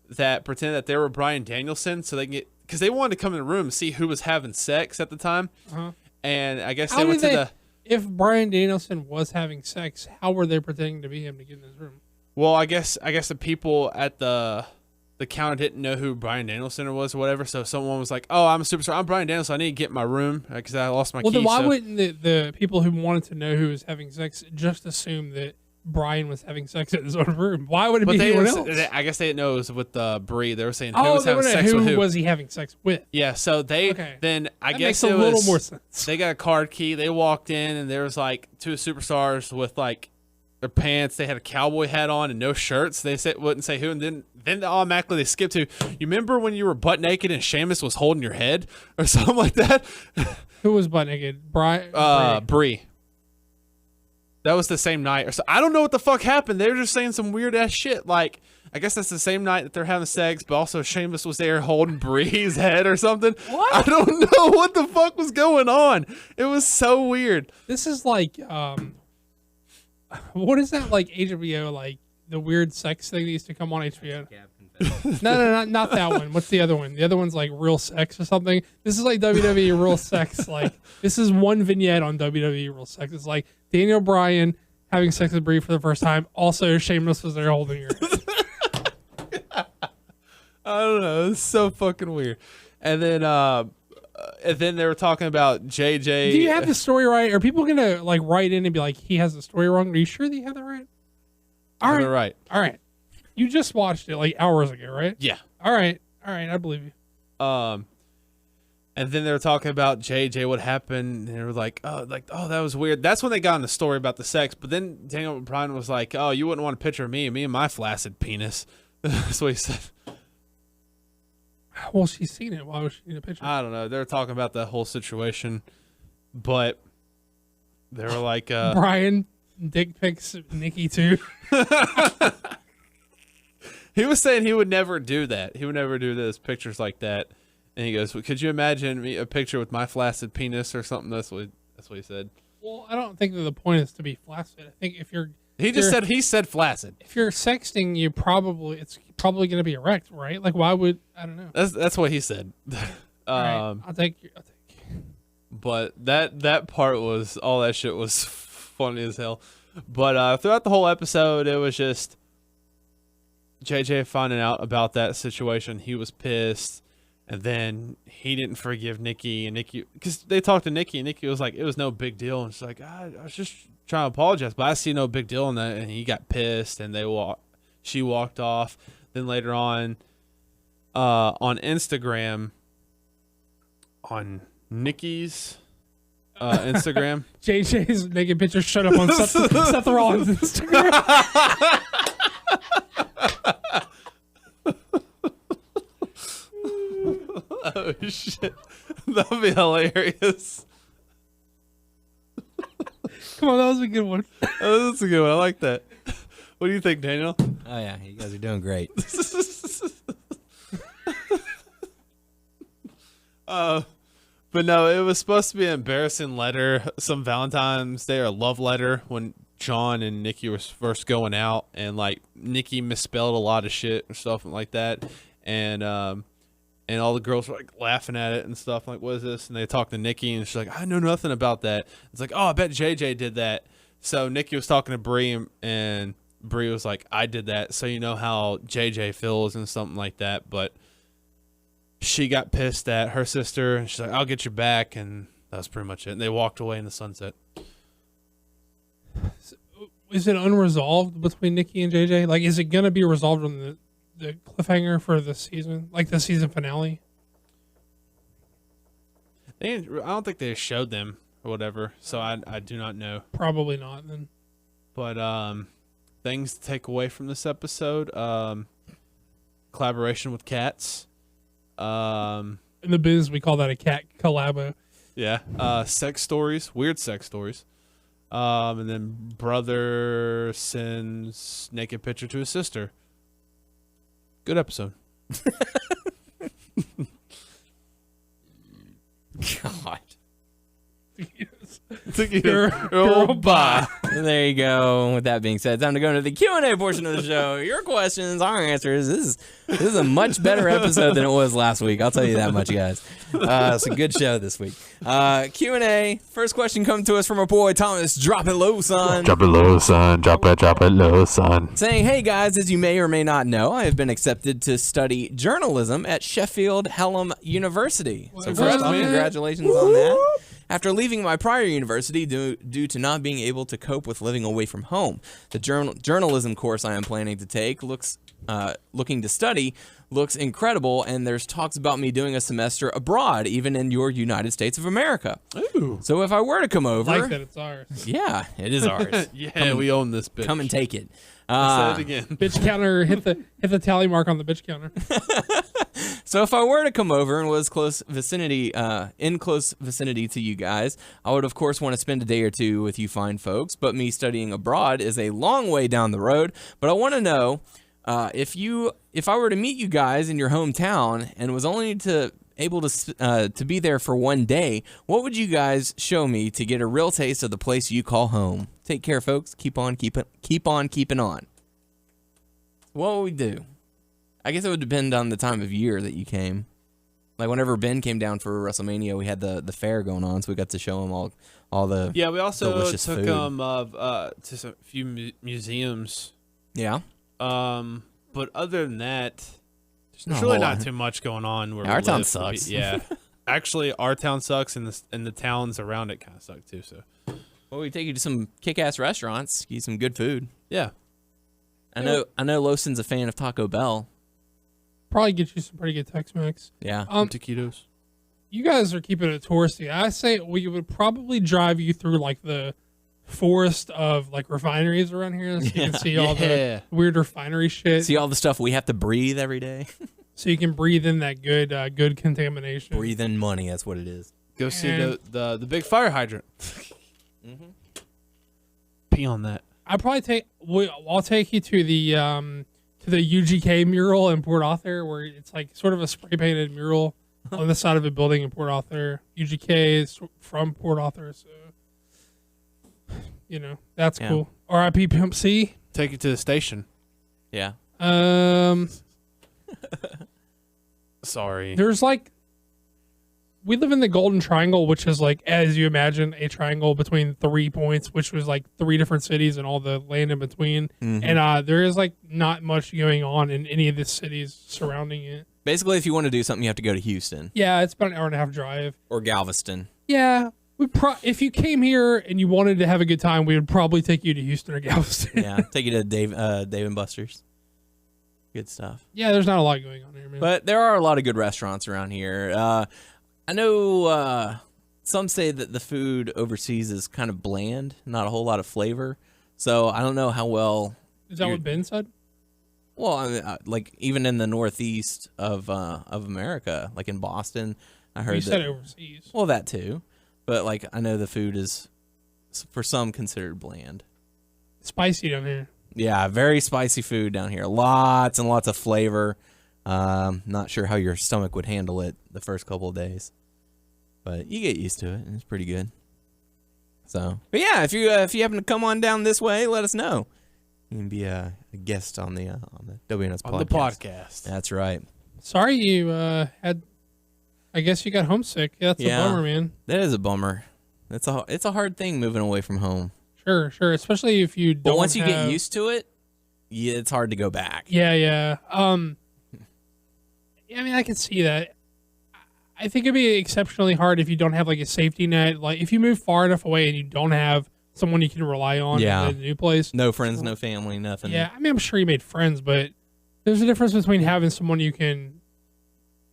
that pretended that they were Bryan Danielson, so they can get, because they wanted to come in the room and see who was having sex at the time. And I guess they went to the. If Bryan Danielson was having sex, how were they pretending to be him to get in his room? Well, I guess the people at the counter didn't know who Bryan Danielson was or whatever, so someone was like, "Oh, I'm a superstar. I'm Bryan Danielson. I need to get in my room because I lost my keys." Well, then why wouldn't the people who wanted to know who was having sex just assume that Bryan was having sex in his own room? Why would it be anyone else? I guess they didn't know it was with Brie. They were saying who was having sex with who. Who was he having sex with? Yeah, so then I guess makes a little more sense. They got a card key. They walked in and there was like 2 superstars with like their pants. They had a cowboy hat on and no shirts. They wouldn't say who, and then automatically they skipped to, "You remember when you were butt naked and Sheamus was holding your head?" or something like that. Who was butt naked? Brie. That was the same night. Or so I don't know what the fuck happened. They were just saying some weird ass shit. Like, I guess that's the same night that they're having sex, but also Sheamus was there holding Brie's head or something. What? I don't know what the fuck was going on. It was so weird. This is like, what is that, like HBO, like the weird sex thing that used to come on HBO? No, not that one. What's the other one? The other one's like Real Sex or something. This is like WWE Real Sex. Like, this is one vignette on WWE Real Sex. It's like Daniel Bryan having sex with Brie for the first time. Also, Sheamus was there holding her. I don't know. It's so fucking weird. And then they were talking about JJ. Do you have the story right? Are people gonna like write in and be like, "He has the story wrong"? Are you sure that you have that right? All right. All right. You just watched it like hours ago, right? Yeah. All right. I believe you. And then they were talking about JJ, what happened, and they were like, oh, that was weird. That's when they got in the story about the sex. But then Daniel Bryan was like, "Oh, you wouldn't want a picture of me and my flaccid penis." That's what he said. Well, she's seen it. Why would she need a picture? I don't know. They were talking about that whole situation, but they were like, Bryan dick pics Nikki too. He was saying he would never do that. He would never do those pictures like that. And he goes, "Well, could you imagine me a picture with my flaccid penis or something?" That's what he said. Well, I don't think that the point is to be flaccid. I think if you're he said flaccid. If you're sexting, it's probably going to be erect, right? Like, why would, I don't know. That's what he said. Right, I'll take. But that part was, all that shit was funny as hell. But throughout the whole episode, it was just JJ finding out about that situation. He was pissed, and then he didn't forgive Nikki, and Nikki, because they talked to Nikki, and Nikki was like, "It was no big deal," and she's like, I was just trying to apologize, but I see no big deal in that. And he got pissed, and she walked off. Then later on Instagram, on Nikki's Instagram. JJ's naked picture showed up on Seth Rollins' Instagram. Oh shit, that would be hilarious. Come on, that was a good one. Oh, that's a good one. I like that. What do you think, Daniel? Oh yeah, you guys are doing great. But no, it was supposed to be an embarrassing letter, some Valentine's Day or love letter when John and Nikki were first going out, and like Nikki misspelled a lot of shit or stuff like that, and all the girls were like laughing at it and stuff like, what is this? And they talked to Nikki, and she's like, I know nothing about that. It's like, oh, I bet JJ did that. So Nikki was talking to Bree, and Bree was like, I did that. So you know how JJ feels and something like that. But she got pissed at her sister, and she's like, I'll get your back. And that was pretty much it. And they walked away in the sunset. Is it unresolved between Nikki and JJ? Like, is it going to be resolved on the cliffhanger for the season? Like the season finale? I don't think they showed them or whatever. So I do not know. Probably not then. But things to take away from this episode. Collaboration with cats. In the biz, we call that a cat collabo. Yeah. Sex stories. Weird sex stories. And then brother sends naked picture to his sister. Good episode. God. Girl, bye. There you go. With that being said, time to go into the Q&A portion of the show. Your questions, our answers. This is a much better episode than it was last week. I'll tell you that much, guys. It's a good show this week. Q&A. First question comes to us from our boy Thomas. Drop it low, son. Drop it low, son. Drop it low, son. Saying, hey guys, as you may or may not know, I have been accepted to study journalism at Sheffield Hallam University. So first off, congratulations on that. After leaving my prior university due to not being able to cope with living away from home, the journalism course I am planning to take looking to study looks incredible, and there's talks about me doing a semester abroad, even in your United States of America. Ooh. So if I were to come over... I like that it's ours. Yeah, it is ours. We own this bitch. Come and take it. Say it again. Bitch counter, hit the tally mark on the bitch counter. So if I were to come over and was in close vicinity to you guys, I would of course want to spend a day or two with you fine folks, but me studying abroad is a long way down the road. But I want to know if I were to meet you guys in your hometown and was only able to be there for one day, what would you guys show me to get a real taste of the place you call home? Take care, folks. Keep on keeping on. What would we do? I guess it would depend on the time of year that you came. Like whenever Ben came down for WrestleMania, we had the fair going on, so we got to show him all the we also delicious took food. him to a few museums. Yeah. But other than that, there's not a really whole not lot. too much going on. Where Our we town live. sucks. Yeah. Actually, our town sucks, and the towns around it kind of suck too. So. Well, we take you to some kick-ass restaurants, eat some good food. Yeah. I know Loson's a fan of Taco Bell. Probably get you some pretty good Tex-Mex. Yeah. Taquitos. You guys are keeping it touristy. I say we would probably drive you through like the forest of like refineries around here, so you can see all the weird refinery shit. See all the stuff we have to breathe every day. So you can breathe in that good contamination. Breathe in money. That's what it is. Go see the big fire hydrant. Pee on that. I'll take you to the UGK mural in Port Arthur, where it's like sort of a spray painted mural on the side of a building in Port Arthur. UGK is from Port Arthur, so that's cool. R.I.P. Pimp C. Take you to the station. Yeah. Sorry. There's like, we live in the Golden Triangle, which is like, as you imagine, a triangle between 3 points, which was like 3 different cities and all the land in between. Mm-hmm. And there is like not much going on in any of the cities surrounding it. Basically, if you want to do something, you have to go to Houston. Yeah, it's about an hour and a half drive. Or Galveston. Yeah. If you came here and you wanted to have a good time, we would probably take you to Houston or Galveston. Yeah, take you to Dave and Buster's. Good stuff. Yeah, there's not a lot going on here, man. But there are a lot of good restaurants around here. I know some say that the food overseas is kind of bland, not a whole lot of flavor. So I don't know how well. Is that what Ben said? Well, I mean, like even in the Northeast of America, like in Boston, I heard You that. said overseas. Well, that too, but like I know the food is for some considered bland. Spicy down here. Yeah, very spicy food down here. Lots and lots of flavor. Not sure how your stomach would handle it the first couple of days, but you get used to it, and it's pretty good. So, but yeah, if you happen to come on down this way, let us know. You can be a guest on the WNS podcast. On the podcast. That's right. Sorry you had. I guess you got homesick. Yeah, that's a bummer, man. That is a bummer. It's a hard thing moving away from home. Sure, especially if you don't. But once you get used to it, yeah, it's hard to go back. Yeah. I mean, I can see that. I think it'd be exceptionally hard if you don't have like a safety net. Like if you move far enough away and you don't have someone you can rely on in the new place. No friends, no family, nothing. Yeah, I mean, I'm sure you made friends, but there's a difference between having someone you can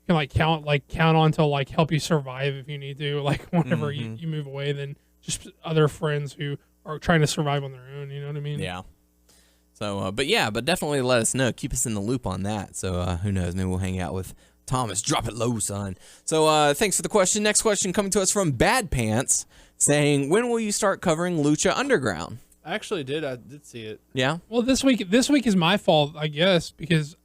count on to like help you survive if you need to, like whenever you move away, than just other friends who are trying to survive on their own. You know what I mean? Yeah. So, but definitely let us know. Keep us in the loop on that. So, who knows? Maybe we'll hang out with Thomas. Drop it low, son. So, thanks for the question. Next question coming to us from Bad Pants, saying, when will you start covering Lucha Underground? I actually did. I did see it. Yeah. Well, this week is my fault, I guess, because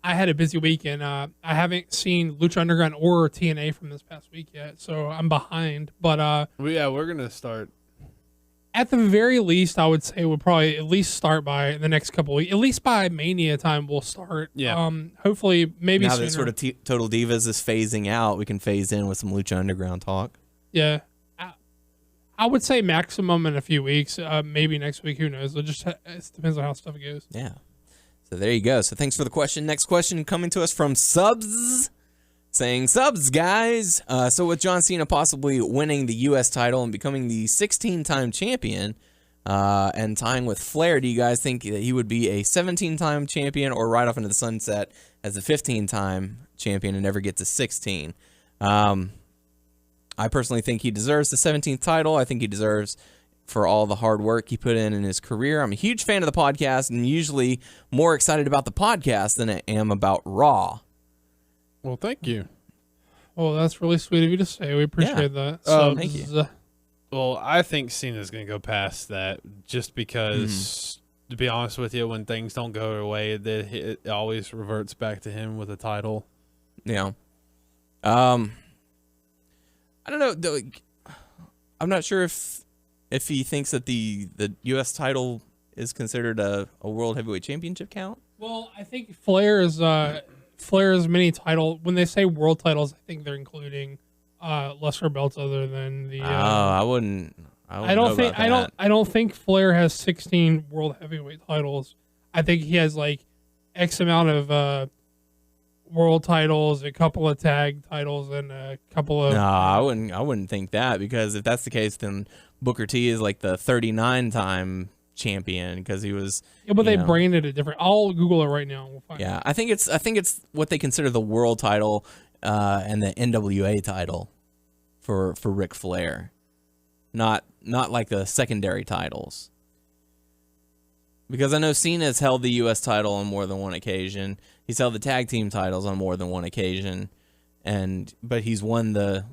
I had a busy week and I haven't seen Lucha Underground or TNA from this past week yet, so I'm behind. But we're gonna start. At the very least, I would say we'll probably at least start by the next couple of weeks. At least by Mania time, we'll start. Yeah. Hopefully, maybe now sooner. that sort of Total Divas is phasing out, we can phase in with some Lucha Underground talk. Yeah. I would say maximum in a few weeks. Maybe next week. Who knows? It depends on how stuff goes. Yeah. So there you go. So thanks for the question. Next question coming to us from Subs, saying, subs, guys. So with John Cena possibly winning the U.S. title and becoming the 16-time champion and tying with Flair, do you guys think that he would be a 17-time champion or ride off into the sunset as a 15-time champion and never get to 16? I personally think he deserves the 17th title. I think he deserves for all the hard work he put in his career. I'm a huge fan of the podcast and usually more excited about the podcast than I am about Raw. Well, thank you. Well, that's really sweet of you to say. We appreciate that. Thank you. Well, I think Cena's going to go past that just because, to be honest with you, when things don't go their way, it always reverts back to him with a title. Yeah. I don't know. I'm not sure if he thinks that the U.S. title is considered a World Heavyweight Championship count. Well, I think Flair's mini title. When they say world titles, I think they're including lesser belts other than the. I wouldn't. I don't think Flair has 16 world heavyweight titles. I think he has like X amount of world titles, a couple of tag titles, and a couple of. No, I wouldn't think that, because if that's the case, then Booker T is like the 39-time champion because he was. Yeah, but they branded it different. I'll Google it right now. And we'll find Yeah, it. I think it's what they consider the world title and the NWA title for Ric Flair, not like the secondary titles. Because I know Cena's held the U.S. title on more than one occasion. He's held the tag team titles on more than one occasion, but he's won the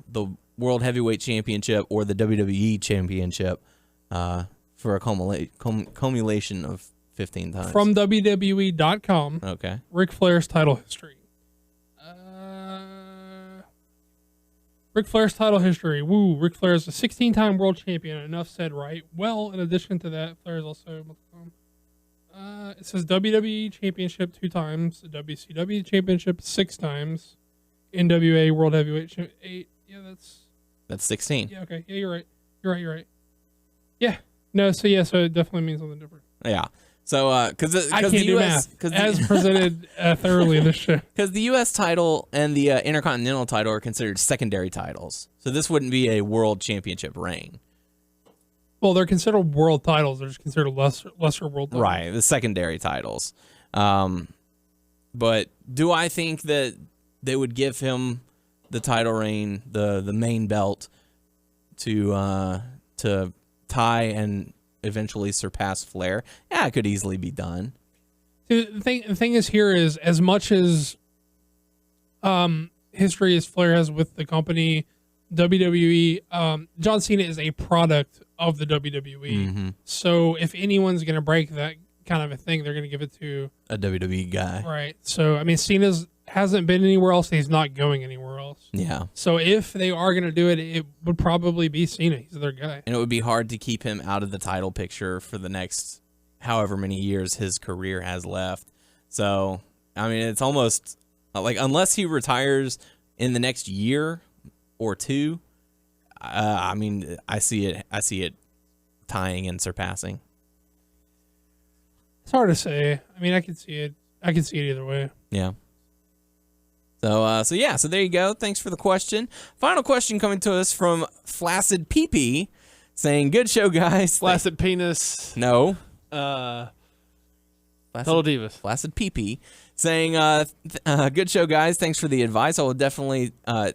World Heavyweight Championship or the WWE Championship for a cumulation of 15 times. From WWE.com. Okay. Ric Flair's title history. Ric Flair's title history. Woo. Ric Flair is a 16-time world champion. Enough said, right? Well, in addition to that, Flair is also. It says WWE Championship 2 times, WCW Championship 6 times, NWA World Heavyweight 8. Yeah, that's 16. Yeah, okay. Yeah, you're right. Yeah. No, so it definitely means something different. Yeah. So, because I can't do math, as presented thoroughly in this show. Because the U.S. title and the Intercontinental title are considered secondary titles, so this wouldn't be a world championship reign. Well, they're considered world titles. They're just considered lesser world titles. Right, the secondary titles. But do I think that they would give him the title reign, the main belt, to tie and eventually surpass Flair, yeah, it could easily be done. The thing is here is, as much as history as Flair has with the company, WWE, John Cena is a product of the WWE. So if anyone's going to break that kind of a thing, they're going to give it to a WWE guy. Right. So, I mean, Cena's hasn't been anywhere else. And he's not going anywhere else. Yeah. So if they are going to do it, it would probably be Cena. He's their guy. And it would be hard to keep him out of the title picture for the next however many years his career has left. So, I mean, it's almost like, unless he retires in the next year or two, I mean, I see it tying and surpassing. It's hard to say. I mean, I can see it. I can see it either way. Yeah. So there you go. Thanks for the question. Final question coming to us from Flaccid PP, saying, "Good show, guys." Flaccid penis. No. Total Flaccid Divas. Flaccid PP, saying, "Good show, guys. Thanks for the advice. I will definitely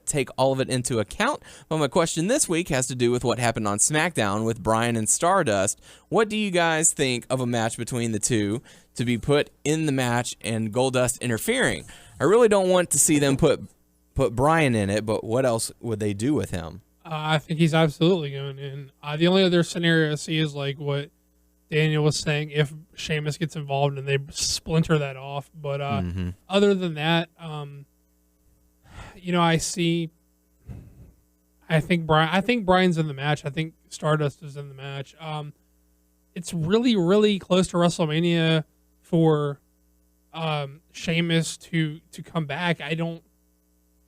take all of it into account. But my question this week has to do with what happened on SmackDown with Bryan and Stardust. What do you guys think of a match between the two to be put in the match and Goldust interfering? I really don't want to see them put Bryan in it, but what else would they do with him?" I think he's absolutely going in. The only other scenario I see is like what Daniel was saying, if Sheamus gets involved and they splinter that off. But other than that, I think Bryan's in the match. I think Stardust is in the match. It's really, really close to WrestleMania for Sheamus to come back.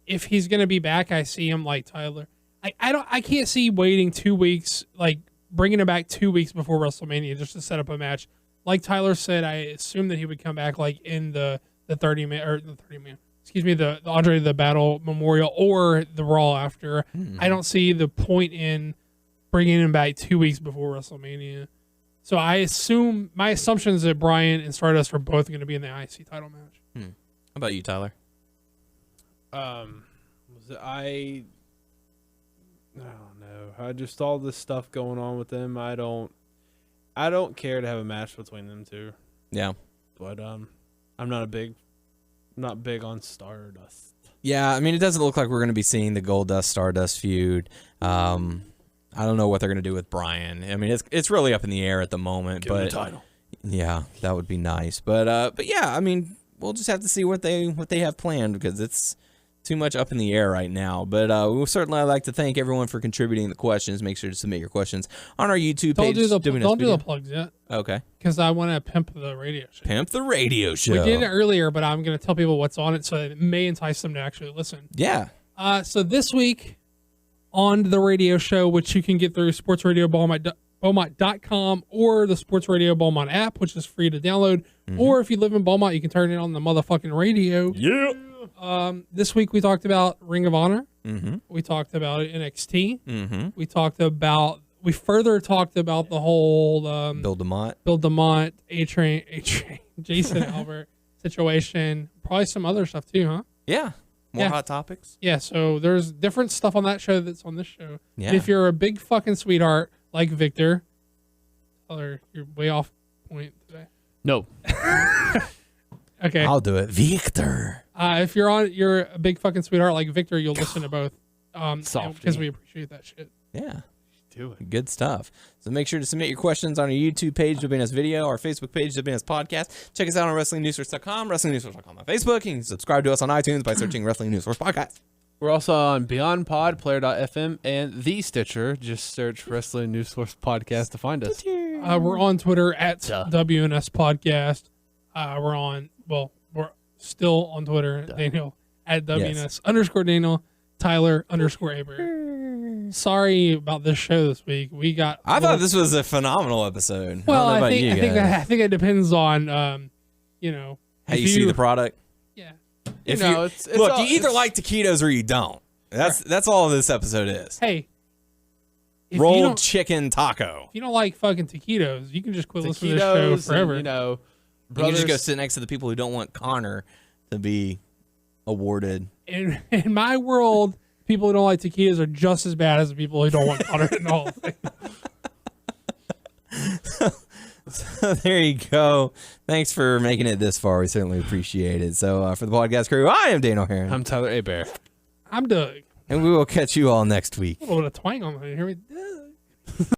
If he's gonna be back, I see him like Tyler. I can't see waiting 2 weeks, like bringing him back 2 weeks before WrestleMania just to set up a match. Like Tyler said, I assume that he would come back like in the 30-man, the Andre the Battle Memorial or the Raw after. I don't see the point in bringing him back 2 weeks before WrestleMania. So my assumption is that Bryan and Stardust are both going to be in the IC title match. How about you, Tyler? I don't know. I just all this stuff going on with them. I don't care to have a match between them two. Yeah. But I'm not big on Stardust. Yeah, I mean, it doesn't look like we're going to be seeing the Goldust Stardust feud. I don't know what they're going to do with Bryan. I mean, it's really up in the air at the moment. Give him but the title. Yeah, that would be nice. But yeah, I mean, we'll just have to see what they have planned, because it's too much up in the air right now. But we'll certainly like to thank everyone for contributing the questions. Make sure to submit your questions on our YouTube page. Don't do the plugs yet. Okay. Because I want to pimp the radio show. Pimp the radio show. We did it earlier, but I'm going to tell people what's on it so it may entice them to actually listen. Yeah. So this week on the radio show, which you can get through sportsradiobeaumont.com or the Sports Radio Beaumont app, which is free to download. Or if you live in Beaumont, you can turn it on the motherfucking radio. Yeah. This week we talked about Ring of Honor. We talked about NXT. We further talked about the whole Bill DeMont, A-Train, Jason Albert situation. Probably some other stuff too, huh? Yeah. More hot topics. Yeah, so there's different stuff on that show that's on this show. Yeah. And if you're a big fucking sweetheart like Victor, you're way off point today. No. Okay. I'll do it. Victor. If you're a big fucking sweetheart like Victor, you'll listen to both. Softy. Because we appreciate that shit. Yeah. Do it. Good stuff. So make sure to submit your questions on our YouTube page, WNS Video, our Facebook page, WNS Podcast. Check us out on WrestlingNewsSource.com, WrestlingNewsSource.com on Facebook. You can subscribe to us on iTunes by searching Wrestling News Source Podcast. We're also on Beyond Pod, Player.fm, and The Stitcher. Just search Wrestling News Source Podcast to find us. We're on Twitter at WNS Podcast. We're still on Twitter, Daniel, at WNS _ Daniel, Tyler _ Aber. Sorry about this show this week. I thought this was a phenomenal episode. Well, I don't know about you guys. I think it depends on how you see the product. Yeah. You either like taquitos or you don't. That's all this episode is. Hey, rolled chicken taco. If you don't like fucking taquitos, you can just quit listening to this show forever. You can just go sit next to the people who don't want Connor to be awarded. In my world, people who don't like taquitos are just as bad as the people who don't want Connor in the Hall of Fame. So there you go. Thanks for making it this far. We certainly appreciate it. So for the podcast crew, I am Dane O'Haron. I'm Tyler A. Bear. I'm Doug. And we will catch you all next week. A little bit of twang on there. Hear me?